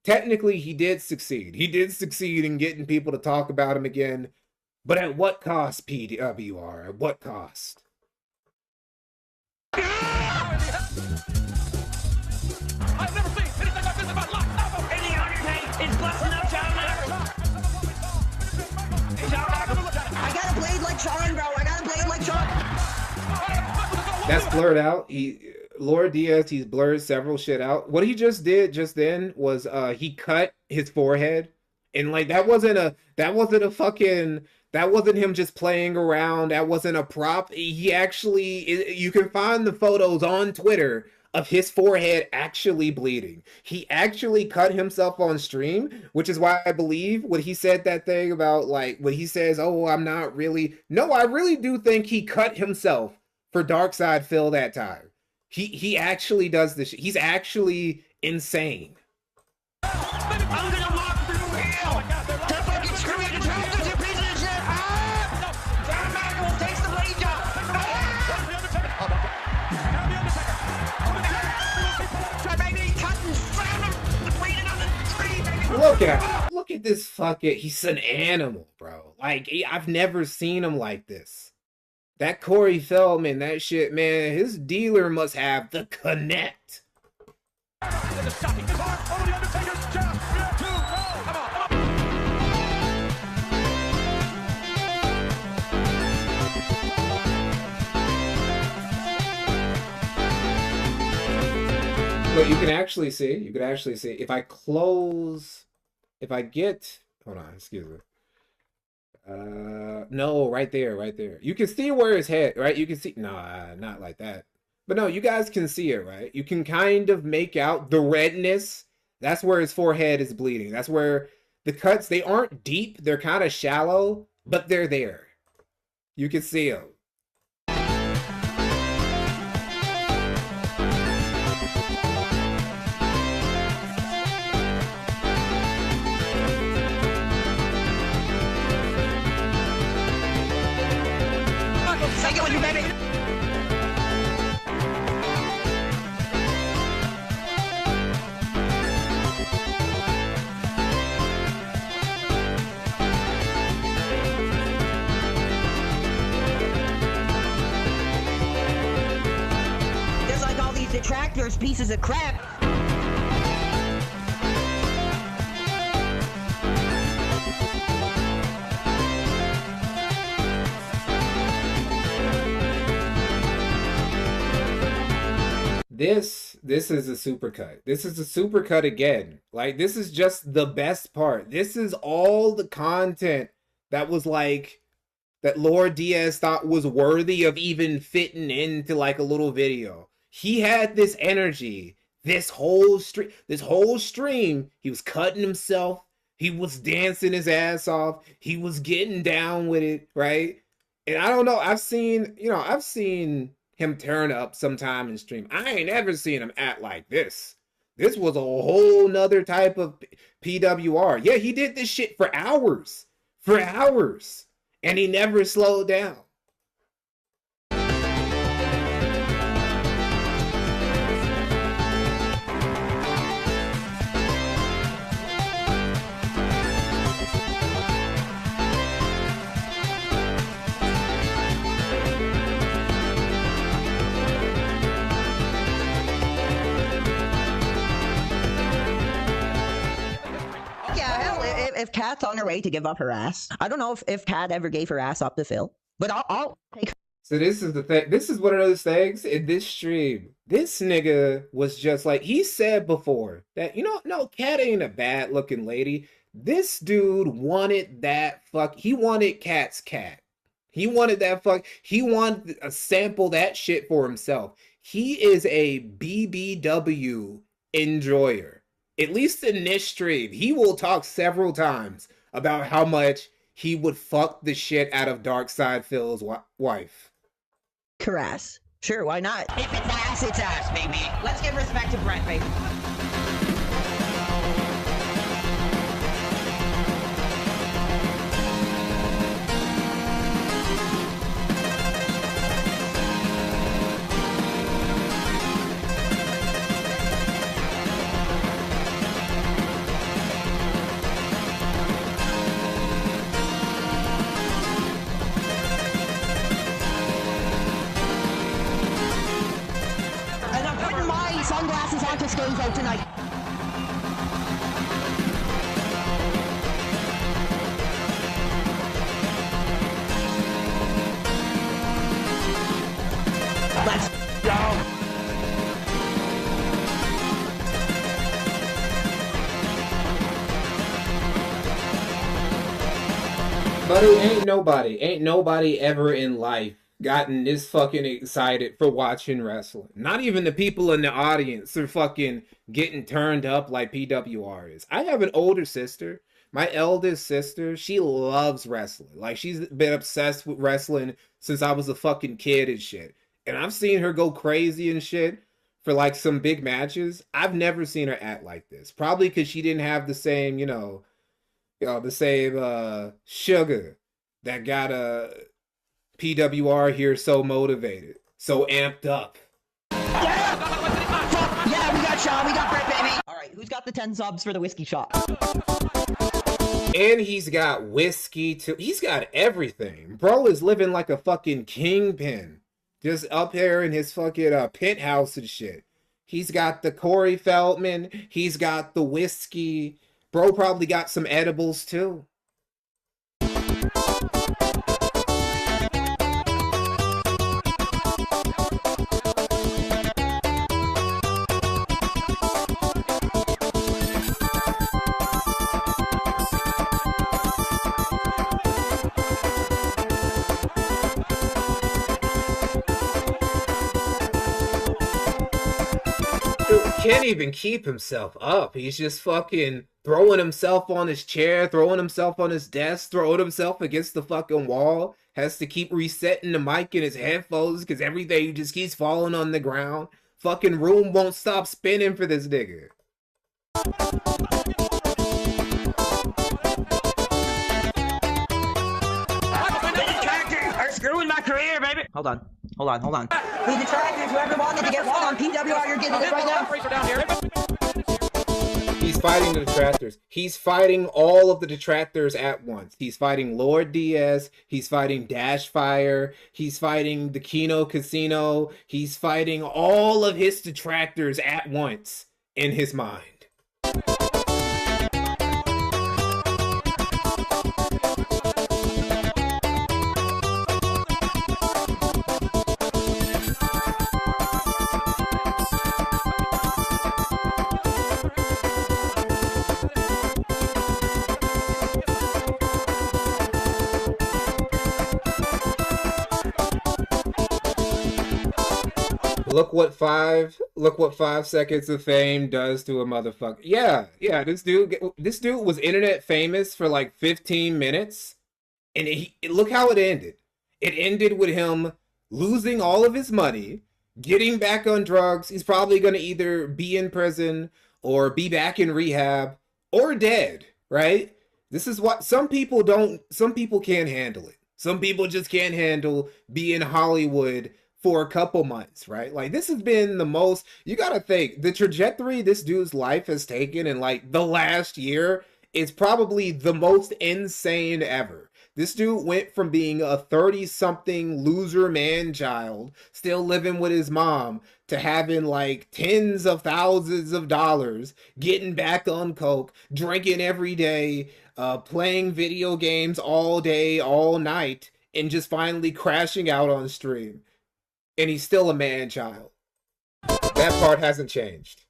Speaker 1: Technically, he did succeed. He did succeed in getting people to talk about him again. But at what cost, PWR? At what cost?
Speaker 4: I've never seen anything like this in my life. And the Undertaker is busting up John Lennon. I got a blade like Sean, bro. I got a blade like Sean.
Speaker 1: That's blurred out. Lord Diaz, he's blurred several shit out. What he just did just then was he cut his forehead. And like that wasn't him just playing around. That wasn't a prop. He actually, you can find the photos on Twitter of his forehead actually bleeding. He actually cut himself on stream, which is why I believe when he said that thing about like, when he says, oh, I'm not really. No, I really do think he cut himself for Darkside Phil that time. He actually does this. He's actually insane.
Speaker 4: I'm gonna walk through hell. That fucking screwy detractors, you piece of shit. John Maxwell takes the blade job. Baby, cutting, slamming, the bleeding on the tree, baby.
Speaker 1: Look at this fucking. He's an animal, bro. Like I've never seen him like this. That Corey Feldman, that shit, man. His dealer must have the connect. But you can actually see, if I close, if I get, hold on, excuse me. No, right there. You can see where his head, right? You can see, nah, not like that. But no, you guys can see it, right? You can kind of make out the redness. That's where his forehead is bleeding. That's where the cuts, they aren't deep. They're kind of shallow, but they're there. You can see them.
Speaker 20: motherfuckers pieces of crap.
Speaker 1: This is a supercut. This is a supercut again. Like, this is just the best part. This is all the content that was like, that Lord Diaz thought was worthy of even fitting into like a little video. He had this energy, this whole stream, he was cutting himself, he was dancing his ass off, he was getting down with it, right? And I don't know, I've seen him turn up sometime in stream. I ain't ever seen him act like this. This was a whole nother type of PWR. Yeah, he did this shit for hours. And he never slowed down.
Speaker 20: If Kat's on her way to give up her ass, I don't know if Kat ever gave her ass up to Phil, but I'll take her.
Speaker 1: So this is the thing. This is one of those things in this stream. This nigga was just like, he said before that, no, Kat ain't a bad looking lady. This dude wanted that he wanted Kat's cat. He wanted that he wanted to sample that shit for himself. He is a BBW enjoyer. At least in this stream, he will talk several times about how much he would fuck the shit out of Darkside Phil's wife.
Speaker 20: Caress. Sure, why not? If it's ass, baby. Let's give respect to Brett, baby. Sunglasses on to Skaves out tonight. Let's go.
Speaker 1: But ain't nobody ever in life gotten this fucking excited for watching wrestling. Not even the people in the audience are fucking getting turned up like PWR is. I have an older sister. My eldest sister, she loves wrestling. Like, she's been obsessed with wrestling since I was a fucking kid and shit. And I've seen her go crazy and shit for like some big matches. I've never seen her act like this. Probably because she didn't have the same, the same sugar that got PWR here so motivated, so amped up.
Speaker 20: Yeah, we got Sean, we got Brett, baby. All right, who's got the 10 subs for the whiskey shot?
Speaker 1: And he's got whiskey too. He's got everything. Bro is living like a fucking kingpin, just up here in his fucking penthouse and shit. He's got the Corey Feldman. He's got the whiskey. Bro probably got some edibles too. Can't even keep himself up. He's just fucking throwing himself on his chair, throwing himself on his desk, throwing himself against the fucking wall. Has to keep resetting the mic in his headphones because everything just keeps falling on the ground. Fucking room won't stop spinning for this nigga.
Speaker 20: Are screwing my career, baby. Hold on. The detractors, whoever wanted to get one on PWR, you're getting it right now.
Speaker 1: He's He's fighting the detractors. He's fighting all of the detractors at once. He's fighting Lord Diaz. He's fighting Dashfire. He's fighting the Kino Casino. He's fighting all of his detractors at once in his mind. Look what 5 seconds of fame does to a motherfucker. Yeah, this dude was internet famous for like 15 minutes, and look how it ended. It ended with him losing all of his money, getting back on drugs. He's probably gonna either be in prison or be back in rehab or dead, right? This is what some people can't handle it. Some people just can't handle being Hollywood for a couple months, right? Like, this has been the most, you gotta think, the trajectory this dude's life has taken in like the last year is probably the most insane ever. This dude went from being a 30-something loser man-child, still living with his mom, to having like tens of thousands of dollars, getting back on coke, drinking every day, playing video games all day, all night, and just finally crashing out on stream. And he's still a man-child. That part hasn't changed.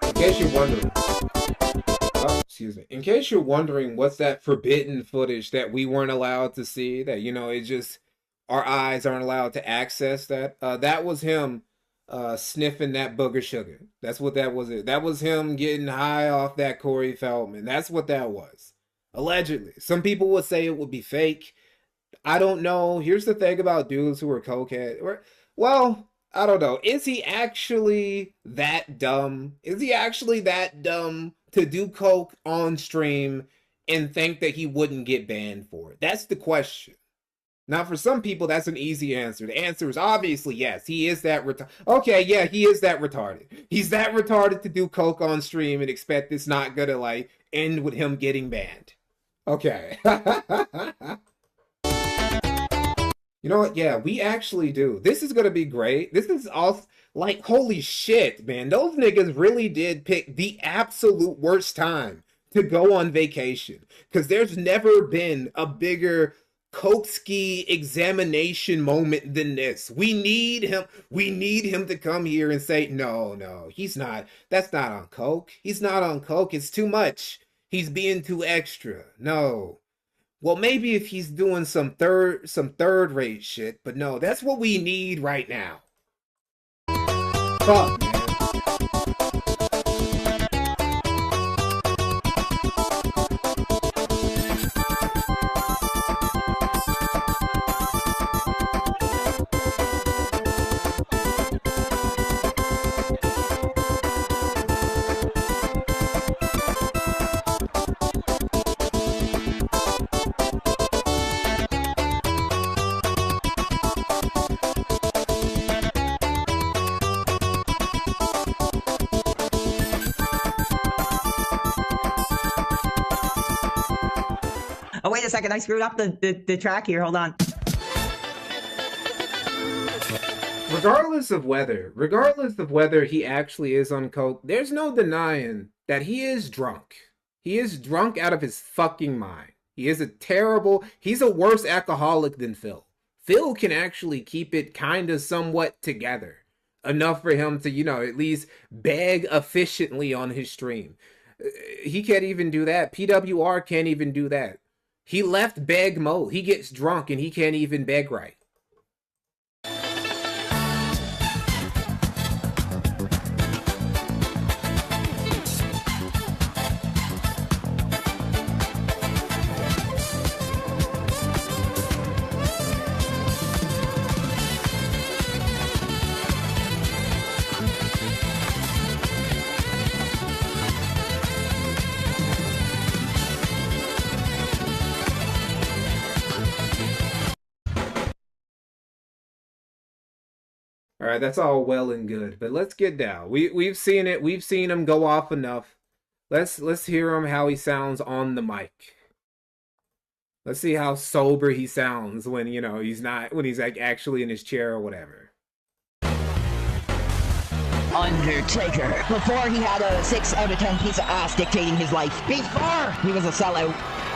Speaker 1: In case you're wondering, in case you're wondering what's that forbidden footage that we weren't allowed to see, that, you know, it just, our eyes aren't allowed to access that, that was him sniffing that booger sugar. That's what that was. That was him getting high off that Corey Feldman. That's what that was. Allegedly. Some people would say it would be fake. I don't know. Here's the thing about dudes who are cokehead. Well, I don't know. Is he actually that dumb? Is he actually that dumb to do coke on stream and think that he wouldn't get banned for it? That's the question. Now, for some people, that's an easy answer. The answer is obviously yes. He is that retarded. Okay, yeah, he is that retarded. He's that retarded to do coke on stream and expect it's not gonna, like, end with him getting banned. Okay. You know what? Yeah, we actually do. This is gonna be great. This is all like, holy shit, man. Those niggas really did pick the absolute worst time to go on vacation. Because there's never been a bigger Koksky examination moment than this. We need him. We need him to come here and say, no, he's not. That's not on coke. He's not on coke. It's too much. He's being too extra. No. Well, maybe if he's doing some third rate shit, but no, that's what we need right now. Fuck, man.
Speaker 20: Oh, wait a second. I screwed up the track here. Hold on.
Speaker 1: Regardless of whether he actually is on coke, there's no denying that he is drunk. He is drunk out of his fucking mind. He's a worse alcoholic than Phil. Phil can actually keep it kind of somewhat together. Enough for him to, you know, at least beg efficiently on his stream. He can't even do that. PWR can't even do that. He left beg mode. He gets drunk and he can't even beg right. All right, that's all well and good, but let's get down. We've seen it. We've seen him go off enough. Let's hear him how he sounds on the mic. Let's see how sober he sounds when, you know, he's like actually in his chair or whatever.
Speaker 20: Undertaker. Before he had a 6 out of 10 piece of ass dictating his life. Before he was a sellout.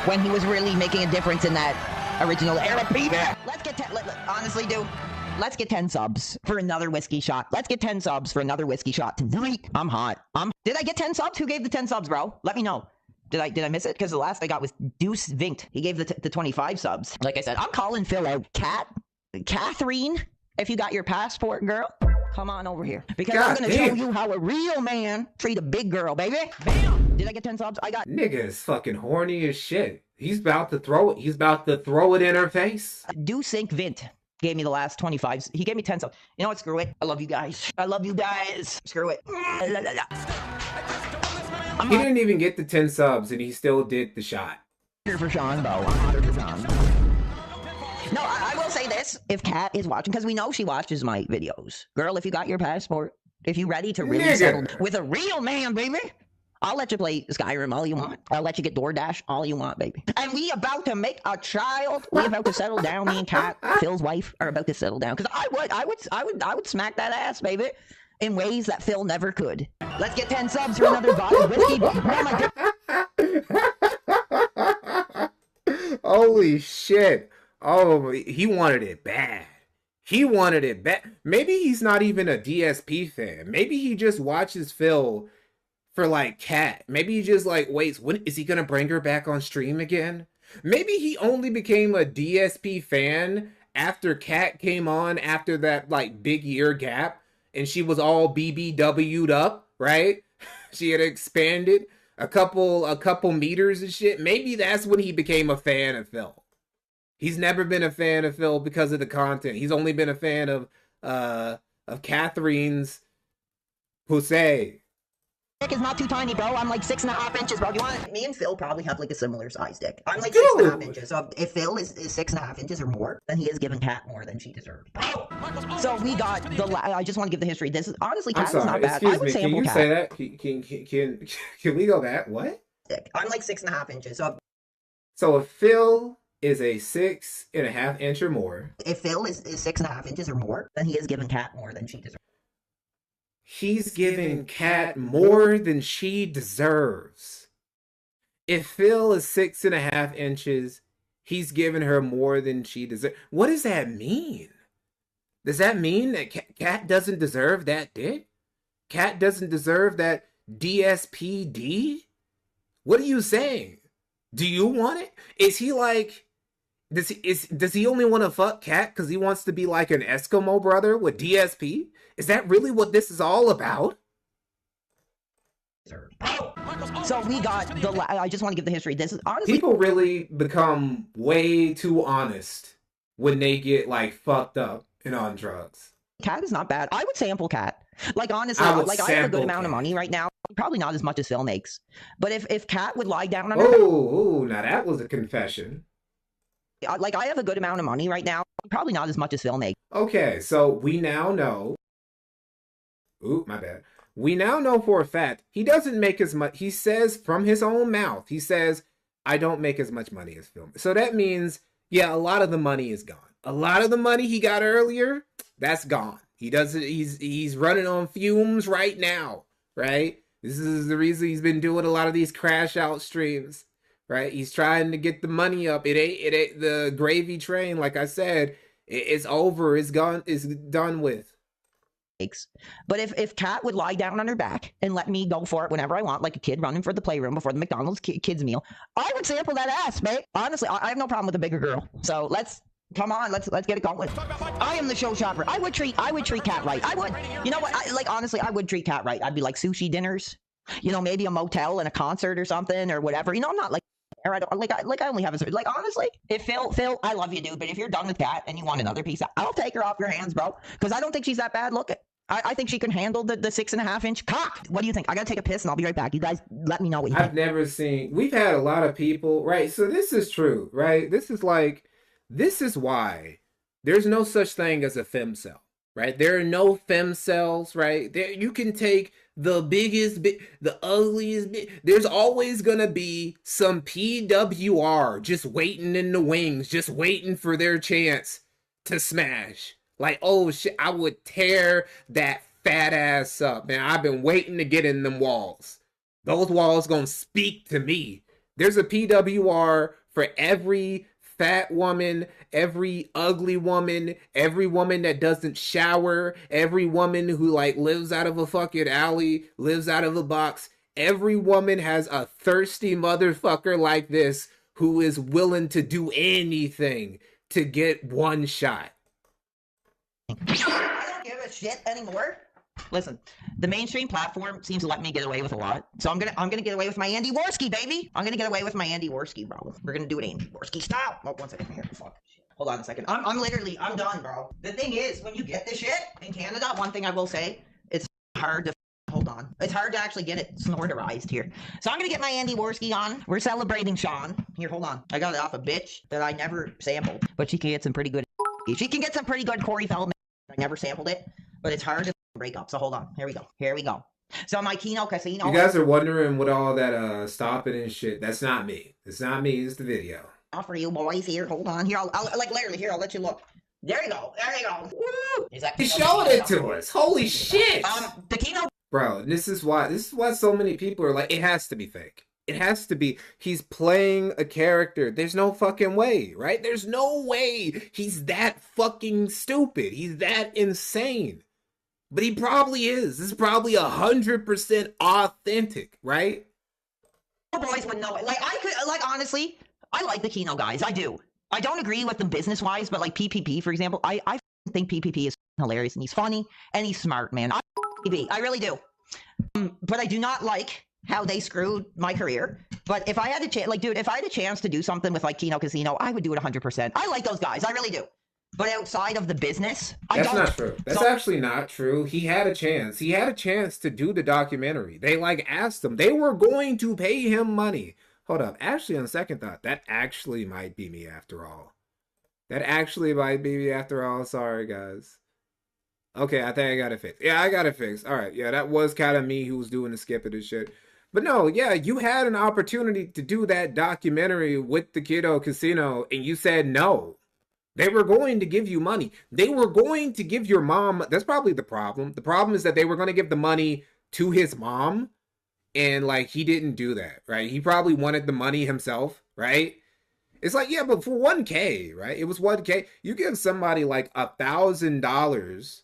Speaker 20: When he was really making a difference in that original era. Let's get 10, honestly, dude. Let's get 10 subs for another whiskey shot. Let's get 10 subs for another whiskey shot tonight. I'm hot. Did I get 10 subs? Who gave the 10 subs, bro? Let me know. Did I miss it? Because the last I got was Deuce Vinct. He gave the 25 subs. Like I said, I'm calling Phil out. Catherine, if you got your passport, girl, come on over here. Because I'm going to show you how a real man treat a big girl, baby. Bam! Did I get 10 subs? I got...
Speaker 1: Nigga is fucking horny as shit. He's about to throw it. He's about to throw it in her face.
Speaker 20: Deuce Vinct gave me the last 25s. He gave me 10 subs. You know what? Screw it. I love you guys. I love you guys. Screw it.
Speaker 1: He didn't even get the 10 subs and he still did the shot.
Speaker 20: Here for Sean, though. No, I will say this. If Kat is watching, because we know she watches my videos. Girl, if you got your passport, if you're ready to really settle with a real man, baby, I'll let you play Skyrim all you want. I'll let you get DoorDash all you want, baby. And we about to make a child. We about to settle down. Me and Kat, Phil's wife, are about to settle down. Because I would smack that ass, baby, in ways that Phil never could. Let's get 10 subs for another bottle of whiskey.
Speaker 1: Holy shit. Oh, he wanted it bad. He wanted it bad. Maybe he's not even a DSP fan. Maybe he just watches Phil for like Kat. Maybe he just like waits. When is he gonna bring her back on stream again? Maybe he only became a DSP fan after Kat came on after that like big year gap and she was all BBW'd up, right? She had expanded a couple meters and shit. Maybe that's when he became a fan of Phil. He's never been a fan of Phil because of the content. He's only been a fan of Catherine's pussy.
Speaker 20: Dick is not too tiny, bro. I'm like 6.5 inches, bro. You want it? Me and Phil probably have like a similar size dick. I'm like 6.5 inches. So if Phil is 6.5 inches or more, then he has given Kat more than she deserves. So we got the. I just want to give the history. This is honestly, Kat is not bad.
Speaker 1: Excuse me. Can you say that? Can we go back? What?
Speaker 20: I'm like 6.5 inches.
Speaker 1: So if Phil is a 6.5 inch or more.
Speaker 20: If Phil is 6.5 inches or more, then he has given Kat more than she deserves.
Speaker 1: He's giving Kat more than she deserves. If Phil is 6.5 inches, he's giving her more than she deserves. What does that mean? Does that mean that Kat doesn't deserve that dick? Kat doesn't deserve that DSPD? What are you saying? Do you want it? Is he like... Does he only want to fuck Kat because he wants to be like an Eskimo brother with DSP? Is that really what this is all about?
Speaker 20: So we got the. I just want to give the history. This is honestly.
Speaker 1: People really become way too honest when they get like fucked up and on drugs.
Speaker 20: Kat is not bad. I would sample Kat. Like honestly, I have a good amount of money right now. Probably not as much as Phil makes. But if Kat would lie down on her.
Speaker 1: Oh, now that was a confession.
Speaker 20: Like I have a good amount of money right now. Probably not as much as Phil makes.
Speaker 1: Okay, so we now know. Ooh, my bad. We now know for a fact he doesn't make as much. He says from his own mouth, he says, I don't make as much money as Phil. So that means, yeah, a lot of the money is gone. A lot of the money he got earlier, that's gone. He doesn't, he's running on fumes right now, right? This is the reason he's been doing a lot of these crash out streams, right? He's trying to get the money up. It ain't the gravy train, like I said, it's over, it's gone, it's done with.
Speaker 20: But if Kat would lie down on her back and let me go for it whenever I want, like a kid running for the playroom before the McDonald's kids meal, I would sample that ass, mate. Honestly, I have no problem with a bigger girl. So let's get it going. I am the show shopper. I would treat Kat right. I would. You know what? Honestly, I would treat Kat right. I'd be like sushi dinners, you know, maybe a motel and a concert or something or whatever. You know, I'm not like. I don't I only have a like honestly. If Phil, I love you, dude. But if you're done with Kat and you want another piece, I'll take her off your hands, bro. Because I don't think she's that bad looking. I think she can handle the 6.5 inch cock. What do you think? I gotta take a piss and I'll be right back. You guys let me know what you think.
Speaker 1: I've never seen. We've had a lot of people, right? So this is true, right? This is why there's no such thing as a femcel, right? There are no femcells, right? There, you can take the biggest, the ugliest. There's always gonna be some PWR just waiting in the wings, just waiting for their chance to smash. Like, oh shit, I would tear that fat ass up, man. I've been waiting to get in them walls. Those walls gonna speak to me. There's a PWR for every fat woman, every ugly woman, every woman that doesn't shower, every woman who like lives out of a fucking alley, lives out of a box. Every woman has a thirsty motherfucker like this who is willing to do anything to get one shot.
Speaker 20: I don't give a shit anymore. Listen, the mainstream platform seems to let me get away with a lot, so I'm gonna get away with my Andy Worski, baby. I'm gonna get away with my Andy Worski, bro. We're gonna do it Andy Worski style. Oh, 1 second here. Fuck. Hold on a second. I'm done, bro. The thing is, when you get this shit in Canada, one thing I will say, it's hard to hold on. It's hard to actually get it snorterized here. So I'm gonna get my Andy Worski on. We're celebrating Sean. Here, hold on. I got it off a bitch that I never sampled, but she can get some pretty good. She can get some pretty good Corey Feldman. I never sampled it, but it's hard to break up. So hold on. Here we go. Here we go. So my Keno Casino.
Speaker 1: You guys are wondering what all that stopping and shit. That's not me. It's not me. It's the video.
Speaker 20: For you boys here. Hold on. Here, I'll like literally here. I'll let you look. There you go. There you go. Woo! Is that
Speaker 1: He's showing it to us. Holy shit.
Speaker 20: The Keno.
Speaker 1: Bro, this is why so many people are like, it has to be fake. It has to be. He's playing a character. There's no fucking way, right? There's no way he's that fucking stupid. He's that insane. But he probably is. This is probably 100% authentic, right?
Speaker 20: Boys would know it. Like, I could, like, honestly, I like the Keno guys. I do. I don't agree with them business-wise, but like PPP, for example, I think PPP is hilarious, and he's funny, and he's smart, man. I really do. But I do not like how they screwed my career. But if I had a chance, like, dude, if I had a chance to do something with, like, Keno Casino, I would do it 100%. I like those guys. I really do. But outside of the business, I don't.
Speaker 1: That's not true. That's actually not true. He had a chance. He had a chance to do the documentary. They, like, asked him. They were going to pay him money. Hold up. Actually, on second thought, that actually might be me after all. That actually might be me after all. Sorry, guys. Okay, I think I got it fixed. Yeah, I got it fixed. All right. Yeah, that was kind of me who was doing the skipping and shit. But no, yeah, you had an opportunity to do that documentary with the Keno Casino, and you said no. They were going to give you money. They were going to give your mom. That's probably the problem. The problem is that they were going to give the money to his mom, and like he didn't do that, right? He probably wanted the money himself, right? It's like, yeah, but for $1K, right? It was $1K. You give somebody like $1,000.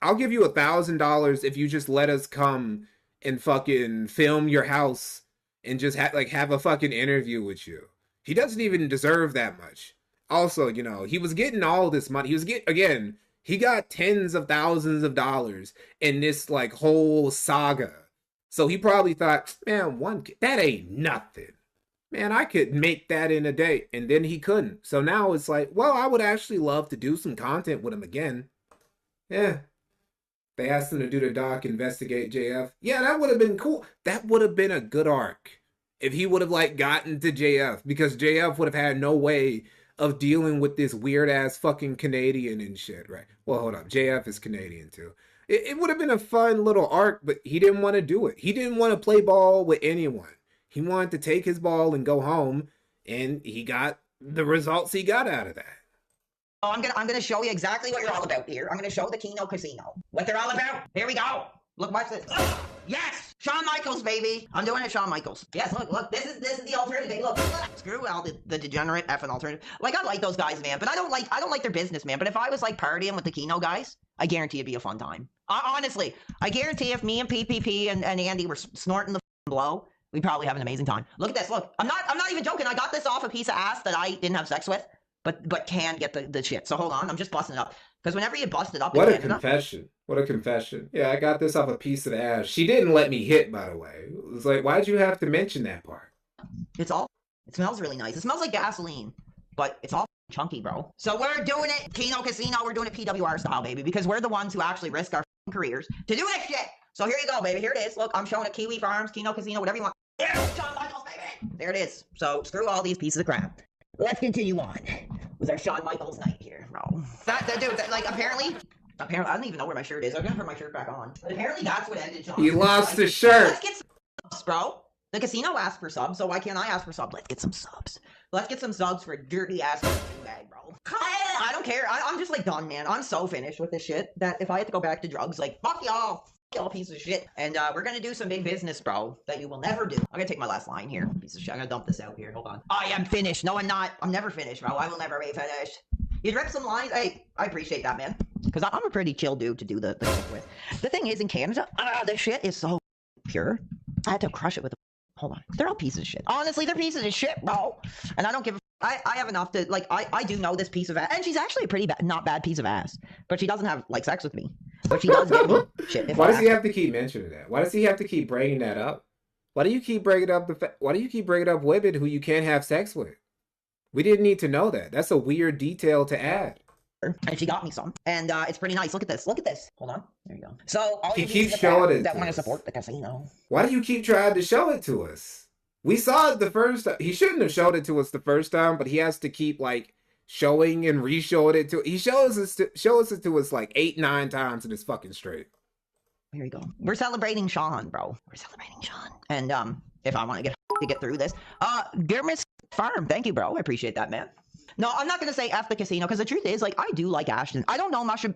Speaker 1: I'll give you $1,000 if you just let us come and fucking film your house and just have a fucking interview with you. He doesn't even deserve that much. Also, you know, he was getting all this money. He got tens of thousands of dollars in this like whole saga. So he probably thought, man, that ain't nothing. Man, I could make that in a day. And then he couldn't. So now it's like, well, I would actually love to do some content with him again. Yeah. They asked him to do the doc, investigate JF. Yeah, that would have been cool. That would have been a good arc if he would have like gotten to JF, because JF would have had no way of dealing with this weird ass fucking Canadian and shit, right? Well, hold up. JF is Canadian too. It would have been a fun little arc, but he didn't want to do it. He didn't want to play ball with anyone. He wanted to take his ball and go home, and he got the results he got out of that.
Speaker 20: Oh, I'm gonna show you exactly what you're all about here. I'm gonna show the Keno Casino what they're all about. Here we go. Look, watch this. Oh, yes, Shawn Michaels, baby. I'm doing it, Shawn Michaels. Yes, look. This is the alternative. Look, screw all the degenerate effing alternative. Like, I like those guys, man, but I don't like their business, man. But if I was like partying with the Keno guys, I guarantee it'd be a fun time. Honestly, I guarantee if me and PPP and Andy were snorting the blow, we'd probably have an amazing time. Look at this. Look, I'm not even joking. I got this off a piece of ass that I didn't have sex with, but can get the shit. So hold on, I'm just busting it up. Because whenever you bust it up,
Speaker 1: what a confession. What a confession. Yeah, I got this off a piece of the ass. She didn't let me hit, by the way. It was like, why'd you have to mention that part?
Speaker 20: It smells really nice. It smells like gasoline, but it's all chunky, bro. So we're doing it, Keno Casino. We're doing it PWR style, baby, because we're the ones who actually risk our careers to do this shit. So here you go, baby. Here it is. Look, I'm showing it. Kiwi Farms, Keno Casino, whatever you want. Yeah, Shawn Michaels, baby. There it is. So screw all these pieces of crap. Let's continue on with our Shawn Michaels night here, bro. That dude, like, apparently, Apparently, I don't even know where my shirt is. I'm gonna put my shirt back on. But apparently, that's what ended Sean.
Speaker 1: He lost his shirt.
Speaker 20: Let's get some subs, bro. The casino asked for subs, so why can't I ask for subs? Let's get some subs. Let's get some subs for a dirty ass bag, bro. I don't care. I'm just like done, man. I'm so finished with this shit that if I had to go back to drugs, like fuck y'all. Y'all piece of shit. And we're gonna do some big business, bro, that you will never do. I'm gonna take my last line here. Piece of shit. I'm gonna dump this out here. Hold on. I am finished. No, I'm not. I'm never finished, bro. I will never be finished. You rip some lines. Hey, I appreciate that, man. Because I'm a pretty chill dude to do the shit with. The thing is, in Canada, this shit is so pure. I had to crush it with a... Hold on. They're all pieces of shit. Honestly, they're pieces of shit, bro. And I don't give a... I have enough to... Like, I do know this piece of ass. And she's actually a pretty not bad piece of ass. But she doesn't have, like, sex with me. But she does get me shit.
Speaker 1: Why does he have to keep mentioning that? Why does he have to keep bringing that up? Why do you keep bringing up why do you keep bringing up women who you can't have sex with? We didn't need to know that. That's a weird detail to add.
Speaker 20: And she got me some. And it's pretty nice. Look at this. Look at this. Hold on. There you go. So all
Speaker 1: he
Speaker 20: you
Speaker 1: keeps showing it
Speaker 20: that want to support the casino.
Speaker 1: Why do you keep trying to show it to us? We saw it the first time. He shouldn't have showed it to us the first time, but he has to keep like showing and re-showing it to. He shows it to us like 8-9 times in this fucking straight.
Speaker 20: Here you go. We're celebrating Sean, bro. We're celebrating Sean. And if I want to get through this, Germis Farm. Thank you, bro. I appreciate that, man. No, I'm not gonna say F the casino because the truth is, like, I do like Ashton. I don't know much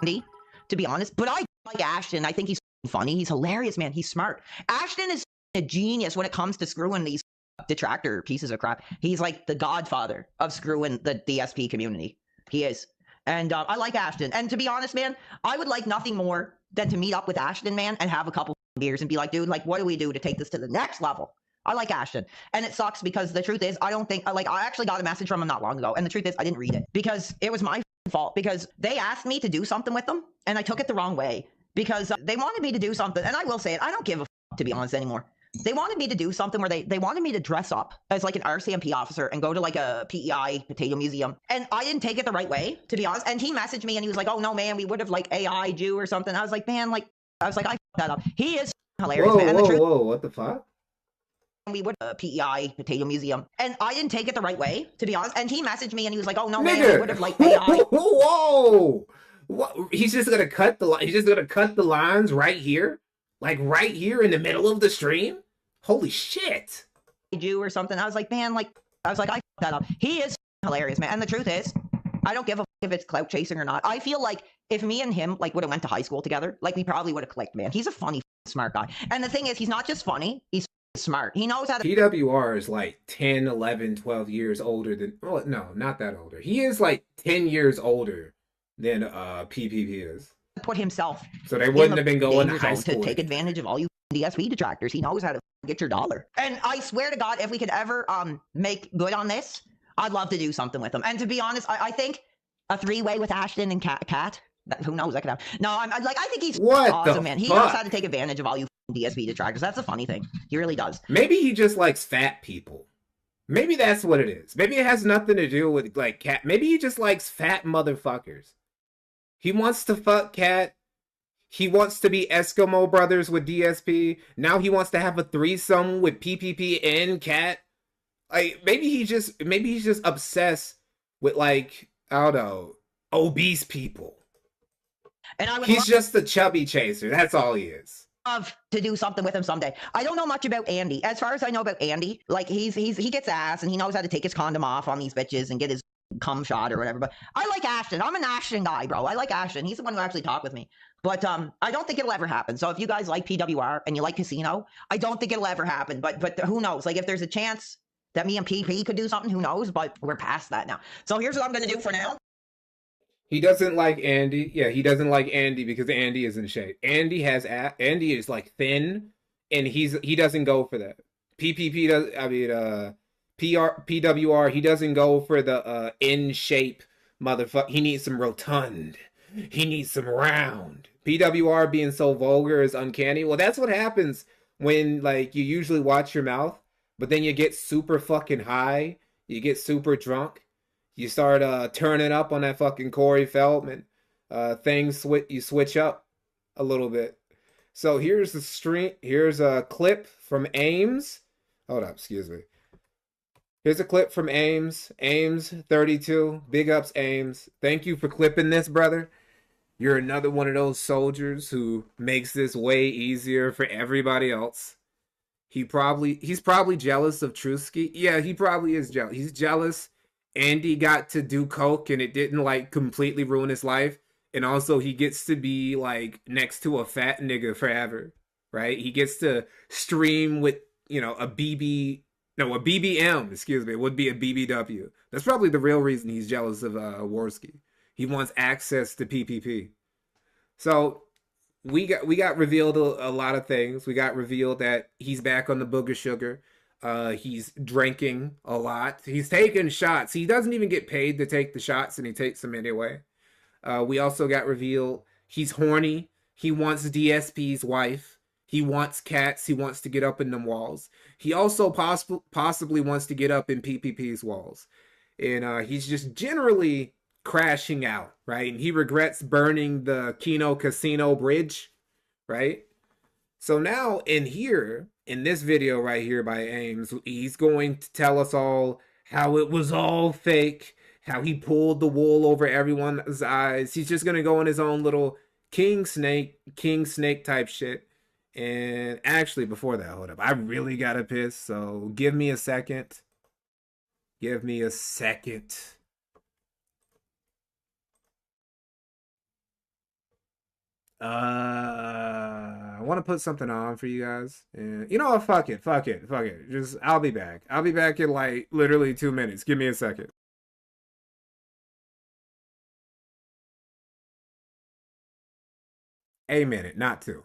Speaker 20: Andy, to be honest, but I like Ashton. I think he's funny. He's hilarious, man. He's smart. Ashton is a genius when it comes to screwing these detractor pieces of crap. He's like the godfather of screwing the DSP community. He is. And I like Ashton. And to be honest, man, I would like nothing more than to meet up with Ashton, man, and have a couple beers and be like, dude, like, what do we do to take this to the next level? I like Ashton. And it sucks because the truth is, I don't think, like, I actually got a message from him not long ago. And the truth is, I didn't read it because it was my fault because they asked me to do something with them and I took it the wrong way because they wanted me to do something. And I will say it, I don't give a to be honest anymore. They wanted me to do something where they wanted me to dress up as like an RCMP officer and go to like a PEI potato museum. And I didn't take it the right way, to be honest. And he messaged me and he was like, oh no, man, we would have like AI'd you or something. I was like, man, like, I was like, I fucked that up. He is hilarious, man. And the truth,
Speaker 1: what the fuck?
Speaker 20: We would PEI potato museum, and I didn't take it the right way, to be honest. And he messaged me, and he was like, "Oh no, man, we would have like AI."
Speaker 1: Whoa! What? He's just gonna cut the line. He's just gonna cut the lines right here, like right here in the middle of the stream. Holy shit!
Speaker 20: You or something. I was like, man, like, I was like, I fucked that up. He is hilarious, man. And the truth is, I don't give a if it's clout chasing or not. I feel like if me and him like would have went to high school together, like we probably would have clicked, man. He's a funny, smart guy. And the thing is, he's not just funny. He's smart. He knows how to...
Speaker 1: PWR is like 10, 11, 12 years older than... Well, no, not that older. He is like 10 years older than PPP is.
Speaker 20: Put himself...
Speaker 1: So they wouldn't have been going to high school.
Speaker 20: To take advantage of all you DSP detractors. He knows how to get your dollar. And I swear to God, if we could ever make good on this, I'd love to do something with him. And to be honest, I think a 3-way with Ashton and Kat, who knows, that could happen. No, I think he's awesome, man. He knows how to take advantage of all you DSP detractors. That's a funny thing. He really does.
Speaker 1: Maybe he just likes fat people. Maybe that's what it is. Maybe it has nothing to do with like Cat. Maybe he just likes fat motherfuckers. He wants to fuck Cat. He wants to be Eskimo brothers with DSP. Now he wants to have a threesome with PPP and Cat. Like maybe he's just obsessed with like, I don't know, obese people.
Speaker 20: And
Speaker 1: he's just the chubby chaser. That's all he is.
Speaker 20: Love to do something with him someday. I don't know much about Andy. As far as I know about Andy, like he gets ass and he knows how to take his condom off on these bitches and get his cum shot or whatever. But I like Ashton. I'm an Ashton guy, bro. I like Ashton. He's the one who actually talked with me. But I don't think it'll ever happen. So if you guys like PWR and you like Casino, I don't think it'll ever happen. But who knows? Like if there's a chance that me and PP could do something, who knows? But we're past that now. So here's what I'm gonna do for now.
Speaker 1: He doesn't like Andy. Yeah, he doesn't like Andy because Andy is in shape. Andy is like thin, and he doesn't go for that. PPP does. I mean, PWR. He doesn't go for the in shape motherfucker. He needs some rotund. He needs some round. PWR being so vulgar is uncanny. Well, that's what happens when like you usually watch your mouth, but then you get super fucking high. You get super drunk. You start turning up on that fucking Corey Feldman. You switch up a little bit. So here's the stream. Here's a clip from Ames. Hold up, excuse me. Here's a clip from Ames. Ames 32. Big ups, Ames. Thank you for clipping this, brother. You're another one of those soldiers who makes this way easier for everybody else. He's probably jealous of Trusky. Yeah, he probably is jealous. He's jealous Andy got to do coke and it didn't like completely ruin his life. And also he gets to be like next to a fat nigga forever, right? He gets to stream with, you know, a BBM, excuse me. It would be a BBW. That's probably the real reason he's jealous of Worski. He wants access to PPP. So we got revealed a lot of things. We got revealed that he's back on the booger sugar. He's drinking a lot. He's taking shots. He doesn't even get paid to take the shots, and he takes them anyway. We also got revealed he's horny. He wants DSP's wife. He wants cats. He wants to get up in them walls. He also possibly wants to get up in PPP's walls. And he's just generally crashing out, right? And he regrets burning the Kino Casino bridge, right? So now in this video right here by Ames, he's going to tell us all how it was all fake, how he pulled the wool over everyone's eyes. He's just going to go on his own little king snake type shit. And actually, before that, hold up. I really got to piss, so give me a second. Give me a second. I want to put something on for you guys. And you know what? Fuck it. Just, I'll be back. I'll be back in like literally 2 minutes. Give me a second. A minute, not 2.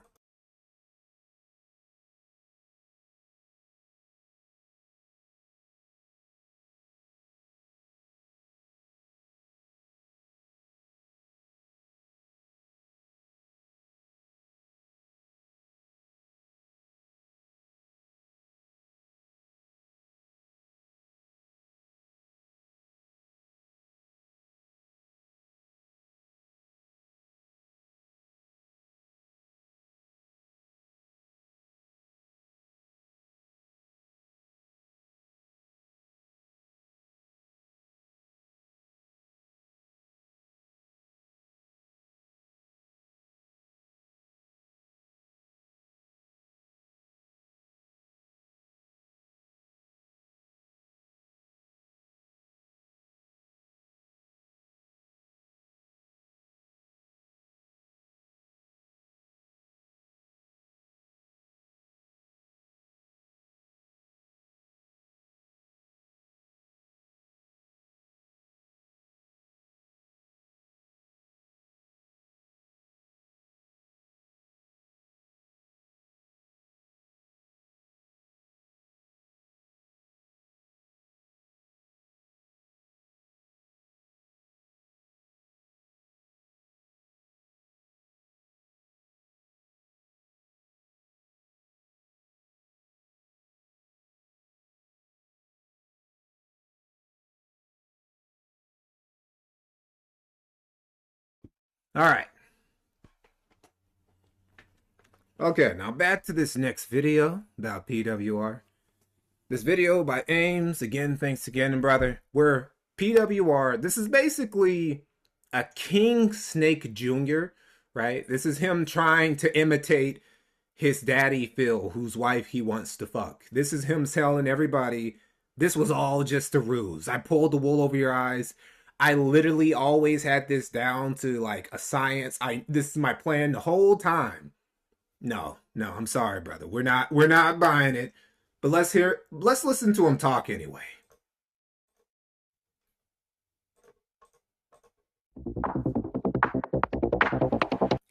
Speaker 1: All right. Okay, now back to this next video about PWR. This video by Ames, again, thanks again, brother. Where PWR, this is basically a King Snake Jr., right? This is him trying to imitate his daddy Phil, whose wife he wants to fuck. This is him telling everybody, this was all just a ruse. I pulled the wool over your eyes. I literally always had this down to like a science. This is my plan the whole time. No, I'm sorry, brother. We're not buying it. But let's listen to him talk anyway.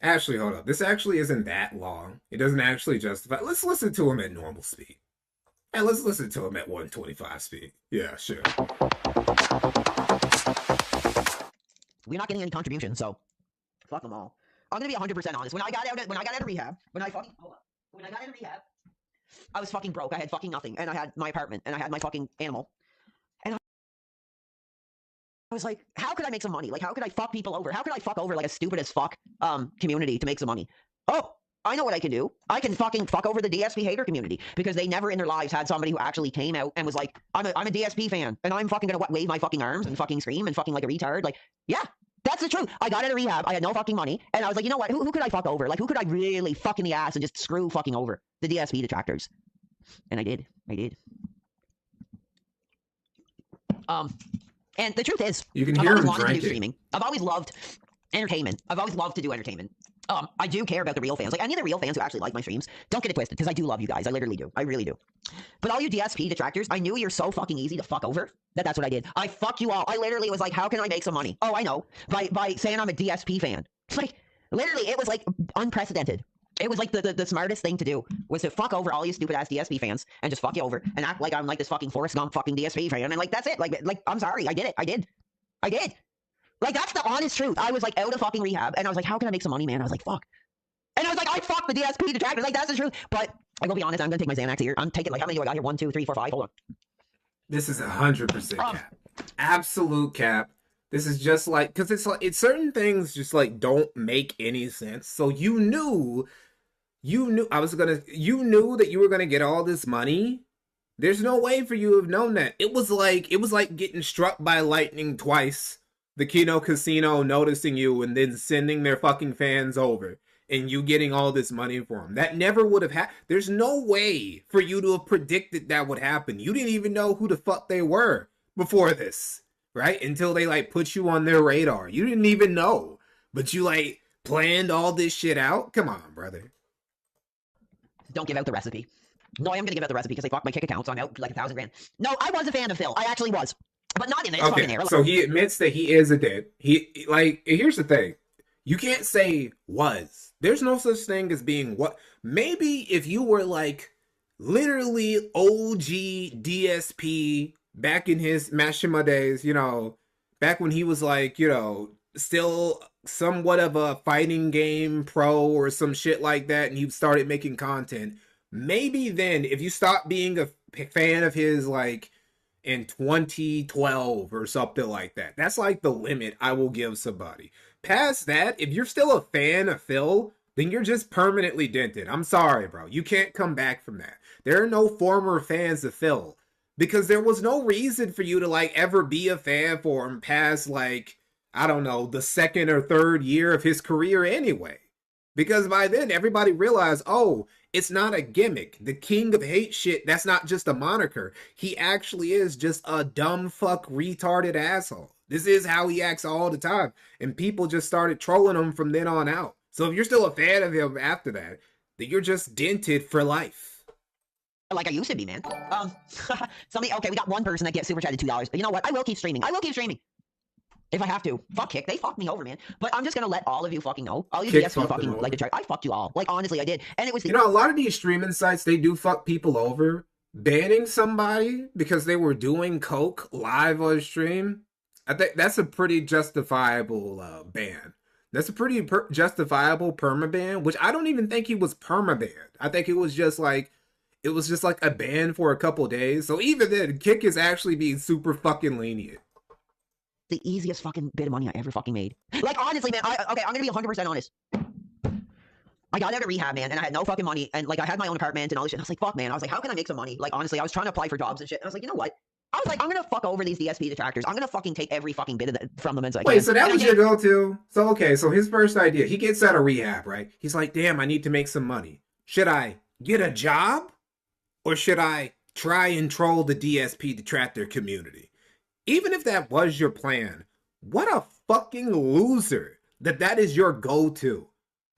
Speaker 1: Actually, hold up. This actually isn't that long. It doesn't actually justify. Let's listen to him at normal speed. And let's listen to him at 125 speed. Yeah, sure.
Speaker 20: We're not getting any contributions, so fuck them all. I'm gonna be 100% honest. When I got out of rehab, I was fucking broke. I had fucking nothing, and I had my apartment, and I had my fucking animal, and I was like, how could I make some money? Like, how could I fuck people over? How could I fuck over like a stupid as fuck community to make some money? Oh, I know what I can do. I can fucking fuck over the DSP hater community because they never in their lives had somebody who actually came out and was like, I'm a DSP fan, and I'm fucking gonna wave my fucking arms and fucking scream and fucking like a retard. Like, yeah, That's the truth. I got out of rehab. I had no fucking money. And I was like, you know what? Who could I fuck over? Like, who could I really fuck in the ass and just screw fucking over? The DSP detractors. And I did. And the truth is,
Speaker 1: you can
Speaker 20: I've
Speaker 1: hear
Speaker 20: always
Speaker 1: him
Speaker 20: wanted to do
Speaker 1: drinking.
Speaker 20: streaming. I've always loved entertainment. I've always loved to do entertainment. I do care about the real fans. Like, any of the real fans who actually like my streams, don't get it twisted, because I do love you guys. I literally do. I really do. But all you DSP detractors, I knew you're so fucking easy to fuck over that's what I did. I fucked you all. I literally was like, how can I make some money? Oh, I know. By saying I'm a DSP fan. Like, literally, it was like unprecedented. It was like the smartest thing to do was to fuck over all you stupid ass DSP fans and just fuck you over and act like I'm like this fucking Forrest Gump fucking DSP fan. And like, that's it. Like, I'm sorry. I did it. Like, that's the honest truth. I was like out of fucking rehab and I was like, how can I make some money, man? I was like, fuck. And I was like, I fucked the DSP detractors. Like, that's the truth. But I will be honest, I'm gonna take my Xanax here. I'm taking, like, how many do I got here? 1, 2, 3, 4, 5. Hold on.
Speaker 1: This is 100% cap. Absolute cap. This is just like, because it's like, it's certain things just like don't make any sense. So you knew that you were gonna get all this money. There's no way for you to have known that. It was like getting struck by lightning twice. The Kino Casino noticing you and then sending their fucking fans over and you getting all this money for them. That never would have happened. There's no way for you to have predicted that would happen. You didn't even know who the fuck they were before this, right? Until they like put you on their radar. You didn't even know, but you like planned all this shit out. Come on, brother.
Speaker 20: Don't give out the recipe. No, I am gonna give out the recipe because they fucked my kick account, so I'm out like $1,000 grand. No, I was a fan of Phil. I actually was. But not in this fucking era.
Speaker 1: So he admits that he is a dead. He, like, here's the thing. You can't say was. There's no such thing as being what. Maybe if you were like literally OG DSP back in his Mashima days, you know, back when he was like, you know, still somewhat of a fighting game pro or some shit like that, and he started making content. Maybe then, if you stop being a fan of his, like, in 2012 or something like that. That's like the limit I will give somebody. Past that, if you're still a fan of Phil, then you're just permanently dented. I'm sorry, bro. You can't come back from that. There are no former fans of Phil because there was no reason for you to like ever be a fan for him past like, I don't know, the second or third year of his career anyway. Because by then everybody realized, oh, it's not a gimmick. The king of hate shit, that's not just a moniker. He actually is just a dumb fuck retarded asshole. This is how he acts all the time. And people just started trolling him from then on out. So if you're still a fan of him after that, then you're just dented for life.
Speaker 20: Like I used to be, man. Okay, we got one person that gets super chatted $2. You know what? I will keep streaming. If I have to. Fuck Kick. They fucked me over, man. But I'm just gonna let all of you fucking know. All you DSP fucking like the track. I fucked you all. Like, honestly, I did. And it was
Speaker 1: you know, a lot of these streaming sites, they do fuck people over. Banning somebody because they were doing coke live on stream, I think that's a pretty justifiable ban. That's a pretty justifiable permaban, which I don't even think he was permabanned. I think it was just like a ban for a couple days. So even then, Kick is actually being super fucking lenient.
Speaker 20: The easiest fucking bit of money I ever fucking made. Like, honestly, man, I'm gonna be 100% honest. I got out of rehab, man, and I had no fucking money, and like I had my own apartment and all this shit. I was like, fuck, man. I was like, how can I make some money? Like, honestly, I was trying to apply for jobs and shit. And I was like, you know what? I was like, I'm gonna fuck over these DSP detractors. I'm gonna fucking take every fucking bit of from them as I can.
Speaker 1: Wait, so that was your go-to? So okay, so his first idea, he gets out of rehab, right? He's like, damn, I need to make some money. Should I get a job, or should I try and troll the DSP detractor community? Even if that was your plan, what a fucking loser that is your go-to.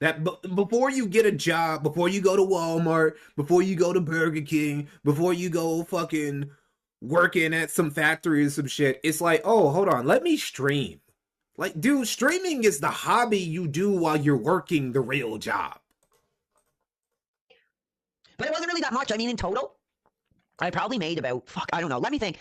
Speaker 1: That before you get a job, before you go to Walmart, before you go to Burger King, before you go fucking working at some factory or some shit, it's like, oh, hold on, let me stream. Like, dude, streaming is the hobby you do while you're working the real job.
Speaker 20: But it wasn't really that much. I mean, in total, I probably made about, I don't know. Let me think.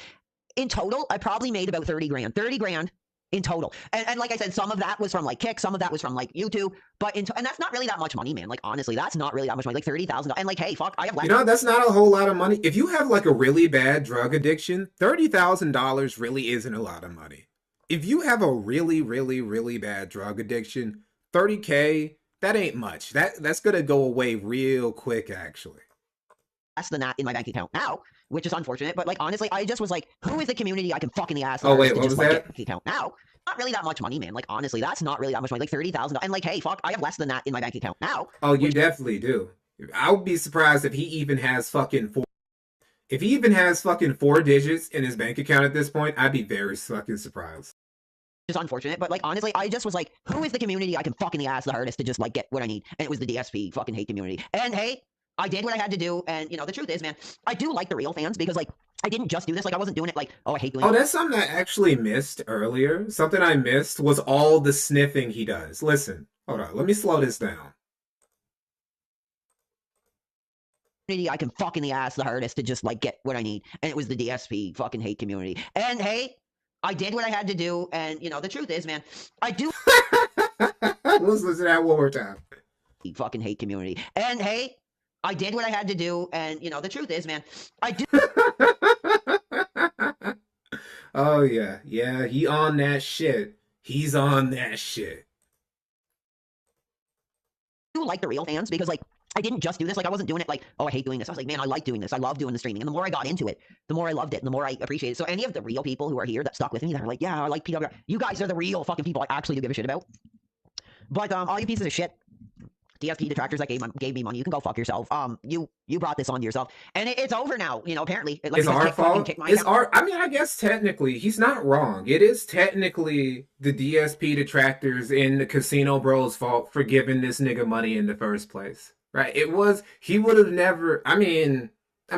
Speaker 20: In total, I probably made about 30 grand. 30 grand in total. And like I said, some of that was from like Kick, some of that was from like YouTube. But and that's not really that much money, man. Like, honestly, that's not really that much money. Like $30,000. And like, hey, fuck, I have left.
Speaker 1: You know, that's not a whole lot of money. If you have like a really bad drug addiction, $30,000 really isn't a lot of money. If you have a really, really, really bad drug addiction, $30K, that ain't much. That's gonna go away real quick, actually.
Speaker 20: Less than that in my bank account now, which is unfortunate. But like, honestly, I just was like, who is the community I can fuck in the ass?
Speaker 1: Oh wait, what was that?
Speaker 20: Account now, not really that much money, man. Like, honestly, that's not really that much money. Like, $30,000. And, like, hey, fuck, I have less than that in my bank account now.
Speaker 1: Oh, you definitely do. I would be surprised if he even has fucking if he even has fucking 4 digits in his bank account at this point. I'd be very fucking surprised.
Speaker 20: Just unfortunate, but, like, honestly, I just was like, who is the community I can fucking ask the hardest to just, like, get what I need? And it was the DSP fucking hate community. And, hey, I did what I had to do, and, you know, the truth is, man, I do like the real fans, because, like, I didn't just do this. Like, I wasn't doing it like, oh, I hate doing it.
Speaker 1: Oh, that's something I actually missed earlier. Something I missed was all the sniffing he does. Listen, hold on. Let me slow this down.
Speaker 20: I can fucking ask the hardest to just, like, get what I need. And it was the DSP fucking hate community. And, hey, I did what I had to do, and, you know, the truth is, man, I do...
Speaker 1: Let's listen to that one more time.
Speaker 20: Fucking hate community. And, hey, I did what I had to do, and, you know, the truth is, man, I do...
Speaker 1: Oh, yeah. Yeah, he on that shit. He's on that shit.
Speaker 20: I do like the real fans, because, like, I didn't just do this. Like, I wasn't doing it like, oh, I hate doing this. I was like, man, I like doing this. I love doing the streaming. And the more I got into it, the more I loved it, and the more I appreciate it. So any of the real people who are here that stuck with me, that are like, yeah, I like PWR, you guys are the real fucking people I actually do give a shit about. But all you pieces of shit, DSP detractors that gave me money, you can go fuck yourself. You brought this on yourself, and it's over now. You know, apparently, like,
Speaker 1: it's our fault. It's our. I mean, I guess technically he's not wrong. It is technically the DSP detractors and the Casino Bros' fault for giving this nigga money in the first place, right? It was. He would have never. I mean,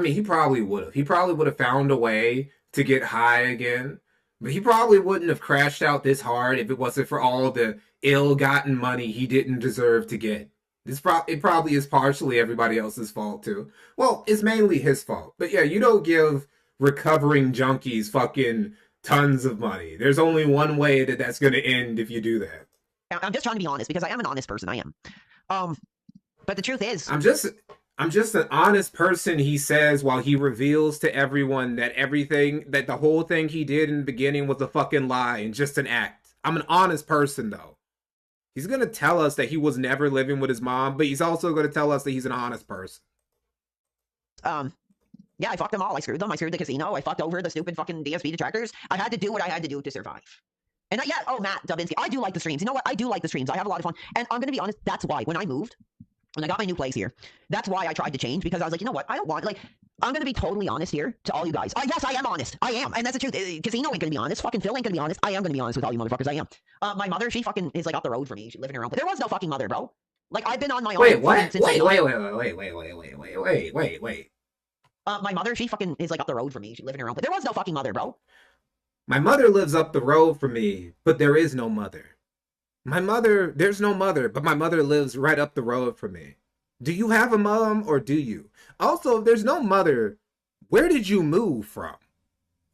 Speaker 1: he probably would have. He probably would have found a way to get high again, but he probably wouldn't have crashed out this hard if it wasn't for all the ill-gotten money he didn't deserve to get. It probably is partially everybody else's fault, too. Well, it's mainly his fault. But yeah, you don't give recovering junkies fucking tons of money. There's only one way that that's going to end if you do that.
Speaker 20: I'm just trying to be honest, because I am an honest person. I am. But the truth is...
Speaker 1: I'm just an honest person, he says, while he reveals to everyone that that the whole thing he did in the beginning was a fucking lie and just an act. I'm an honest person, though. He's going to tell us that he was never living with his mom, but he's also going to tell us that he's an honest person.
Speaker 20: Yeah, I fucked them all. I screwed them. I screwed the casino. I fucked over the stupid fucking DSP detractors. I had to do what I had to do to survive. And yeah, oh, Matt Dubinsky, I do like the streams. You know what? I do like the streams. I have a lot of fun. And I'm going to be honest, that's why when I moved, when I got my new place here, that's why I tried to change, because I was like, you know what? I don't want, like, I'm going to be totally honest here to all you guys. Yes, I am honest. I am. And that's the truth. Casino ain't going to be honest. Fucking Phil ain't going to be honest. I am going to be honest with all you motherfuckers. I am. My mother, she fucking is, like, up the road for me. She's living in her own place. There was no fucking mother, bro. Like, I've been on my own.
Speaker 1: Wait, what? Wait.
Speaker 20: My mother, she fucking is, like, up the road for me. She's living in her own place. There was no fucking mother, bro.
Speaker 1: My mother lives up the road from me, but there is no mother. There's no mother, but my mother lives right up the road from me. Do you have a mom, or do you? Also, if there's no mother, where did you move from?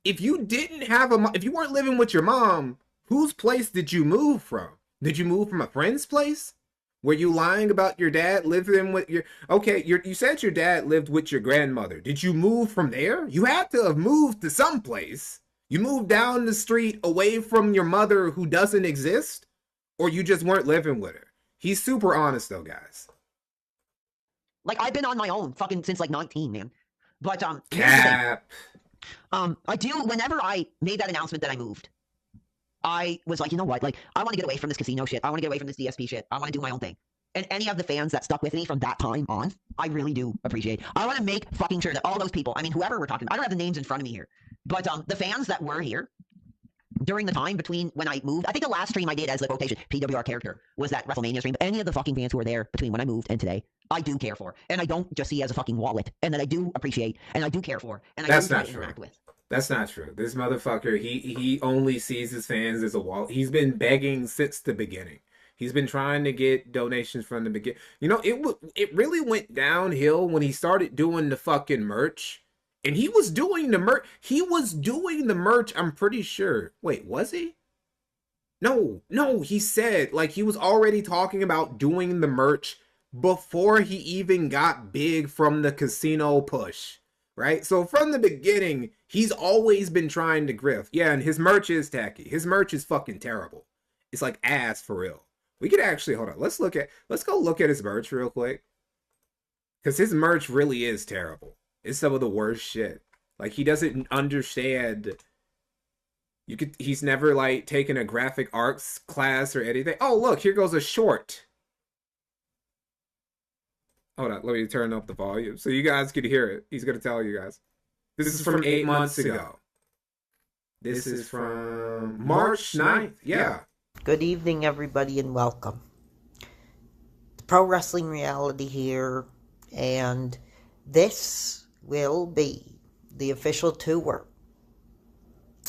Speaker 1: If you didn't have if you weren't living with your mom, whose place did you move from? Did you move from a friend's place? Were you lying about your dad living with your... Okay, you said your dad lived with your grandmother. Did you move from there? You had to have moved to some place. You moved down the street away from your mother who doesn't exist? Or you just weren't living with her? He's super honest, though, guys.
Speaker 20: Like, I've been on my own fucking since, like, 19, man. But,
Speaker 1: Cap.
Speaker 20: I do, whenever I made that announcement that I moved, I was like, you know what? Like, I want to get away from this casino shit. I want to get away from this DSP shit. I want to do my own thing. And any of the fans that stuck with me from that time on, I really do appreciate. I want to make fucking sure that all those people, I mean, whoever we're talking about, I don't have the names in front of me here, but the fans that were here during the time between when I moved, I think the last stream I did as the quotation PWR character was that WrestleMania stream. But any of the fucking fans who were there between when I moved and today, I do care for. And I don't just see as a fucking wallet. And that I do appreciate, and I do care for, and I do try to interact with.
Speaker 1: That's not true. This motherfucker, he only sees his fans as a wallet. He's been begging since the beginning. He's been trying to get donations from the beginning. You know, it really went downhill when he started doing the fucking merch. And he was doing the merch. He was doing the merch, I'm pretty sure. Wait, was he? No, he said, like, he was already talking about doing the merch before he even got big from the casino push, right? So from the beginning, he's always been trying to grift. Yeah, and his merch is tacky. His merch is fucking terrible. It's like ass for real. We could actually, hold on, let's go look at his merch real quick. Because his merch really is terrible. It's some of the worst shit. Like, he doesn't understand He's never like taken a graphic arts class or anything. Oh, look, here goes a short. Hold on, let me turn up the volume so you guys can hear it. He's gonna tell you guys. This is from 8 months ago. This is from March 9th. Yeah.
Speaker 20: Good evening, everybody, and welcome. Pro Wrestling Reality here, and this will be the official tour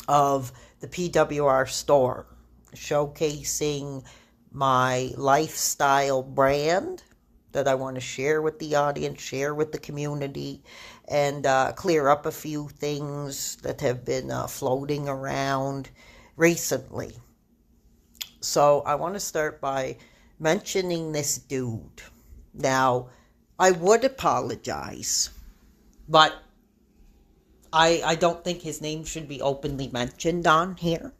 Speaker 20: of the PWR store, showcasing my lifestyle brand that I want to share with the audience, share with the community, and clear up a few things that have been floating around recently. So I want to start by mentioning this dude. Now, I would apologize, but I don't think his name should be openly mentioned on here,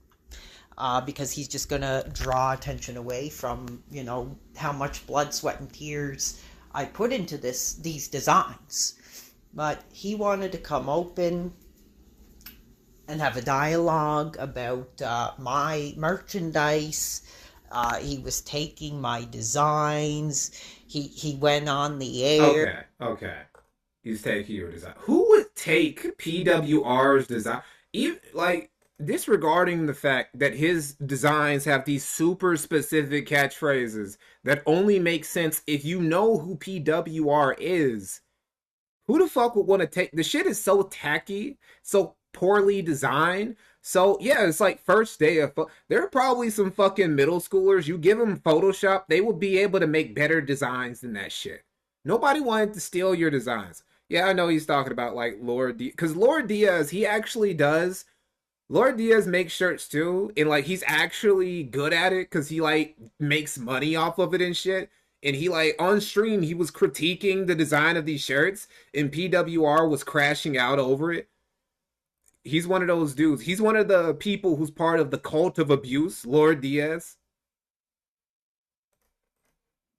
Speaker 20: because he's just going to draw attention away from, you know, how much blood, sweat, and tears I put into these designs. But he wanted to come open and have a dialogue about my merchandise. He was taking my designs. He went on the air.
Speaker 1: Okay. He's taking your design. Who would take PWR's design? Even, like, disregarding the fact that his designs have these super specific catchphrases that only make sense if you know who PWR is. Who the fuck would want to take... The shit is so tacky, so poorly designed. So, yeah, it's like first day of... There are probably some fucking middle schoolers. You give them Photoshop, they will be able to make better designs than that shit. Nobody wanted to steal your designs. Yeah, I know he's talking about, like, Lord Diaz. Because Lord Diaz, he actually does... Lord Diaz makes shirts, too. And, like, he's actually good at it because he, like, makes money off of it and shit. And he, like, on stream, he was critiquing the design of these shirts. And PWR was crashing out over it. He's one of those dudes. He's one of the people who's part of the cult of abuse, Lord Diaz.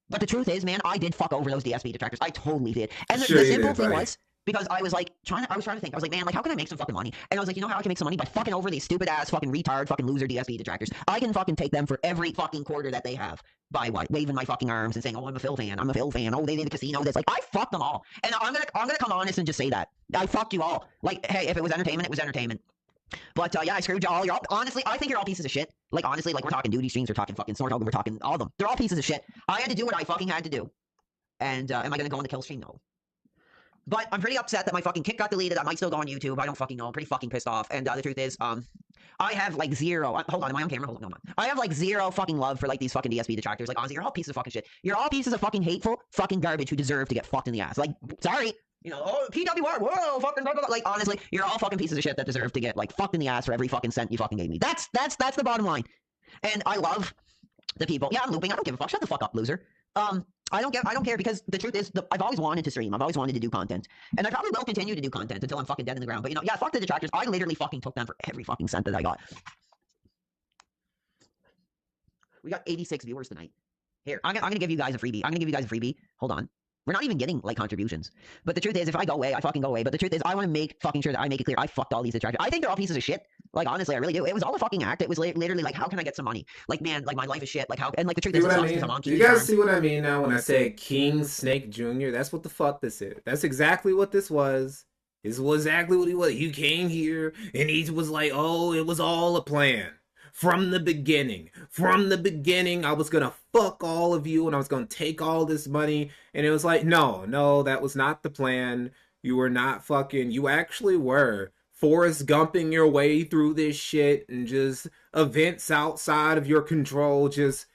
Speaker 20: But the truth is, man, I did fuck over those DSP detractors. I totally did. And the
Speaker 1: Sure you
Speaker 20: simple
Speaker 1: did,
Speaker 20: thing
Speaker 1: buddy.
Speaker 20: was, because I was like, I was trying to think. I was like, man, like, how can I make some fucking money? And I was like, you know how I can make some money? By fucking over these stupid ass fucking retard fucking loser DSP detractors. I can fucking take them for every fucking quarter that they have. By what? Waving my fucking arms and saying, oh, I'm a Phil fan. I'm a Phil fan. Oh, they did a casino. This. Like, I fucked them all. And I'm gonna come honest and just say that. I fucked you all. Like, hey, if it was entertainment, it was entertainment. But yeah, I screwed y'all. You're all, honestly, I think you're all pieces of shit. Like, honestly, like, we're talking duty streams, we're talking fucking Snort Hogan, we're talking all of them. They're all pieces of shit. I had to do what I fucking had to do. And am I gonna go on the kill stream? No. But I'm pretty upset that my fucking kick got deleted. I might still go on YouTube. I don't fucking know. I'm pretty fucking pissed off. And the truth is, I have like zero. Hold on, am I on camera? Hold on, I have like zero fucking love for like these fucking DSP detractors. Like, honestly, you're all pieces of fucking shit. You're all pieces of fucking hateful fucking garbage who deserve to get fucked in the ass. Like, sorry. You know, oh, PWR, whoa, fucking blah, blah, blah. Like, honestly, you're all fucking pieces of shit that deserve to get like fucked in the ass for every fucking cent you fucking gave me. That's the bottom line. And I love the people. Yeah, I'm looping. I don't give a fuck. Shut the fuck up, loser. I don't care, because the truth is, I've always wanted to stream. I've always wanted to do content. And I probably will continue to do content until I'm fucking dead in the ground. But, you know, yeah, fuck the detractors. I literally fucking took them for every fucking cent that I got. We got 86 viewers tonight. Here, I'm gonna give you guys a freebie. Hold on. We're not even getting, like, contributions. But the truth is, if I go away, I fucking go away. But the truth is, I want to make fucking sure that I make it clear I fucked all these detractors. I think they're all pieces of shit. Like, honestly, I really do. It was all a fucking act. It was literally like, how can I get some money? Like, man, like, my life is shit. Like, how... And, like, the truth is, it sucks because I'm on
Speaker 1: Do you guys see what I mean now when I say King Snake Jr.? That's what the fuck this is. That's exactly what this was. This was exactly what he was. You came here, and he was like, oh, it was all a plan. From the beginning, I was gonna fuck all of you and I was gonna take all this money. And it was like, no, that was not the plan. You were not fucking, you actually were Forrest Gumping your way through this shit, and just events outside of your control just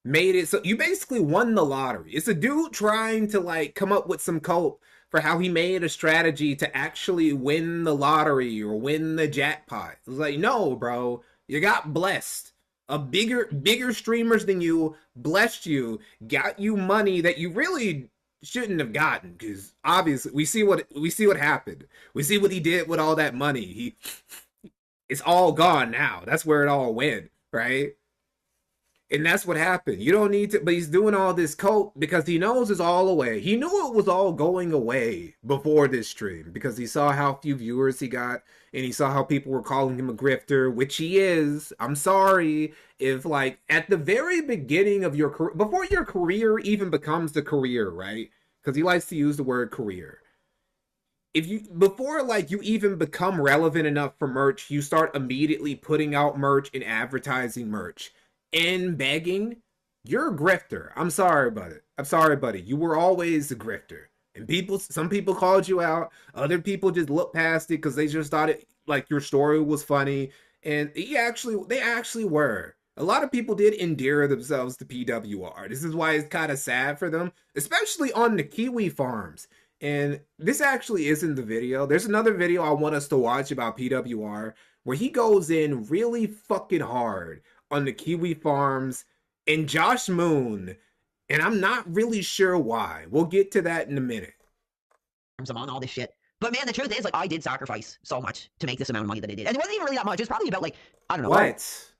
Speaker 1: made it so you basically won the lottery. It's a dude trying to like come up with some cope for how he made a strategy to actually win the lottery or win the jackpot. It was like, no, bro. You got blessed. A bigger streamers than you blessed you, got you money that you really shouldn't have gotten, because obviously we see what happened. We see what he did with all that money. It's all gone now. That's where it all went, right? And that's what happened. You don't need to, but he's doing all this coke because he knows it's all away. He knew it was all going away before this stream because he saw how few viewers he got and he saw how people were calling him a grifter, which he is. I'm sorry if, like, at the very beginning of your career, before your career even becomes the career, right? Because he likes to use the word career. If you, before like you even become relevant enough for merch, you start immediately putting out merch and advertising merch and begging, you're a grifter. I'm sorry about it. I'm sorry, buddy. You were always a grifter. And people, some people called you out. Other people just looked past it because they just thought it, like, your story was funny. And they actually were. A lot of people did endear themselves to PWR. This is why it's kind of sad for them, especially on the Kiwi farms. And this actually isn't the video. There's another video I want us to watch about PWR where he goes in really fucking hard on the Kiwi farms and Josh Moon. And I'm not really sure why. We'll get to that in a minute.
Speaker 20: I'm on all this shit. But man, the truth is, like, I did sacrifice so much to make this amount of money that I did. And it wasn't even really that much. It was probably about, like, I don't know.
Speaker 1: What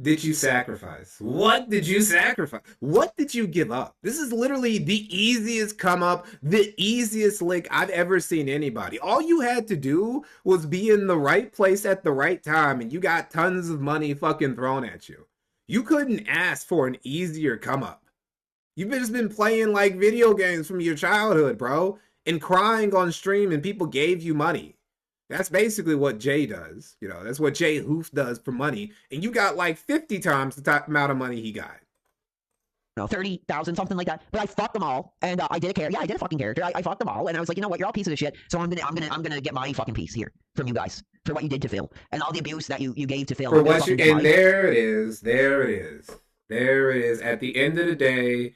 Speaker 1: did you sacrifice? What did you sacrifice? What did you give up? This is literally the easiest come up, the easiest lick I've ever seen anybody. All you had to do was be in the right place at the right time and you got tons of money fucking thrown at you. You couldn't ask for an easier come up. You've just been playing like video games from your childhood, bro, and crying on stream and people gave you money. That's basically what Jay does. You know, that's what Jay Hoof does for money. And you got like 50 times the amount of money he got.
Speaker 20: No, 30,000, something like that. But I fucked them all, and I did a character. Yeah, I did a fucking character. I fucked them all, and I was like, you know what? You're all pieces of shit. So I'm gonna get my fucking piece here from you guys for what you did to Phil and all the abuse that you gave to Phil.
Speaker 1: For what you, and there it is. There it is. There it is. At the end of the day,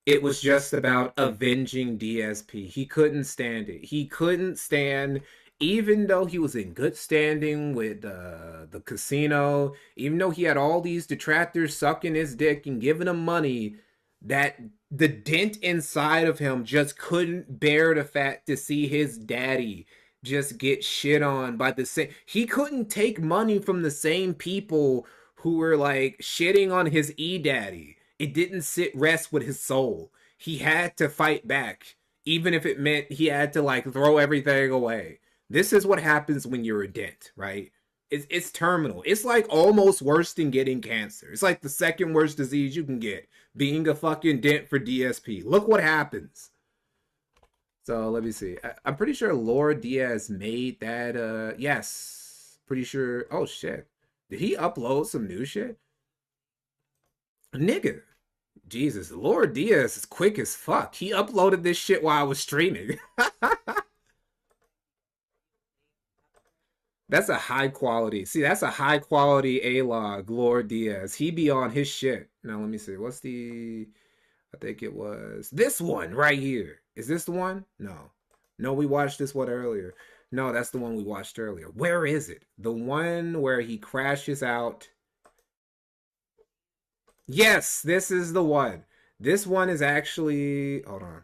Speaker 1: it was just about avenging DSP. He couldn't stand it. He couldn't stand. Even though he was in good standing with the casino, even though he had all these detractors sucking his dick and giving him money, that the dent inside of him just couldn't bear the fact to see his daddy just get shit on by the same. He couldn't take money from the same people who were like shitting on his daddy. It didn't rest with his soul. He had to fight back, even if it meant he had to like throw everything away. This is what happens when you're a dent, right? It's terminal. It's like almost worse than getting cancer. It's like the second worst disease you can get, being a fucking dent for DSP. Look what happens. So let me see. I'm pretty sure Laura Diaz made that. Yes, pretty sure. Oh shit, did he upload some new shit? Nigga, Jesus, Laura Diaz is quick as fuck. He uploaded this shit while I was streaming. That's a high quality. See, that's a high quality A-log, Lord Diaz. He be on his shit. Now, let me see. What's the... I think it was this one right here. Is this the one? No. No, we watched this one earlier. No, that's the one we watched earlier. Where is it? The one where he crashes out. Yes, this is the one. This one is actually... Hold on.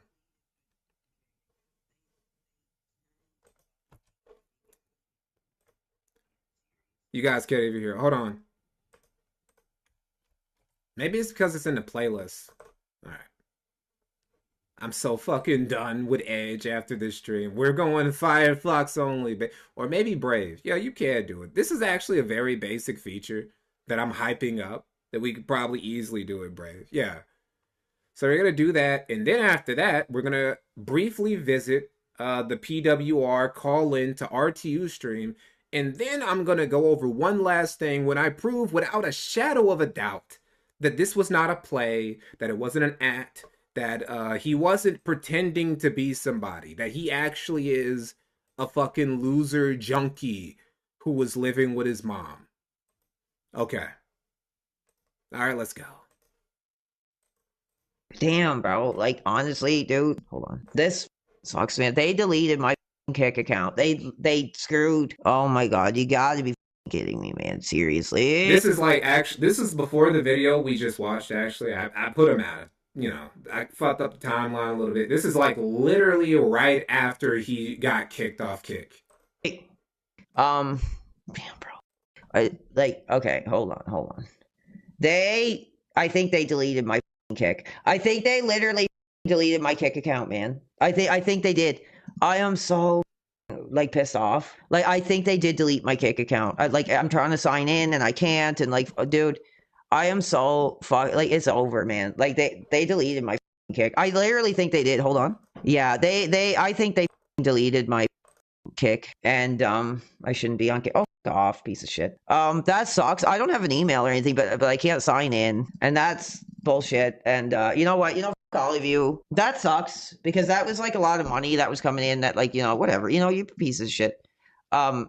Speaker 1: You guys can't even hear. Hold on. Maybe it's because it's in the playlist. All right. I'm so fucking done with Edge after this stream. We're going Firefox only. Or maybe Brave. Yeah, you can do it. This is actually a very basic feature that I'm hyping up that we could probably easily do in Brave. Yeah. So we're going to do that. And then after that, we're going to briefly visit the PWR call-in to RTU stream. And then I'm going to go over one last thing when I prove without a shadow of a doubt that this was not a play, that it wasn't an act, that he wasn't pretending to be somebody, that he actually is a fucking loser junkie who was living with his mom. Okay. All right, let's go.
Speaker 20: Damn, bro. Like, honestly, dude. Hold on. This sucks, man. They deleted my Kick account. They screwed. Oh my god, you gotta be kidding me, man. Seriously.
Speaker 1: This is like, actually, this is before the video we just watched, actually. I put him at, you know, I fucked up the timeline a little bit. This is like literally right after he got kicked off Kick.
Speaker 20: Damn, bro. Okay, hold on. I think they deleted my Kick. I think they literally deleted my Kick account, man. I think they did. I am so like pissed off. Like I think they did delete my Kick account. I'm trying to sign in and I can't. And like, dude, I am so like it's over, man. Like they deleted my Kick. I literally think they did. Hold on. Yeah, I think they deleted my Kick, and I shouldn't be on Kick. Oh, off, piece of shit. That sucks. I don't have an email or anything, but I can't sign in, and that's bullshit. And you know what? All of you, that sucks because that was like a lot of money that was coming in. That like whatever. You piece of shit. I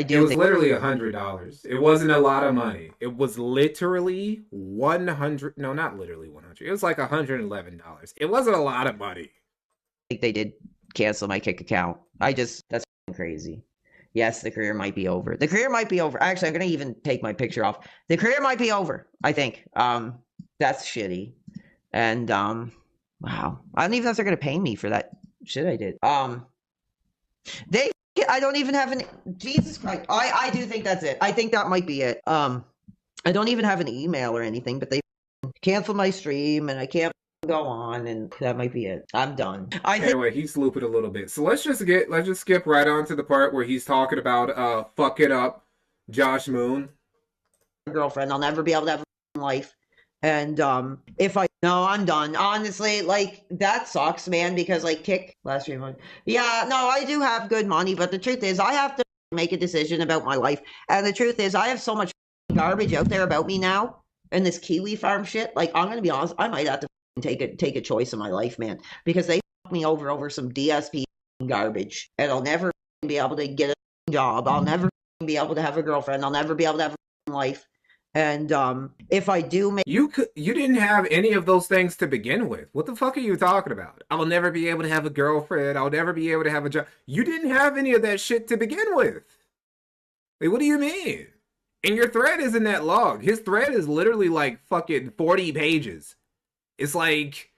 Speaker 20: do.
Speaker 1: It was literally $100. It wasn't a lot of money. It was literally 100. No, not literally 100. It was like $111. It wasn't a lot of money.
Speaker 20: I think they did cancel my Kick account. That's crazy. Yes, the career might be over. The career might be over. Actually, I'm gonna even take my picture off. The career might be over. I think. That's shitty. And wow. I don't even know if they're gonna pay me for that shit I did. I don't even have an Jesus Christ. I do think that's it. I think that might be it. I don't even have an email or anything, but they canceled my stream and I can't go on, and that might be it. I'm done.
Speaker 1: Anyway, he's looping a little bit. So let's just skip right on to the part where he's talking about fuck it up Josh Moon.
Speaker 20: Girlfriend, I'll never be able to have a life. And I'm done. Honestly, like that sucks, man, because like Kick last 3 months. Yeah, no, I do have good money, but the truth is I have to make a decision about my life. And the truth is I have so much garbage out there about me now and this Kiwi farm shit. Like I'm gonna be honest, I might have to take a choice in my life, man, because they fucked me over some DSP garbage, and I'll never be able to get a job. I'll never be able to have a girlfriend. I'll never be able to have a life. And if I do make
Speaker 1: you didn't have any of those things to begin with. What the fuck are you talking about? I'll never be able to have a girlfriend. I'll never be able to have a job. You didn't have any of that shit to begin with. Like, what do you mean? And your thread isn't that long. His thread is literally like fucking 40 pages. It's like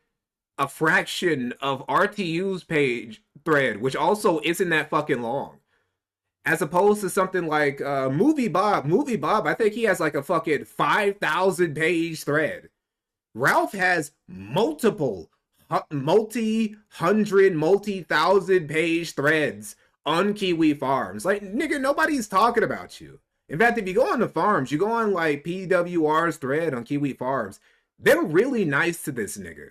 Speaker 1: a fraction of RTU's page thread, which also isn't that fucking long. As opposed to something like Movie Bob. Movie Bob, I think he has like a fucking 5,000 page thread. Ralph has multiple, multi-hundred, multi-thousand page threads on Kiwi Farms. Like, nigga, nobody's talking about you. In fact, if you go on the farms, you go on like PWR's thread on Kiwi Farms, they're really nice to this nigga.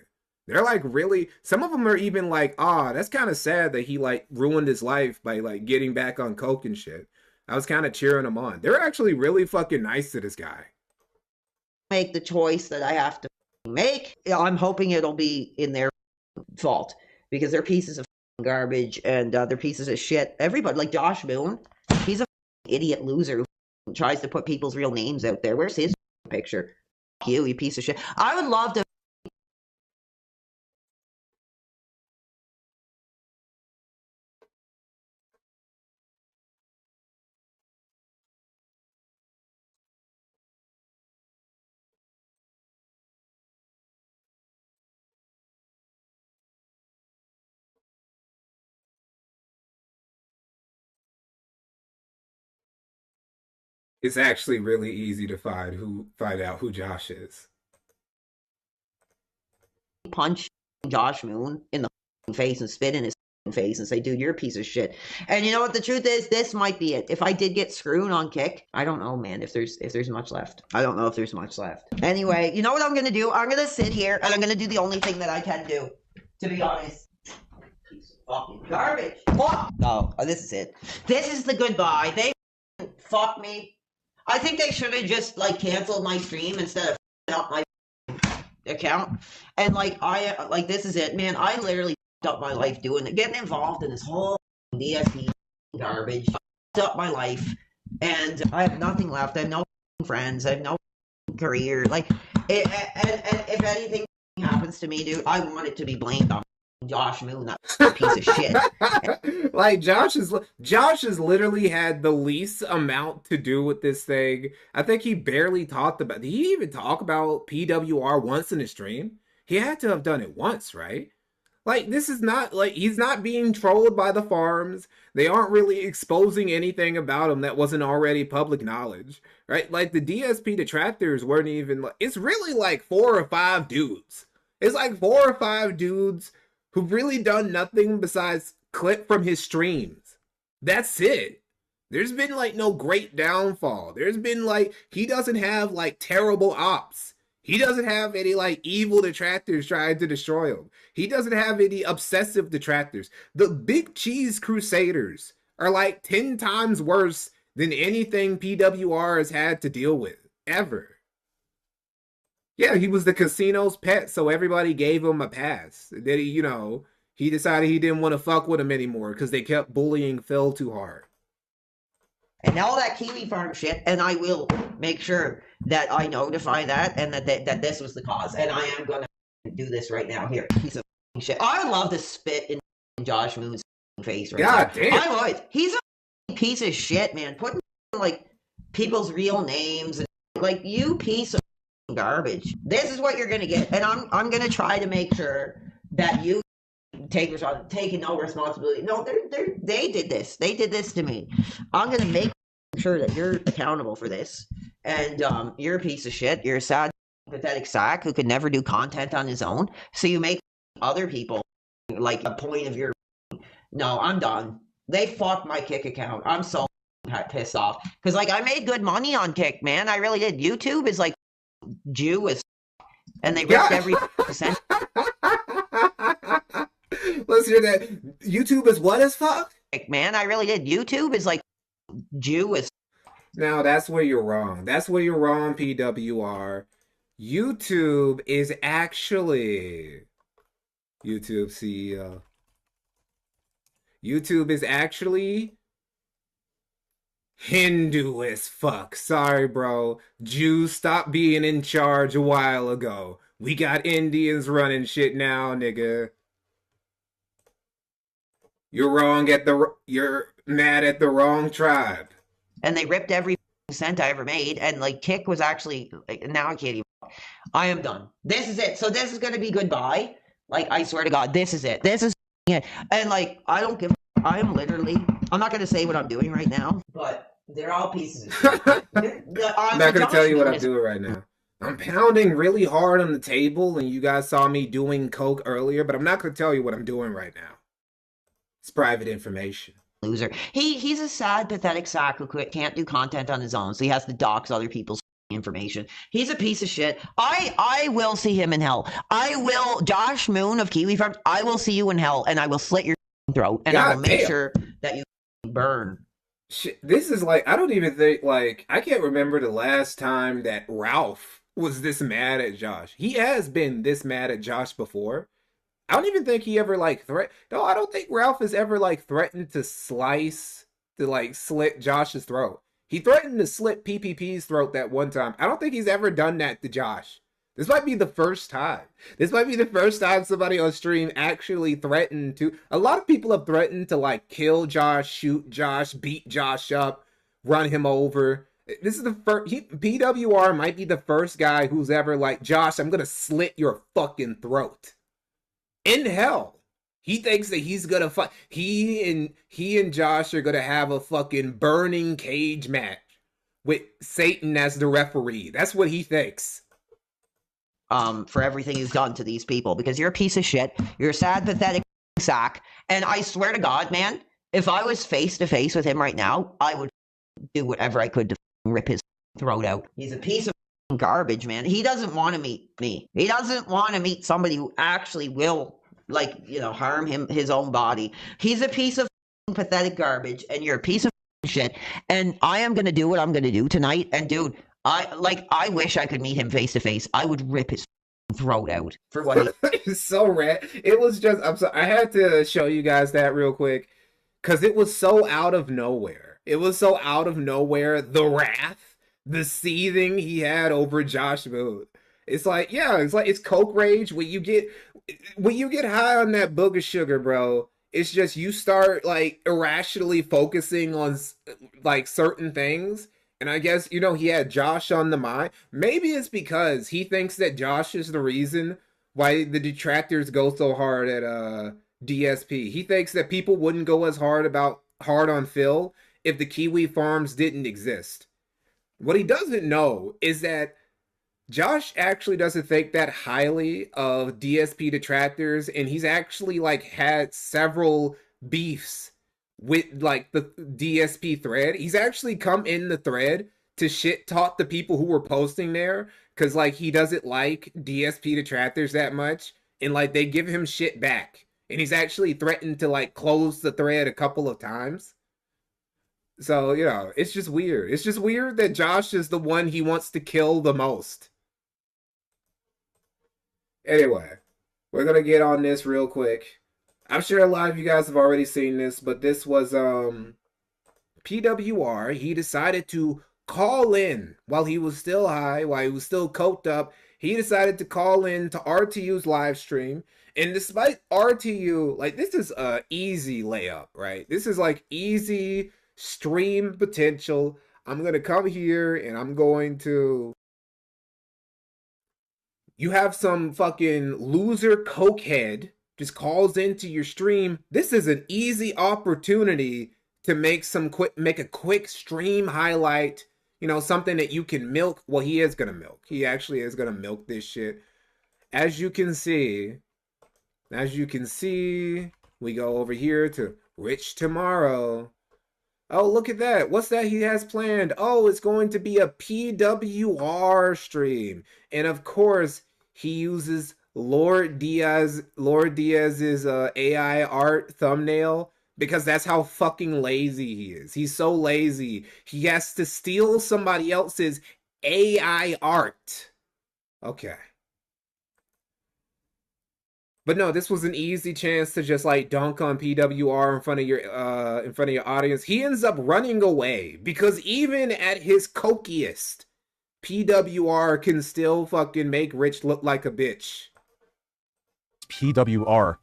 Speaker 1: They're like really, some of them are even like, that's kind of sad that he like ruined his life by like getting back on coke and shit. I was kind of cheering him on. They're actually really fucking nice to this guy.
Speaker 20: Make the choice that I have to make. I'm hoping it'll be in their fault because they're pieces of garbage and they're pieces of shit. Everybody, like Josh Moon, he's a idiot loser who tries to put people's real names out there. Where's his picture? You piece of shit. I would love to.
Speaker 1: It's actually really easy to find out who Josh is.
Speaker 20: Punch Josh Moon in the face and spit in his face and say, dude, you're a piece of shit. And you know what the truth is? This might be it. If I did get screwed on Kick, I don't know, man, if there's much left. I don't know if there's much left. Anyway, you know what I'm gonna do? I'm gonna sit here and I'm gonna do the only thing that I can do, to be honest. Piece of fucking garbage. Fuck. Oh, this is it. This is the goodbye. They fuck me. I think they should have just like canceled my stream instead of up my account. And like this is it, man. I literally up my life doing it, getting involved in this whole DSP garbage. Up my life, and I have nothing left. I have no friends. I have no career. Like, and if anything happens to me, dude, I want it to be blamed on Josh Moon, that piece of shit.
Speaker 1: Like Josh has literally had the least amount to do with this thing. I think he barely talked about. Did he even talk about PWR once in his stream? He had to have done it once, right? Like, this is not, like, he's not being trolled by the farms. They aren't really exposing anything about him that wasn't already public knowledge, right? Like, the DSP detractors weren't even, like, it's really like 4 or 5 dudes. It's like 4 or 5 dudes who've really done nothing besides clip from his streams. That's it. There's been, like, no great downfall. There's been, like, he doesn't have, like, terrible ops. He doesn't have any, like, evil detractors trying to destroy him. He doesn't have any obsessive detractors. The Big Cheese Crusaders are, like, 10 times worse than anything PWR has had to deal with, ever. Yeah, he was the casino's pet, so everybody gave him a pass. Then he, you know, he decided he didn't want to fuck with him anymore because they kept bullying Phil too hard.
Speaker 20: And all that Kiwi Farm shit, and I will make sure that I notify that and that this was the cause. And I am going to do this right now. Here, piece of shit. I would love to spit in Josh Moon's face right
Speaker 1: God
Speaker 20: now.
Speaker 1: damn.
Speaker 20: I would. He's a piece of shit, man. Putting like people's real names and like you piece of garbage. This is what you're going to get, and I'm going to try to make sure that you taking no responsibility. No, they did this. They did this to me. I'm gonna make sure that you're accountable for this. And you're a piece of shit. You're a sad, pathetic sack who could never do content on his own. So you make other people like a point of your. No, I'm done. They fucked my Kick account. I'm so pissed off because like I made good money on Kick, man. I really did. YouTube is like Jew and they ripped every cent.
Speaker 1: Let's hear that. YouTube is what as fuck?
Speaker 20: Man, I really did. YouTube is like Jew.
Speaker 1: Now, that's where you're wrong. That's where you're wrong, PWR. YouTube is actually... YouTube CEO. YouTube is actually... Hindu as fuck. Sorry, bro. Jews stopped being in charge a while ago. We got Indians running shit now, nigga. You're wrong at you're mad at the wrong tribe.
Speaker 20: And they ripped every cent I ever made. And like Kick was actually, like, now I can't even, I am done. This is it. So this is going to be goodbye. Like, I swear to God, this is it. This is it. And like, I don't give, I'm literally, I'm not going to say what I'm doing right now, but they're all pieces of shit.
Speaker 1: I'm not going to tell you what I'm doing right now. I'm pounding really hard on the table, and you guys saw me doing coke earlier, but I'm not going to tell you what I'm doing right now. It's private information.
Speaker 20: Loser. He's a sad, pathetic sack who can't do content on his own, so he has to dox other people's information. He's a piece of shit. I will see him in hell. I will, Josh Moon of Kiwi Farm, I will see you in hell, and I will slit your throat, and I will make sure that you burn.
Speaker 1: Shit, this is like, I don't even think, like, I can't remember the last time that Ralph was this mad at Josh. He has been this mad at Josh before. I don't even think he ever, like, No, I don't think Ralph has ever, like, threatened to slit Josh's throat. He threatened to slit PPP's throat that one time. I don't think he's ever done that to Josh. This might be the first time. This might be the first time somebody on stream actually threatened to... A lot of people have threatened to, like, kill Josh, shoot Josh, beat Josh up, run him over. This is the first... PWR might be the first guy who's ever like, Josh, I'm gonna slit your fucking throat. In hell. He thinks that he's gonna fight. He and Josh are gonna have a fucking burning cage match with Satan as the referee. That's what he thinks.
Speaker 20: For everything he's done to these people, because you're a piece of shit. You're a sad, pathetic sack. And I swear to God, man, if I was face to face with him right now, I would do whatever I could to rip his throat out. He's a piece of garbage, man. He doesn't want to meet me. He doesn't want to meet somebody who actually will, like, you know, harm his own body. He's a piece of pathetic garbage, and you're a piece of shit. And I am going to do what I'm going to do tonight. And dude, I wish I could meet him face to face. I would rip his throat out for what he...
Speaker 1: It's so rad. It was just, I'm sorry, I had to show you guys that real quick because it was so out of nowhere. It was so out of nowhere. The wrath, the seething he had over Josh Moon. It's like, yeah, it's coke rage. When you get high on that book of sugar, bro, it's just you start like irrationally focusing on like certain things. And I guess, you know, he had Josh on the mind. Maybe it's because he thinks that Josh is the reason why the detractors go so hard at DSP. He thinks that people wouldn't go as hard on Phil if the Kiwi farms didn't exist. What he doesn't know is that Josh actually doesn't think that highly of DSP detractors, and he's actually like had several beefs with like the DSP thread. He's actually come in the thread to shit talk the people who were posting there, because like he doesn't like DSP detractors that much, and like they give him shit back, and he's actually threatened to like close the thread a couple of times. So, you know, it's just weird. It's just weird that Josh is the one he wants to kill the most. Anyway, we're gonna get on this real quick. I'm sure a lot of you guys have already seen this, but this was PWR. He decided to call in while he was still high, while he was still coked up. He decided to call in to RTU's live stream. And despite RTU, like, this is a easy layup, right? This is like easy stream potential. I'm gonna come here and I'm going to... You have some fucking loser cokehead just calls into your stream. This is an easy opportunity to make a quick stream highlight, you know, something that you can milk. Well, he is gonna milk. He actually is gonna milk this shit. As you can see, we go over here to Rich Tomorrow. Oh, look at that. What's that he has planned? Oh, it's going to be a PWR stream. And of course, he uses Lord Diaz's AI art thumbnail, because that's how fucking lazy he is. He's so lazy. He has to steal somebody else's AI art. Okay. But no, this was an easy chance to just like dunk on PWR in front of your audience. He ends up running away because even at his cokiest, PWR can still fucking make Rich look like a bitch.
Speaker 2: PWR.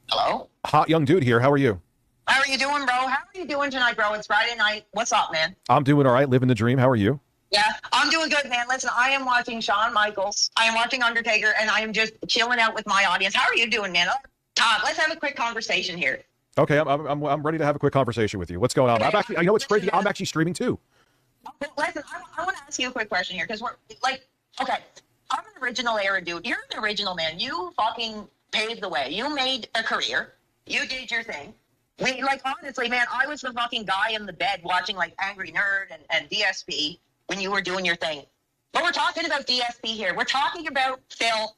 Speaker 5: Hello?
Speaker 2: Hot young dude here. How are you?
Speaker 5: How are you doing, bro? How are you doing tonight, bro? It's Friday night. What's up, man?
Speaker 2: I'm doing all right. Living the dream. How are you?
Speaker 5: Yeah, I'm doing good, man. Listen, I am watching Shawn Michaels. I am watching Undertaker, and I am just chilling out with my audience. How are you doing, man? Todd, let's have a quick conversation here.
Speaker 2: Okay, I'm ready to have a quick conversation with you. What's going on?
Speaker 5: Okay,
Speaker 2: you know what's crazy? I'm actually streaming too.
Speaker 5: Listen, I want to ask you a quick question here, because we're like, okay, I'm an original era dude. You're an original, man. You fucking paved the way. You made a career. You did your thing. Like, honestly, man, I was the fucking guy in the bed watching like Angry Nerd and DSP when you were doing your thing. But we're talking about DSP here. We're talking about Phil.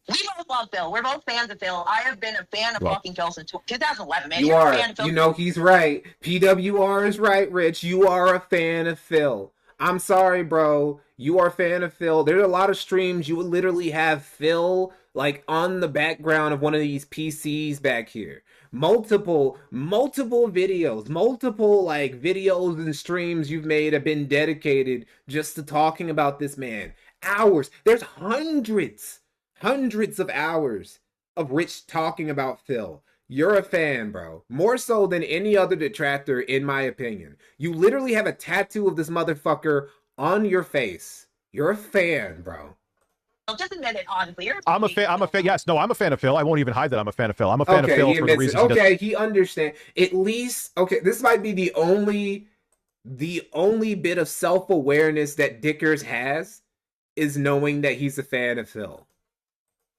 Speaker 5: We both love Phil. We're both fans of Phil. I have been a fan of fucking Phil since 2011, man.
Speaker 1: You're a fan of Phil. You know he's right. PWR is right, Rich. You are a fan of Phil. I'm sorry, bro. You are a fan of Phil. There's a lot of streams you would literally have Phil like on the background of one of these PCs back here. Multiple videos, like videos and streams you've made have been dedicated just to talking about this man. Hours. There's hundreds of hours of Rich talking about Phil. You're a fan, bro. More so than any other detractor, in my opinion. You literally have a tattoo of this motherfucker on your face. You're a fan, bro.
Speaker 5: Just admit it, honestly.
Speaker 2: I'm a fan. Yes, no, I'm a fan of Phil. I won't even hide that I'm a fan of Phil. I'm a fan of Phil for the reason.
Speaker 1: Okay, he understands. At least, okay, this might be the only bit of self-awareness that Dickers has is knowing that he's a fan of Phil.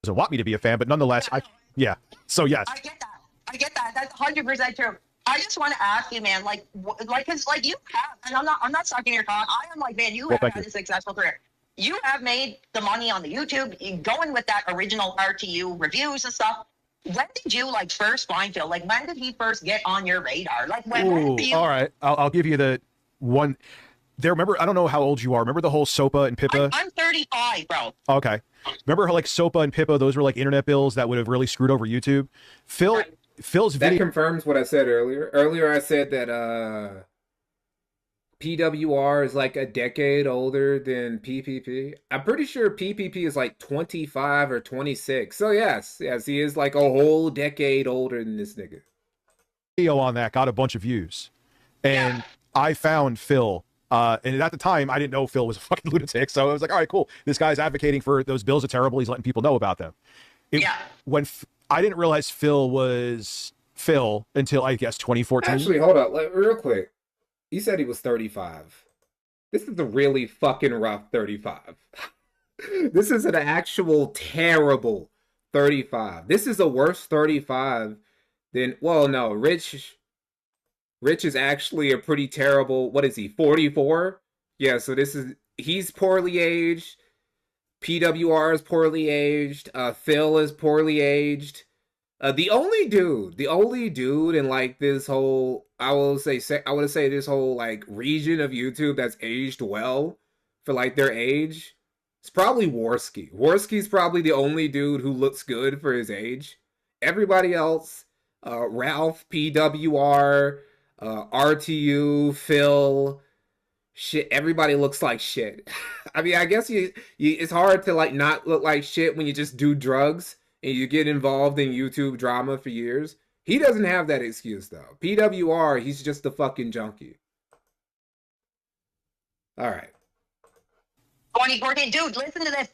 Speaker 2: Doesn't want me to be a fan, but nonetheless, yeah. So yes.
Speaker 5: I get that. That's 100% true. I just want to ask you, man, like, cause like you have, and I'm not sucking your cock. I am like, man, you have had a successful career. You have made the money on the YouTube, going with that original RTU reviews and stuff. When did you like first find Phil? Like, when did he first get on your radar? Like, when did you...
Speaker 2: All right, I'll give you the one. There, remember? I don't know how old you are. Remember the whole SOPA and Pippa?
Speaker 5: I'm 35, bro.
Speaker 2: Okay. Remember how like SOPA and Pippa? Those were like internet bills that would have really screwed over YouTube. Phil's video.
Speaker 1: That confirms what I said earlier. Earlier, I said that PWR is like a decade older than PPP. I'm pretty sure PPP is like 25 or 26. So yes, he is like a whole decade older than this nigga.
Speaker 2: Video on that got a bunch of views, and I found Phil And at the time, I didn't know Phil was a fucking lunatic. So I was like, all right, cool. This guy's advocating for those bills are terrible. He's letting people know about them. I didn't realize Phil was Phil until, I guess, 2014.
Speaker 1: Actually, hold up, real quick. You said he was 35. This is a really fucking rough 35. This is an actual terrible 35. This is a worse 35 than, well, no, Rich is actually a pretty terrible, what is he, 44? Yeah, so he's poorly aged. PWR is poorly aged. Phil is poorly aged. The only dude in like this whole, I would say this whole like region of YouTube that's aged well for like their age, it's probably Worski. Worski's probably the only dude who looks good for his age. Everybody else, Ralph, PWR, RTU, Phil, shit, everybody looks like shit. I mean, I guess it's hard to like not look like shit when you just do drugs and you get involved in YouTube drama for years. He doesn't have that excuse though. PWR, he's just a fucking junkie. All right.
Speaker 5: 2014, dude, listen to this.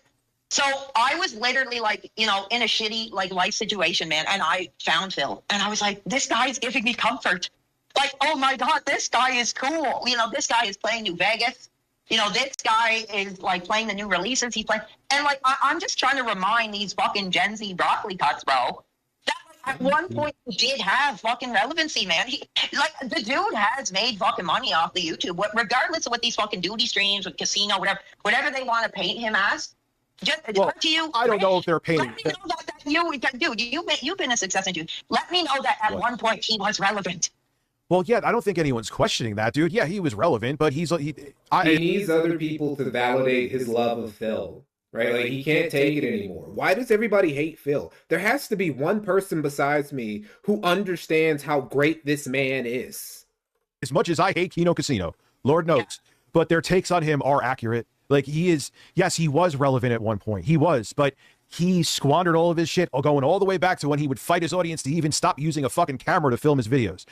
Speaker 5: So I was literally like, in a shitty like life situation, man, and I found Phil, and I was like, this guy's giving me comfort. Like, oh my God, this guy is cool. This guy is playing New Vegas. This guy is like playing the new releases he's playing. And like, I'm just trying to remind these fucking Gen Z broccoli cuts, bro, that like, at one point he did have fucking relevancy, man. The dude has made fucking money off the YouTube, regardless of what these fucking duty streams with casino, whatever they want to paint him as. Just up to you.
Speaker 2: I don't know if they're painting.
Speaker 5: Let me know that dude, you've been a success in YouTube. Let me know that at one point he was relevant.
Speaker 2: Well, yeah, I don't think anyone's questioning that, dude. Yeah, he was relevant, but he
Speaker 1: needs other people to validate his love of Phil, right? Like, he can't take it anymore. Why does everybody hate Phil? There has to be one person besides me who understands how great this man is.
Speaker 2: As much as I hate Kino Casino, Lord knows, but their takes on him are accurate. Like, yes, he was relevant at one point. He was, but he squandered all of his shit, going all the way back to when he would fight his audience to even stop using a fucking camera to film his videos.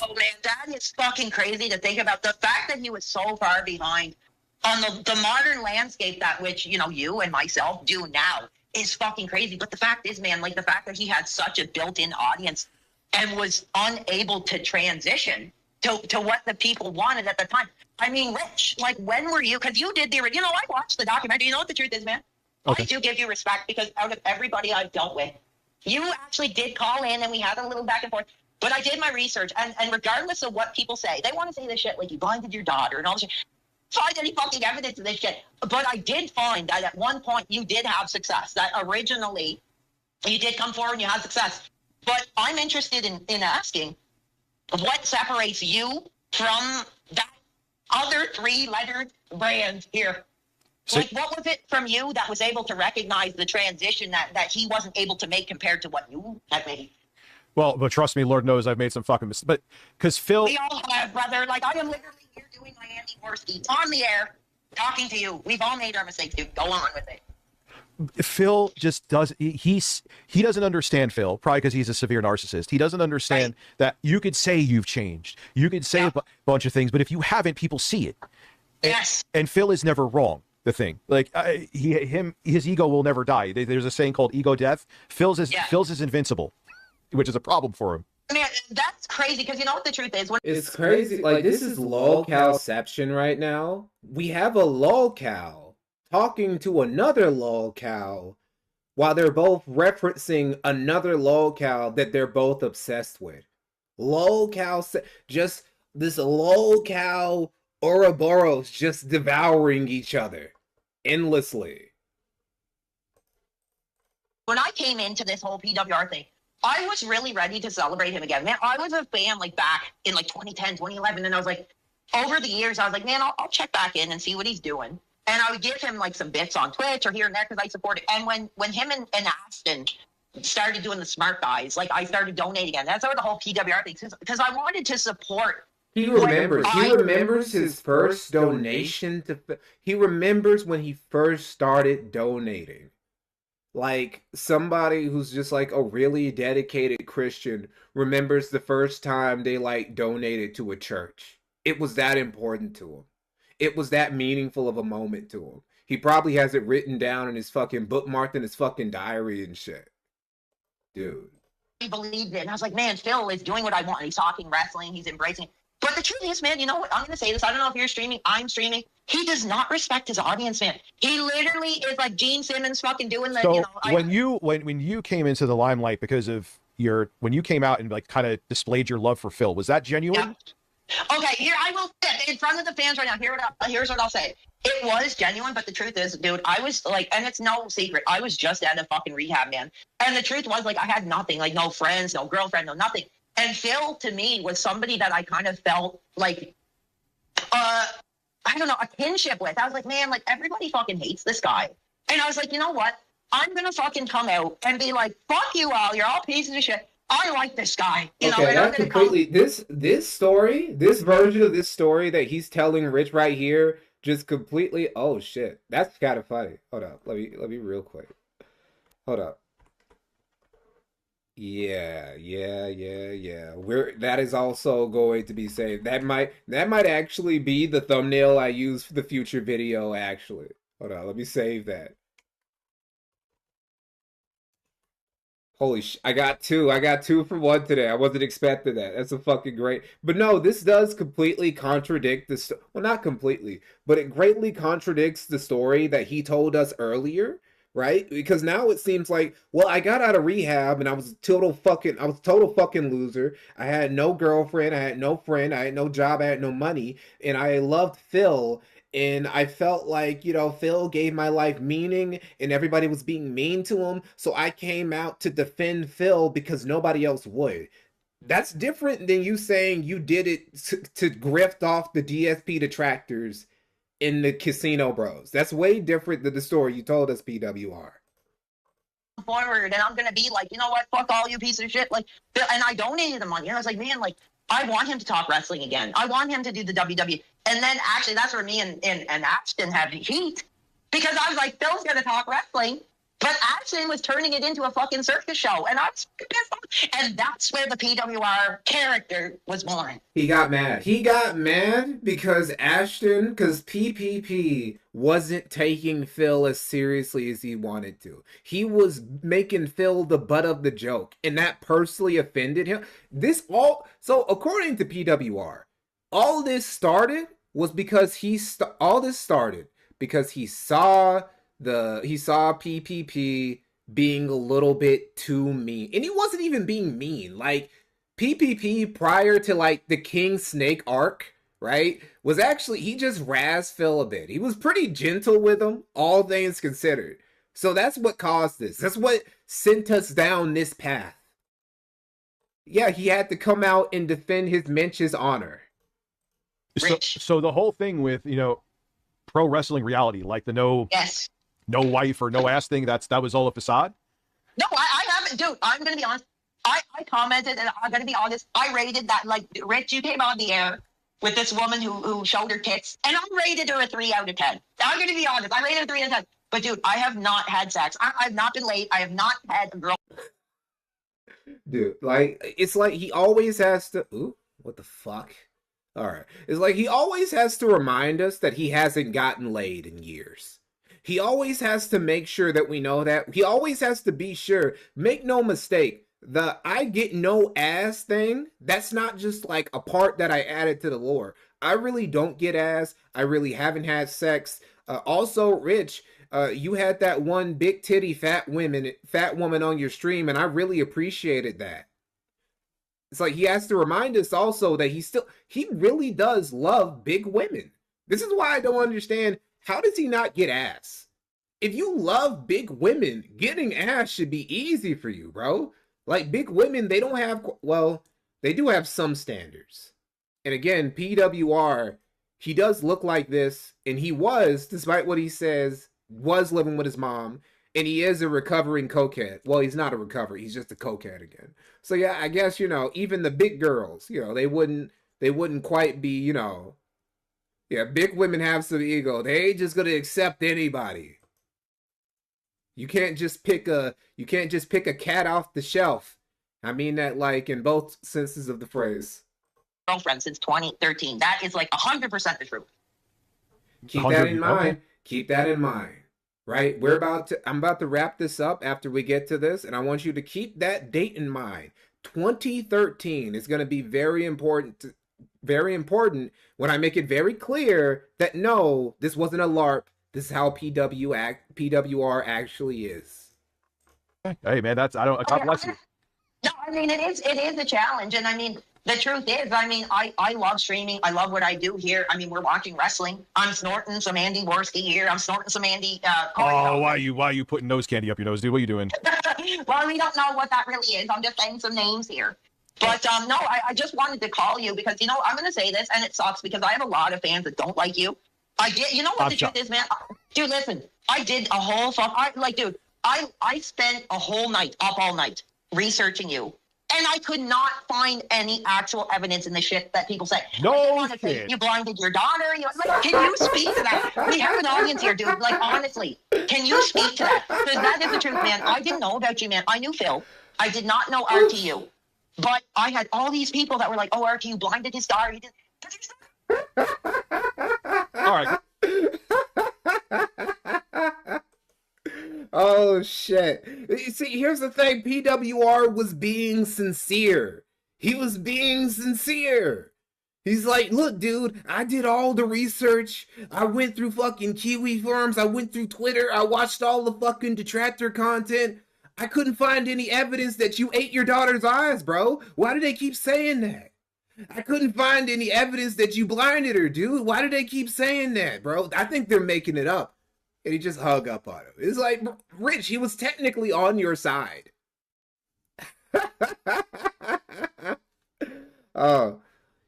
Speaker 5: Oh man, that is fucking crazy to think about. The fact that he was so far behind on the modern landscape that which, you and myself do now is fucking crazy. But the fact is, man, like the fact that he had such a built-in audience and was unable to transition to what the people wanted at the time. I mean, Rich, like when were you, because you did I watched the documentary. You know what the truth is, man? Okay. I do give you respect because out of everybody I've dealt with, you actually did call in and we had a little back and forth. But I did my research, and regardless of what people say, they want to say this shit like you blinded your daughter and all this shit. Find any fucking evidence of this shit. But I did find that at one point you did have success. That originally you did come forward and you had success. But I'm interested in asking what separates you from that other three-lettered brand here. So, like, what was it from you that was able to recognize the transition that he wasn't able to make compared to what you had made?
Speaker 2: Well, but trust me, Lord knows I've made some fucking mistakes. But because Phil,
Speaker 5: we all have, brother. Like, I am literally here doing my Andy Worski on the air, talking to you. We've all made our mistakes, dude. Go on with it.
Speaker 2: Phil just does. He doesn't understand Phil, probably because he's a severe narcissist. He doesn't understand that you could say you've changed. You could say a bunch of things, but if you haven't, people see it.
Speaker 5: Yes.
Speaker 2: And Phil is never wrong. The thing, like his ego will never die. There's a saying called ego death. Phil's is invincible, which is a problem for him.
Speaker 5: I mean, that's crazy because you know what the truth is.
Speaker 1: It's crazy. Like, this is lolcalception right now. We have a lolcal talking to another lolcal while they're both referencing another lolcal that they're both obsessed with. Just this lolcal Ouroboros just devouring each other endlessly.
Speaker 5: When I came into this whole PWR thing, I was really ready to celebrate him again. Man, I was a fan like back in like 2010, 2011, and I was like, over the years, I was like, man, I'll check back in and see what he's doing. And I would give him like some bits on Twitch or here and there because I support it. And when him and Aston started doing the smart guys, like I started donating again. That's how the whole PWR thing, because I wanted to support.
Speaker 1: He remembers his first donation he remembers when he first started donating. Like, somebody who's just like a really dedicated Christian remembers the first time they like donated to a church. It was that important to him. it was that meaningful of a moment to him. He probably has it written down in his fucking bookmarked in his fucking diary and shit. Dude.
Speaker 5: He believed it. And I was like, man, Phil is doing what I want. He's talking wrestling. He's embracing it. But the truth is, man, you know what? I'm going to say this. I don't know if you're streaming. I'm streaming. He does not respect his audience, man. He literally is like Gene Simmons fucking doing the,
Speaker 2: So
Speaker 5: you know.
Speaker 2: when you came into the limelight because of when you came out and like kind of displayed your love for Phil, was that genuine?
Speaker 5: Yeah. Okay, here I will sit in front of the fans right now. Here's what I'll say. It was genuine, but the truth is, dude, I was like, and it's no secret, I was just at a fucking rehab, man. And the truth was, like, I had nothing, like no friends, no girlfriend, no nothing. And Phil, to me, was somebody that I kind of felt like, I don't know, a kinship with. I was like, man, like, everybody fucking hates this guy. And I was like, you know what? I'm going to fucking come out and be like, fuck you all. You're all pieces of shit. I like this guy. You know, and
Speaker 1: that completely, this story, this version of this story that he's telling Rich right here, just completely, oh shit. That's kind of funny. Hold up. Let me real quick. Hold up. Yeah. That is also going to be saved. That might actually be the thumbnail I use for the future video, actually. Hold on, let me save that. Holy I got two for one today. I wasn't expecting that. That's a fucking great. But no, this does completely contradict this. Well, not completely, but it greatly contradicts the story that he told us earlier. Right? Because now it seems like, well, I got out of rehab and I was a total fucking loser. I had no girlfriend, I had no friend, I had no job, I had no money, and I loved Phil, and I felt like, you know, Phil gave my life meaning and everybody was being mean to him, so I came out to defend Phil because nobody else would. That's different than you saying you did it to grift off the DSP detractors in the Casino Bros. That's way different than the story you told us, PWR.
Speaker 5: Forward, and I'm gonna be like, you know what, fuck all you piece of shit. Like, and I donated the money. And I was like, man, like, I want him to talk wrestling again. I want him to do the WWE. And then actually, that's where me and Ashton had heat, because I was like, Phil's gonna talk wrestling, but Ashton was turning it into a fucking circus show, and I was pissed off. And that's where the PWR character was born.
Speaker 1: He got mad. He got mad because PPP wasn't taking Phil as seriously as he wanted to. He was making Phil the butt of the joke, and that personally offended him. So according to PWR, all this started because he saw PPP being a little bit too mean. And he wasn't even being mean. Like, PPP prior to, like, the King Snake arc, right, was actually, he just razzed Phil a bit. He was pretty gentle with him, all things considered. So that's what caused this. That's what sent us down this path. Yeah, he had to come out and defend his mensch's honor.
Speaker 2: So the whole thing with, you know, pro wrestling reality, like the no wife or no ass thing, that was all a facade?
Speaker 5: No, I haven't, dude. I'm gonna be honest. I commented, and I'm gonna be honest. I rated that, like, Rich, you came on the air with this woman who showed her tits, and I rated her a 3 out of 10. I'm gonna be honest. I rated her 3 out of 10. But dude, I have not had sex. I've not been late. I have not had a girl.
Speaker 1: Dude, like, it's like he always has to. Ooh, what the fuck? All right, it's like he always has to remind us that he hasn't gotten laid in years. He always has to make sure that we know that. He always has to be sure. Make no mistake, the I get no ass thing, that's not just like a part that I added to the lore. I really don't get ass. I really haven't had sex. Also, Rich, you had that one big titty fat woman on your stream, and I really appreciated that. It's like he has to remind us also that he really does love big women. This is why I don't understand. How does he not get ass? If you love big women, getting ass should be easy for you, bro. Like, big women, they don't have, well, they do have some standards. And again, PWR, he does look like this, and he was, despite what he says, was living with his mom, and he is a recovering cokehead. Well, he's not a recovery, he's just a cokehead again. So yeah, I guess, you know, even the big girls, you know, they wouldn't quite be, you know, yeah, big women have some ego. They ain't just gonna accept anybody. You can't just pick a cat off the shelf. I mean that, like, in both senses of the phrase.
Speaker 5: Girlfriend since 2013. That is like 100% the truth.
Speaker 1: Keep that in mind. Keep that in mind. Right? I'm about to wrap this up after we get to this, and I want you to keep that date in mind. 2013 is going to be very important when I make it very clear that no, this wasn't a LARP. This is how PWR actually is.
Speaker 2: Hey man, God bless you.
Speaker 5: No, I mean it is a challenge, and I mean the truth is, I mean I love streaming. I love what I do here. I mean we're watching wrestling. I'm snorting some Andy Worski here. I'm snorting some Andy.
Speaker 2: Why are you putting nose candy up your nose, dude? What are you doing?
Speaker 5: Well, we don't know what that really is. I'm just saying some names here. But no, I just wanted to call you because I'm going to say this, and it sucks because I have a lot of fans that don't like you. You know what the truth is, man? Dude, listen, I did a whole I spent a whole night up all night researching you, and I could not find any actual evidence in the shit that people say.
Speaker 2: No shit.
Speaker 5: You blinded your daughter. Can you speak to that? We have an audience here, dude. Like, honestly, can you speak to that? Because that is the truth, man. I didn't know about you, man. I knew Phil. I did not know RTU. But I had all these people that were like, oh, RTU blinded his daughter.
Speaker 2: All right.
Speaker 1: Oh shit. See, here's the thing. PWR was being sincere. He was being sincere. He's like, look, dude, I did all the research. I went through fucking Kiwi forums. I went through Twitter. I watched all the fucking detractor content. I couldn't find any evidence that you ate your daughter's eyes, bro. Why do they keep saying that? I couldn't find any evidence that you blinded her, dude. Why do they keep saying that, bro? I think they're making it up. And he just hung up on him. It's like, Rich, he was technically on your side. Oh,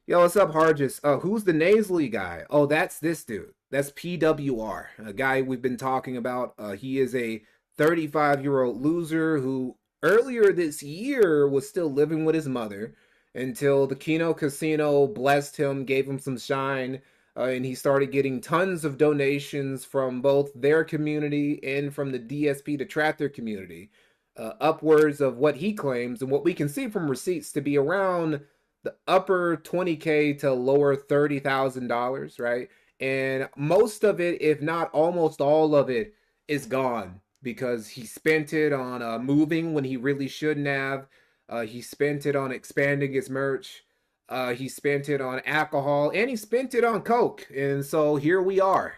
Speaker 1: yo, what's up, Hargis? Oh, who's the nasally guy? Oh, that's this dude. That's PWR, a guy we've been talking about. He is a 35-year-old loser who earlier this year was still living with his mother until the Keno Casino blessed him, gave him some shine, and he started getting tons of donations from both their community and from the DSP detractor community, upwards of what he claims and what we can see from receipts to be around the upper $20K to lower $30,000, right? And most of it, if not almost all of it, is gone because he spent it on moving when he really shouldn't have. He spent it on expanding his merch. He spent it on alcohol, and he spent it on coke. And so here we are.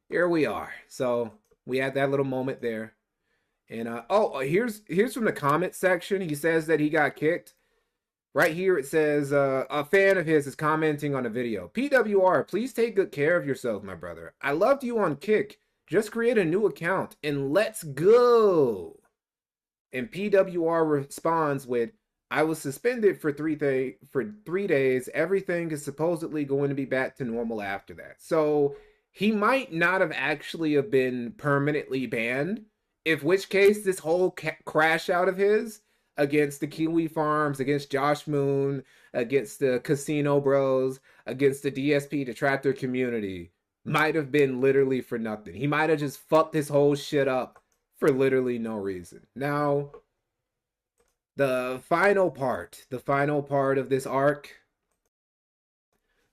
Speaker 1: Here we are. So we had that little moment there. And here's from the comment section. He says that he got kicked. Right here it says a fan of his is commenting on a video. PWR, please take good care of yourself, my brother. I loved you on Kick. Just create a new account and let's go. And PWR responds with, I was suspended for 3 days. Everything is supposedly going to be back to normal after that. So he might not have actually have been permanently banned, in which case this whole crash out of his against the Kiwi Farms, against Josh Moon, against the Casino Bros, against the DSP detractor community might have been literally for nothing. He might have just fucked this whole shit up for literally no reason. Now, the final part of this arc,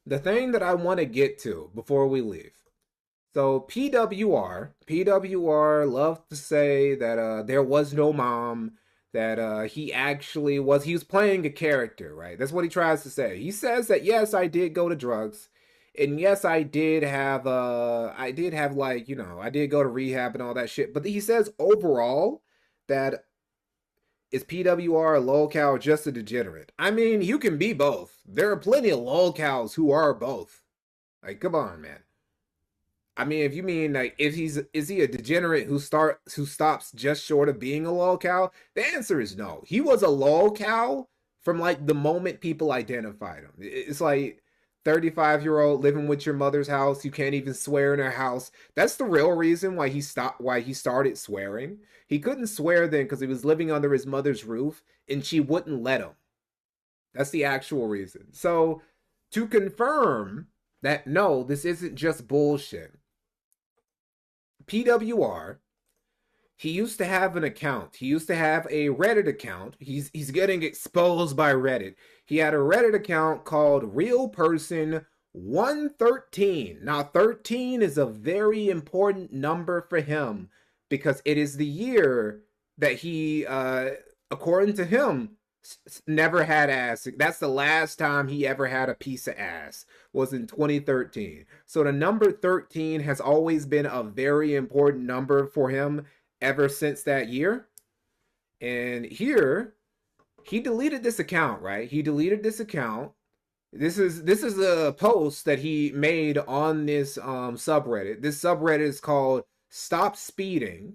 Speaker 1: the thing that I want to get to before we leave. So PWR loved to say that there was no mom, that he was playing a character, right? That's what he tries to say. He says that, yes, I did go to drugs. And yes, I did go to rehab and all that shit. But he says overall that is PWR a lolcow or just a degenerate? I mean, you can be both. There are plenty of lolcows who are both. Like, come on, man. I mean, if you mean like is he a degenerate who stops just short of being a lolcow? The answer is no. He was a lolcow from like the moment people identified him. It's like 35-year-old living with your mother's house. You can't even swear in her house. That's the real reason why he started swearing. He couldn't swear then because he was living under his mother's roof and she wouldn't let him. That's the actual reason. So to confirm that no, this isn't just bullshit. PWR, he used to have an account. He used to have a Reddit account. He's getting exposed by Reddit. He had a Reddit account called Real Person 113. Now, 13 is a very important number for him because it is the year that he, according to him, never had ass. That's the last time he ever had a piece of ass, was in 2013. So the number 13 has always been a very important number for him ever since that year. And here, he deleted this account, right? He deleted this account. This is a post that he made on this subreddit. This subreddit is called Stop Speeding.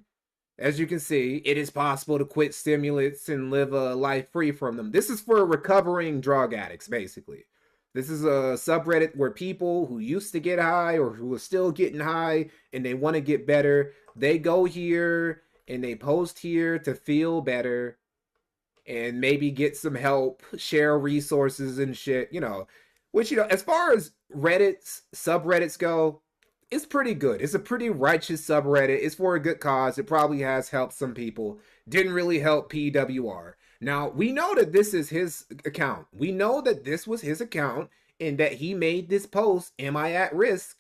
Speaker 1: As you can see, it is possible to quit stimulants and live a life free from them. This is for recovering drug addicts, basically. This is a subreddit where people who used to get high or who are still getting high and they want to get better, they go here and they post here to feel better and maybe get some help, share resources and shit, you know. Which, you know, as far as subreddits go, it's pretty good. It's a pretty righteous subreddit. It's for a good cause. It probably has helped some people. Didn't really help PWR. Now, we know that this is his account. We know that this was his account and that he made this post, Am I at Risk?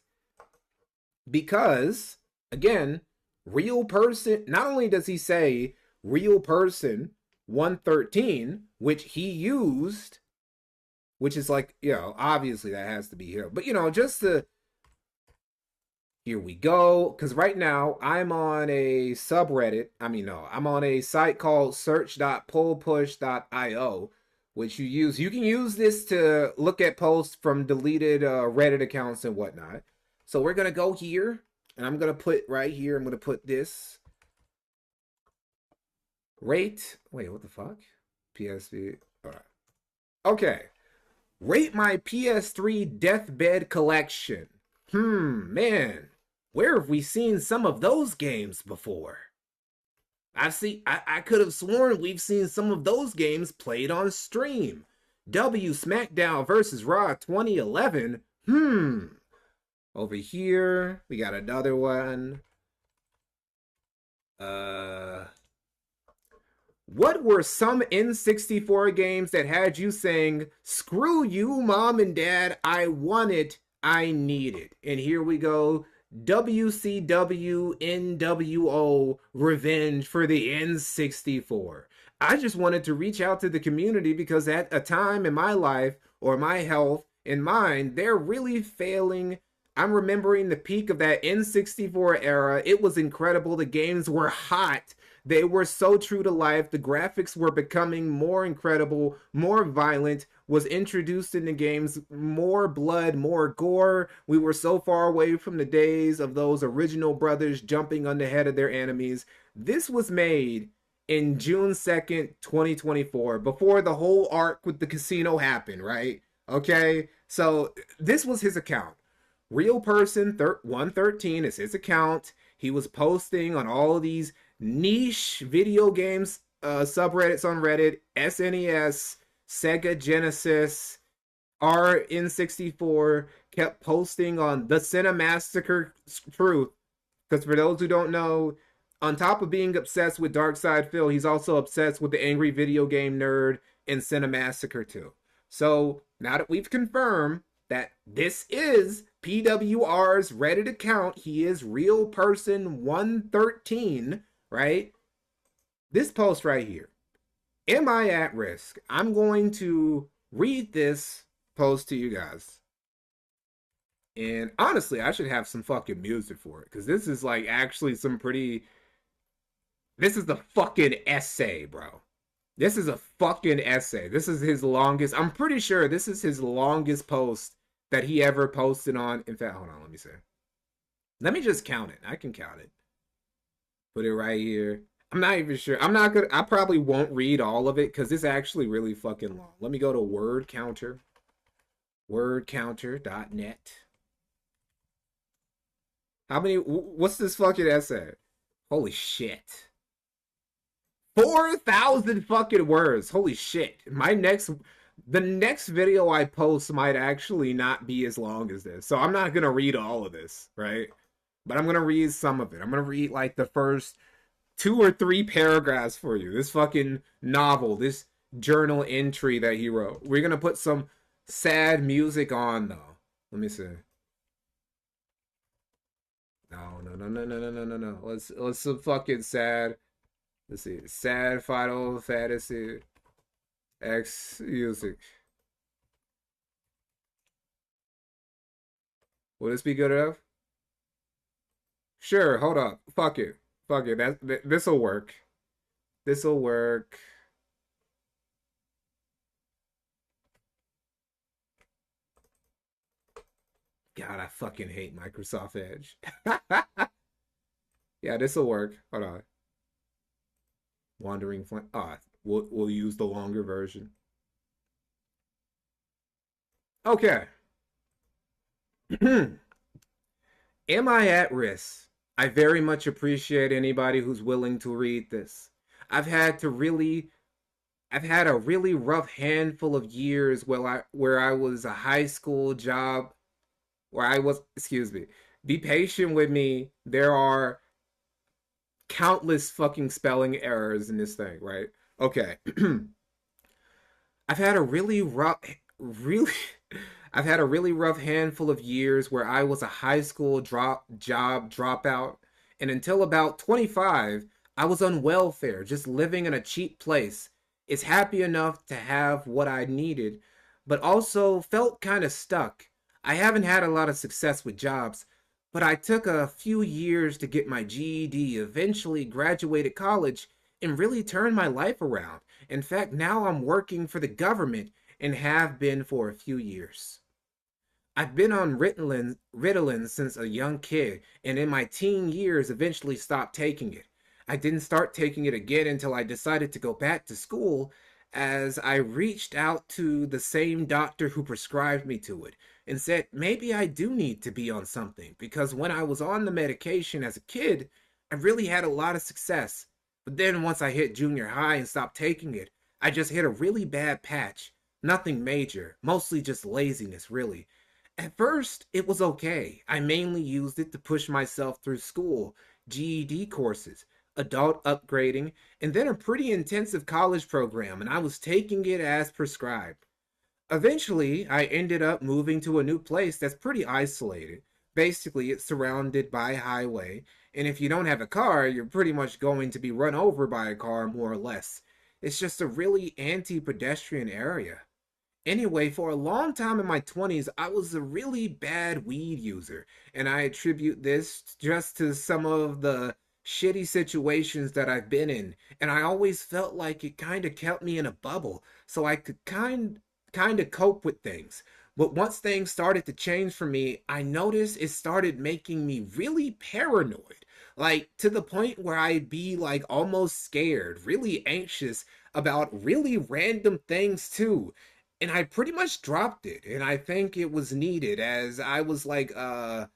Speaker 1: Because, again, real person, not only does he say real person 113, which he used, which is like, you know, obviously that has to be here. But, you know, just to, here we go. Because right now I'm on a subreddit. I'm on a site called search.pullpush.io, which you can use this to look at posts from deleted Reddit accounts and whatnot. So we're going to go here and I'm going to put right here, I'm going to put this. Rate, wait, what the fuck? PSV, all right. Okay. Rate my PS3 Deathbed collection. Man. Where have we seen some of those games before? I could have sworn we've seen some of those games played on stream. W SmackDown vs. Raw 2011. Over here, we got another one. What were some N64 games that had you saying, screw you, mom and dad, I want it, I need it? And here we go, WCW NWO Revenge for the N64. I just wanted to reach out to the community because at a time in my life, or my health and mind, they're really failing. I'm remembering the peak of that N64 era. It was incredible. The games were hot. They were so true to life. The graphics were becoming more incredible, more violent, was introduced in the games, more blood, more gore. We were so far away from the days of those original brothers jumping on the head of their enemies. This was made in June 2nd, 2024, before the whole arc with the casino happened, right? Okay, so this was his account. Real Person 113 is his account. He was posting on all of these niche video games subreddits on Reddit, SNES, Sega Genesis, RN64, kept posting on the Cinemassacre Truth. Because for those who don't know, on top of being obsessed with Darkside Phil, he's also obsessed with the Angry Video Game Nerd and Cinemassacre 2. So now that we've confirmed that this is PWR's Reddit account, he is Real Person 113, right? This post right here. Am I at risk? I'm going to read this post to you guys. And honestly, I should have some fucking music for it. Because this is like actually some pretty... This is the fucking essay, bro. This is a fucking essay. This is his longest... I'm pretty sure this is his longest post that he ever posted on... In fact, hold on, let me see. Let me just count it. I can count it. Put it right here. I'm not even sure. I probably won't read all of it because it's actually really fucking long. Let me go to word counter. Wordcounter.net. How many, what's this fucking essay? Holy shit. 4,000 fucking words. Holy shit. The next video I post might actually not be as long as this. So I'm not going to read all of this, right? But I'm going to read some of it. I'm going to read like the first 2 or 3 paragraphs for you. This fucking novel, this journal entry that he wrote. We're going to put some sad music on though. Let me see. No. Let's some fucking sad. Let's see. Sad Final Fantasy X music. Will this be good enough? Sure, hold up. Fuck it. Fuck it. This'll work. This'll work. God, I fucking hate Microsoft Edge. Yeah, this'll work. Hold on. Wandering Flame. Ah, we'll use the longer version. Okay. Am I at risk? I very much appreciate anybody who's willing to read this. I've had a really rough handful of years where I was a high school job where I was, excuse me. Be patient with me. There are countless fucking spelling errors in this thing, right? Okay. I've had a really rough handful of years where I was a high school job dropout, and until about 25, I was on welfare, just living in a cheap place. It's happy enough to have what I needed, but also felt kind of stuck. I haven't had a lot of success with jobs, but I took a few years to get my GED, eventually graduated college, and really turned my life around. In fact, now I'm working for the government and have been for a few years. I've been on Ritalin since a young kid, and in my teen years eventually stopped taking it. I didn't start taking it again until I decided to go back to school, as I reached out to the same doctor who prescribed me to it and said maybe I do need to be on something, because when I was on the medication as a kid, I really had a lot of success. But then once I hit junior high and stopped taking it, I just hit a really bad patch. Nothing major, mostly just laziness, really. At first, it was okay. I mainly used it to push myself through school, GED courses, adult upgrading, and then a pretty intensive college program, and I was taking it as prescribed. Eventually, I ended up moving to a new place that's pretty isolated. Basically, it's surrounded by a highway, and if you don't have a car, you're pretty much going to be run over by a car, more or less. It's just a really anti-pedestrian area. Anyway, for a long time in my 20s, I was a really bad weed user, and I attribute this just to some of the shitty situations that I've been in, and I always felt like it kind of kept me in a bubble, so I could kind of cope with things. But once things started to change for me, I noticed it started making me really paranoid, like to the point where I'd be like almost scared, really anxious about really random things too. And I pretty much dropped it, and I think it was needed, as I was like a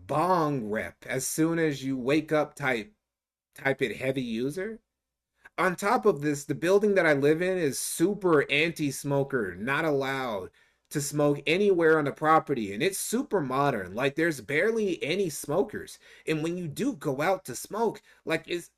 Speaker 1: bong rep as soon as you wake up type it heavy user. On top of this, the building that I live in is super anti-smoker, not allowed to smoke anywhere on the property, and it's super modern. Like there's barely any smokers. And when you do go out to smoke, like it's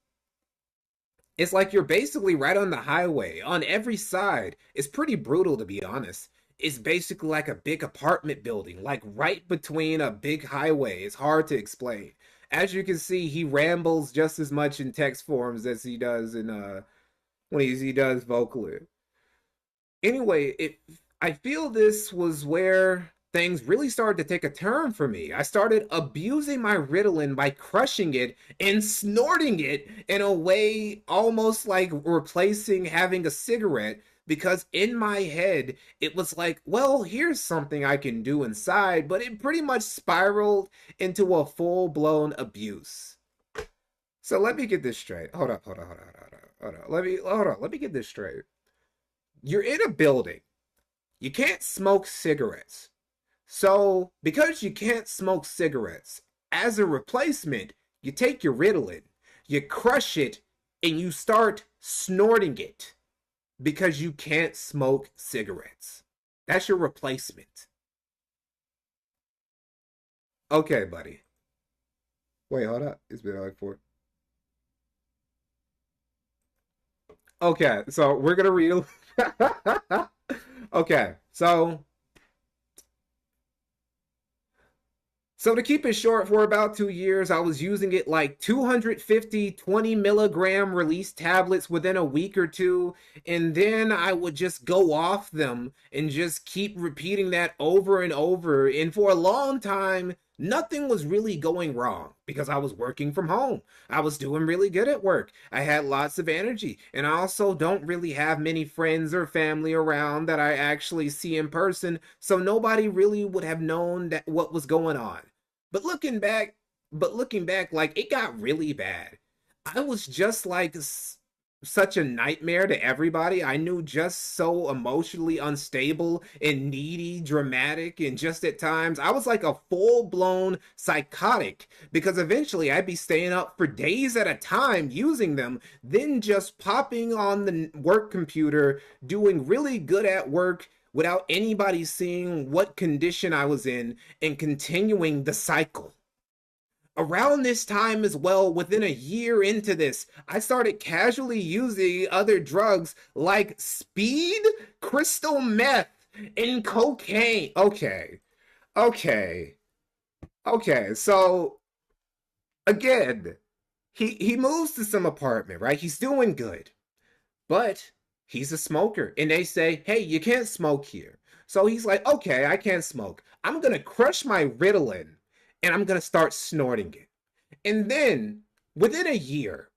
Speaker 1: like you're basically right on the highway on every side. It's pretty brutal, to be honest. It's basically like a big apartment building, like right between a big highway. It's hard to explain. As you can see, he rambles just as much in text forms as he does in when he does vocally. Anyway, I feel this was where things really started to take a turn for me. I started abusing my Ritalin by crushing it and snorting it in a way almost like replacing having a cigarette, because in my head it was like, well, here's something I can do inside, but it pretty much spiraled into a full-blown abuse. So let me get this straight. Hold up. Let me get this straight. You're in a building. You can't smoke cigarettes. So, because you can't smoke cigarettes, as a replacement, you take your Ritalin, you crush it, and you start snorting it because you can't smoke cigarettes. That's your replacement. Okay, buddy. Wait, hold up. It's been like 4. Okay, so we're gonna read. Okay, so So to keep it short, for about 2 years, I was using it like 250 20 milligram release tablets within a week or two. And then I would just go off them and just keep repeating that over and over. And for a long time, nothing was really going wrong because I was working from home. I was doing really good at work. I had lots of energy. And I also don't really have many friends or family around that I actually see in person. So nobody really would have known that what was going on. But looking back, like, it got really bad. I was just like such a nightmare to everybody. I knew, just so emotionally unstable and needy, dramatic, and just at times I was like a full-blown psychotic, because eventually I'd be staying up for days at a time using them, then just popping on the work computer, doing really good at work without anybody seeing what condition I was in, and continuing the cycle. Around this time as well, within a year into this, I started casually using other drugs like speed, crystal meth, and cocaine. Okay. So again, he moves to some apartment, right? He's doing good, but he's a smoker, and they say, hey, you can't smoke here. So he's like, okay, I can't smoke. I'm gonna crush my Ritalin, and I'm gonna start snorting it. And then, within a year,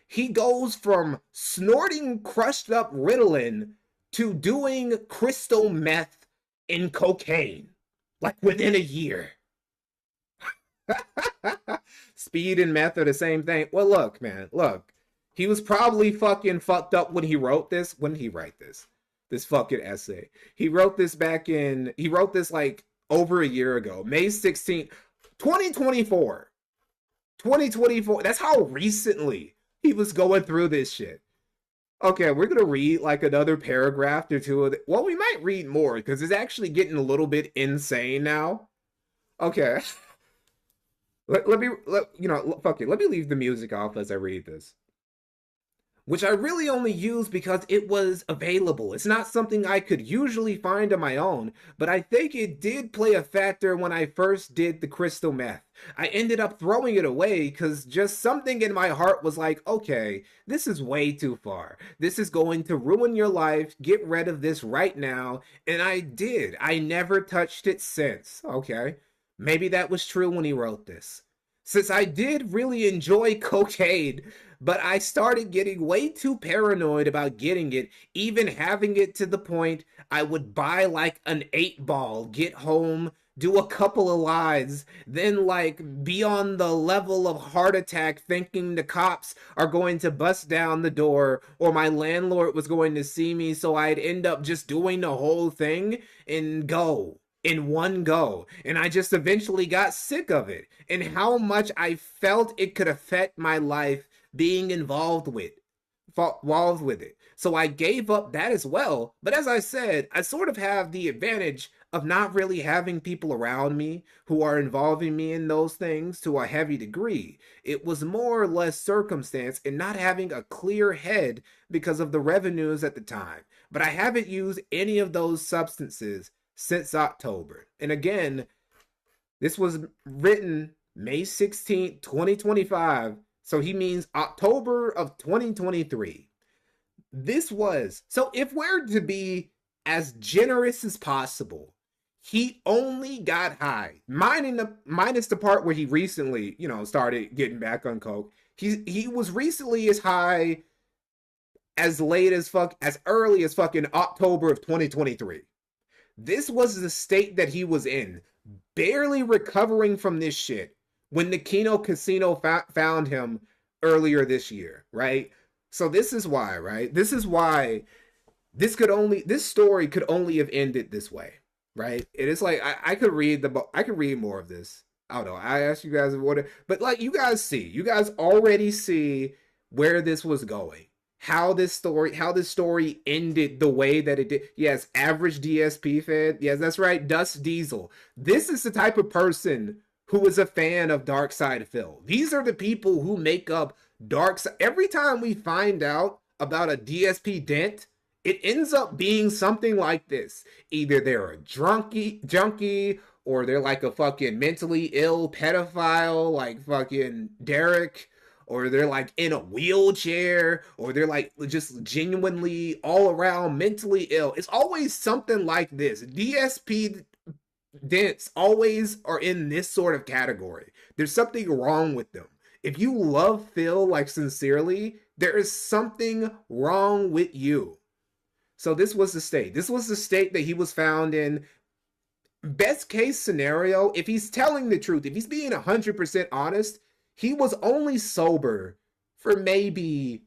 Speaker 1: he goes from snorting crushed up Ritalin to doing crystal meth and cocaine. Like, within a year. Speed and meth are the same thing. Well, look, man, look. He was probably fucking fucked up when he wrote this. When did he write this? This fucking essay. He wrote this like over a year ago. May 16th, 2024. 2024. That's how recently he was going through this shit. Okay, we're going to read like another paragraph or two of it. Well, we might read more because it's actually getting a little bit insane now. Okay. Let me leave the music off as I read this. Which I really only use because it was available. It's not something I could usually find on my own, but I think it did play a factor when I first did the crystal meth. I ended up throwing it away because just something in my heart was like, okay, this is way too far. This is going to ruin your life. Get rid of this right now. And I did. I never touched it since. Okay. Maybe that was true when he wrote this. Since I did really enjoy cocaine, but I started getting way too paranoid about getting it, even having it to the point I would buy like an 8-ball, get home, do a couple of lies, then like be on the level of heart attack thinking the cops are going to bust down the door or my landlord was going to see me, so I'd end up just doing the whole thing and go. In one go, and I just eventually got sick of it and how much I felt it could affect my life being involved with it. So I gave up that as well. But as I said, I sort of have the advantage of not really having people around me who are involving me in those things to a heavy degree. It was more or less circumstance and not having a clear head because of the revenues at the time. But I haven't used any of those substances since October. And again, this was written May 16th, 2025. So he means October of 2023. So if we're to be as generous as possible, he only got high. Minus the part where he recently, started getting back on coke. He was recently as high as early as fucking October of 2023. This was the state that he was in, barely recovering from this shit when the Keno Casino found him earlier this year, right? So this is why, right? This is why this story could only have ended this way, right? It is like I could read more of this. I don't know. I asked you guys what, but like you guys already see where this was going. How this story ended the way that it did. Yes, average DSP fan. Yes, that's right. Dust Diesel. This is the type of person who is a fan of Dark Side Phil. These are the people who make up Dark Side. Every time we find out about a DSP dent, it ends up being something like this. Either they're a junkie, or they're like a fucking mentally ill pedophile like fucking Derek, or they're like in a wheelchair, or they're like just genuinely all around mentally ill. It's always something like this. DSP dents always are in this sort of category. There's something wrong with them. If you love Phil like sincerely, there is something wrong with you. So this was the state. This was the state that he was found in. Best case scenario, if he's telling the truth, if he's being 100% honest, he was only sober for maybe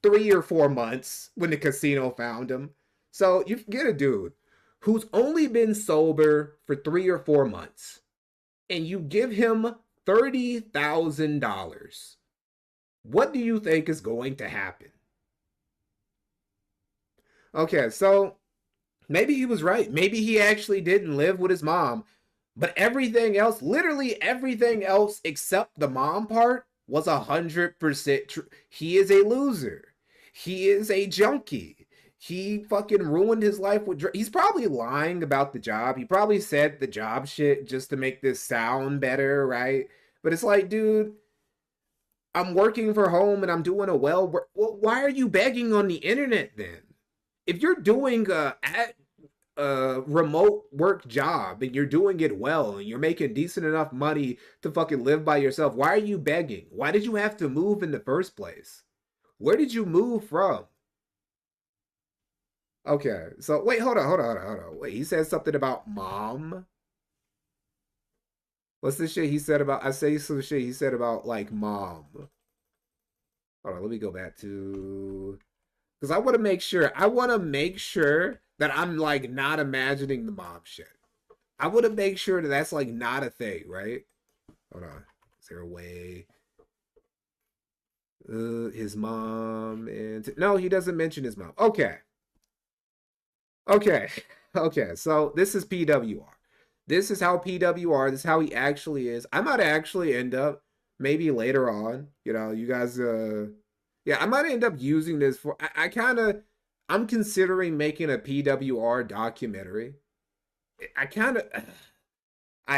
Speaker 1: 3 or 4 months when the casino found him. So you get a dude who's only been sober for 3 or 4 months, and you give him $30,000. What do you think is going to happen? Okay, so maybe he was right. Maybe he actually didn't live with his mom. But everything else, literally everything else except the mom part, was 100% true. He is a loser. He is a junkie. He fucking ruined his life with drugs. He's probably lying about the job. He probably said the job shit just to make this sound better, right? But it's like, dude, I'm working for home and I'm doing a well, why are you begging on the internet then? If you're doing a remote work job and you're doing it well and you're making decent enough money to fucking live by yourself, why are you begging? Why did you have to move in the first place? Where did you move from? Okay, so wait, hold on. Wait, he said something about mom? What's the shit he said about, I say some shit he said about like mom. Hold on, let me go back to, because I want to make sure that I'm like not imagining the mom shit. I want to make sure that that's like not a thing, right? Hold on. Is there a way? His mom and no, he doesn't mention his mom. Okay. So this is PWR. This is how PWR. This is how he actually is. I might actually end up maybe later on. You know, you guys. Yeah, I might end up using this for. I'm considering making a PWR documentary. I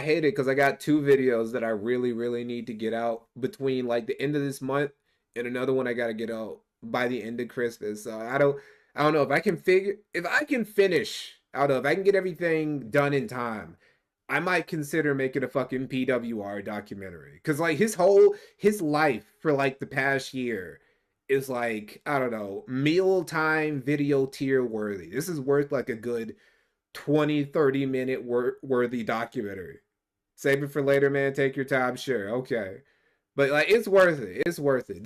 Speaker 1: hate it because I got 2 videos that I really need to get out between like the end of this month and another one I got to get out by the end of Christmas. So I don't know if I can finish. I don't know if I can get everything done in time. I might consider making a fucking PWR documentary because like his life for like the past year is like, I don't know, mealtime video tier worthy. This is worth like a good 20-30 minute worthy documentary. Save it for later, man. Take your time. Sure. Okay. But like, it's worth it. It's worth it.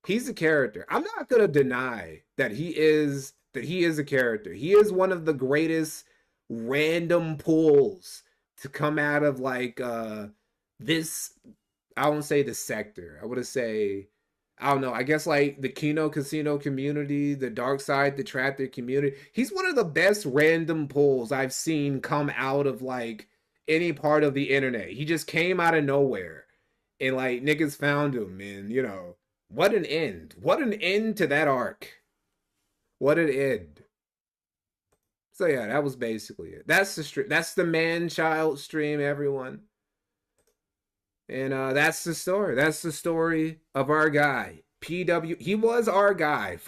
Speaker 1: He's a character. I'm not going to deny that he is a character. He is one of the greatest random pulls to come out of like this, I won't say the sector. I would say, I don't know, I guess like the Kino Casino community, the Dark Side, the Trapper community. He's one of the best random pulls I've seen come out of like any part of the internet. He just came out of nowhere and like niggas found him, and you know, what an end. What an end to that arc. What an end. So yeah, that was basically it. That's the stream. That's the man-child stream, everyone. And that's the story. That's the story of our guy. PW. He was our guy.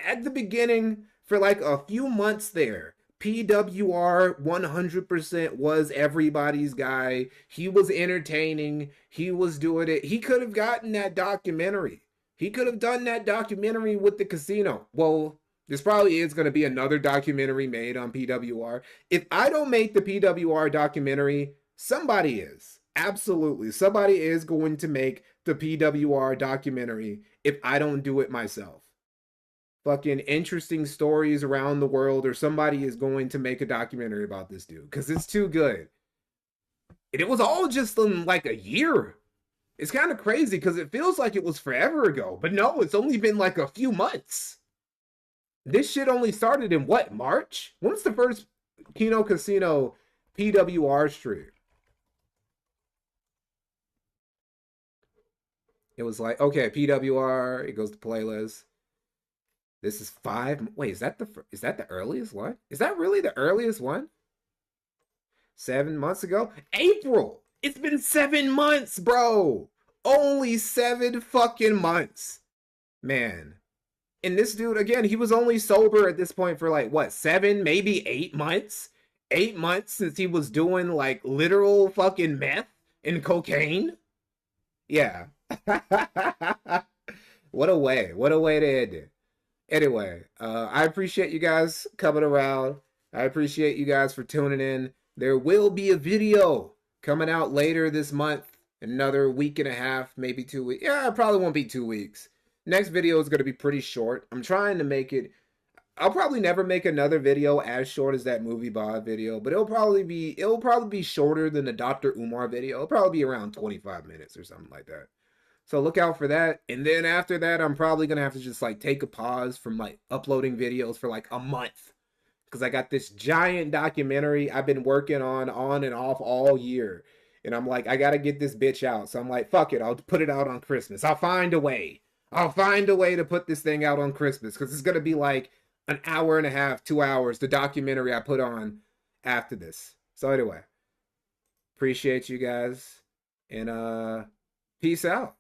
Speaker 1: At the beginning, for like a few months there, PWR 100% was everybody's guy. He was entertaining. He was doing it. He could have gotten that documentary. He could have done that documentary with the casino. Well, this probably is going to be another documentary made on PWR. If I don't make the PWR documentary, somebody is. Absolutely. Somebody is going to make the PWR documentary if I don't do it myself. Fucking interesting stories around the world, or somebody is going to make a documentary about this dude because it's too good. And it was all just in like a year. It's kind of crazy because it feels like it was forever ago. But no, it's only been like a few months. This shit only started in what, March? When was the first Kino Casino PWR stream? It was like, okay, PWR, it goes to playlist. This is 5. Wait, is that the earliest one? Is that really the earliest one? 7 months ago? April! It's been 7 months, bro! Only 7 fucking months. Man. And this dude, again, he was only sober at this point for like, what, 7, maybe 8 months? 8 months since he was doing like literal fucking meth and cocaine? Yeah. What a way to end it. Anyway, I appreciate you guys coming around. I appreciate you guys for tuning in. There will be a video coming out later this month. Another week and a half, maybe 2 weeks. Yeah, it probably won't be 2 weeks. Next video is going to be pretty short. I'm trying to make it... I'll probably never make another video as short as that movie bod video, but it'll probably be shorter than the Dr. Umar video. It'll probably be around 25 minutes or something like that. So look out for that. And then after that, I'm probably going to have to just like take a pause from like uploading videos for like a month. Because I got this giant documentary I've been working on and off all year. And I'm like, I got to get this bitch out. So I'm like, fuck it. I'll put it out on Christmas. I'll find a way. I'll find a way to put this thing out on Christmas. Because it's going to be like an hour and a half, 2 hours, the documentary I put on after this. So anyway, appreciate you guys. And peace out.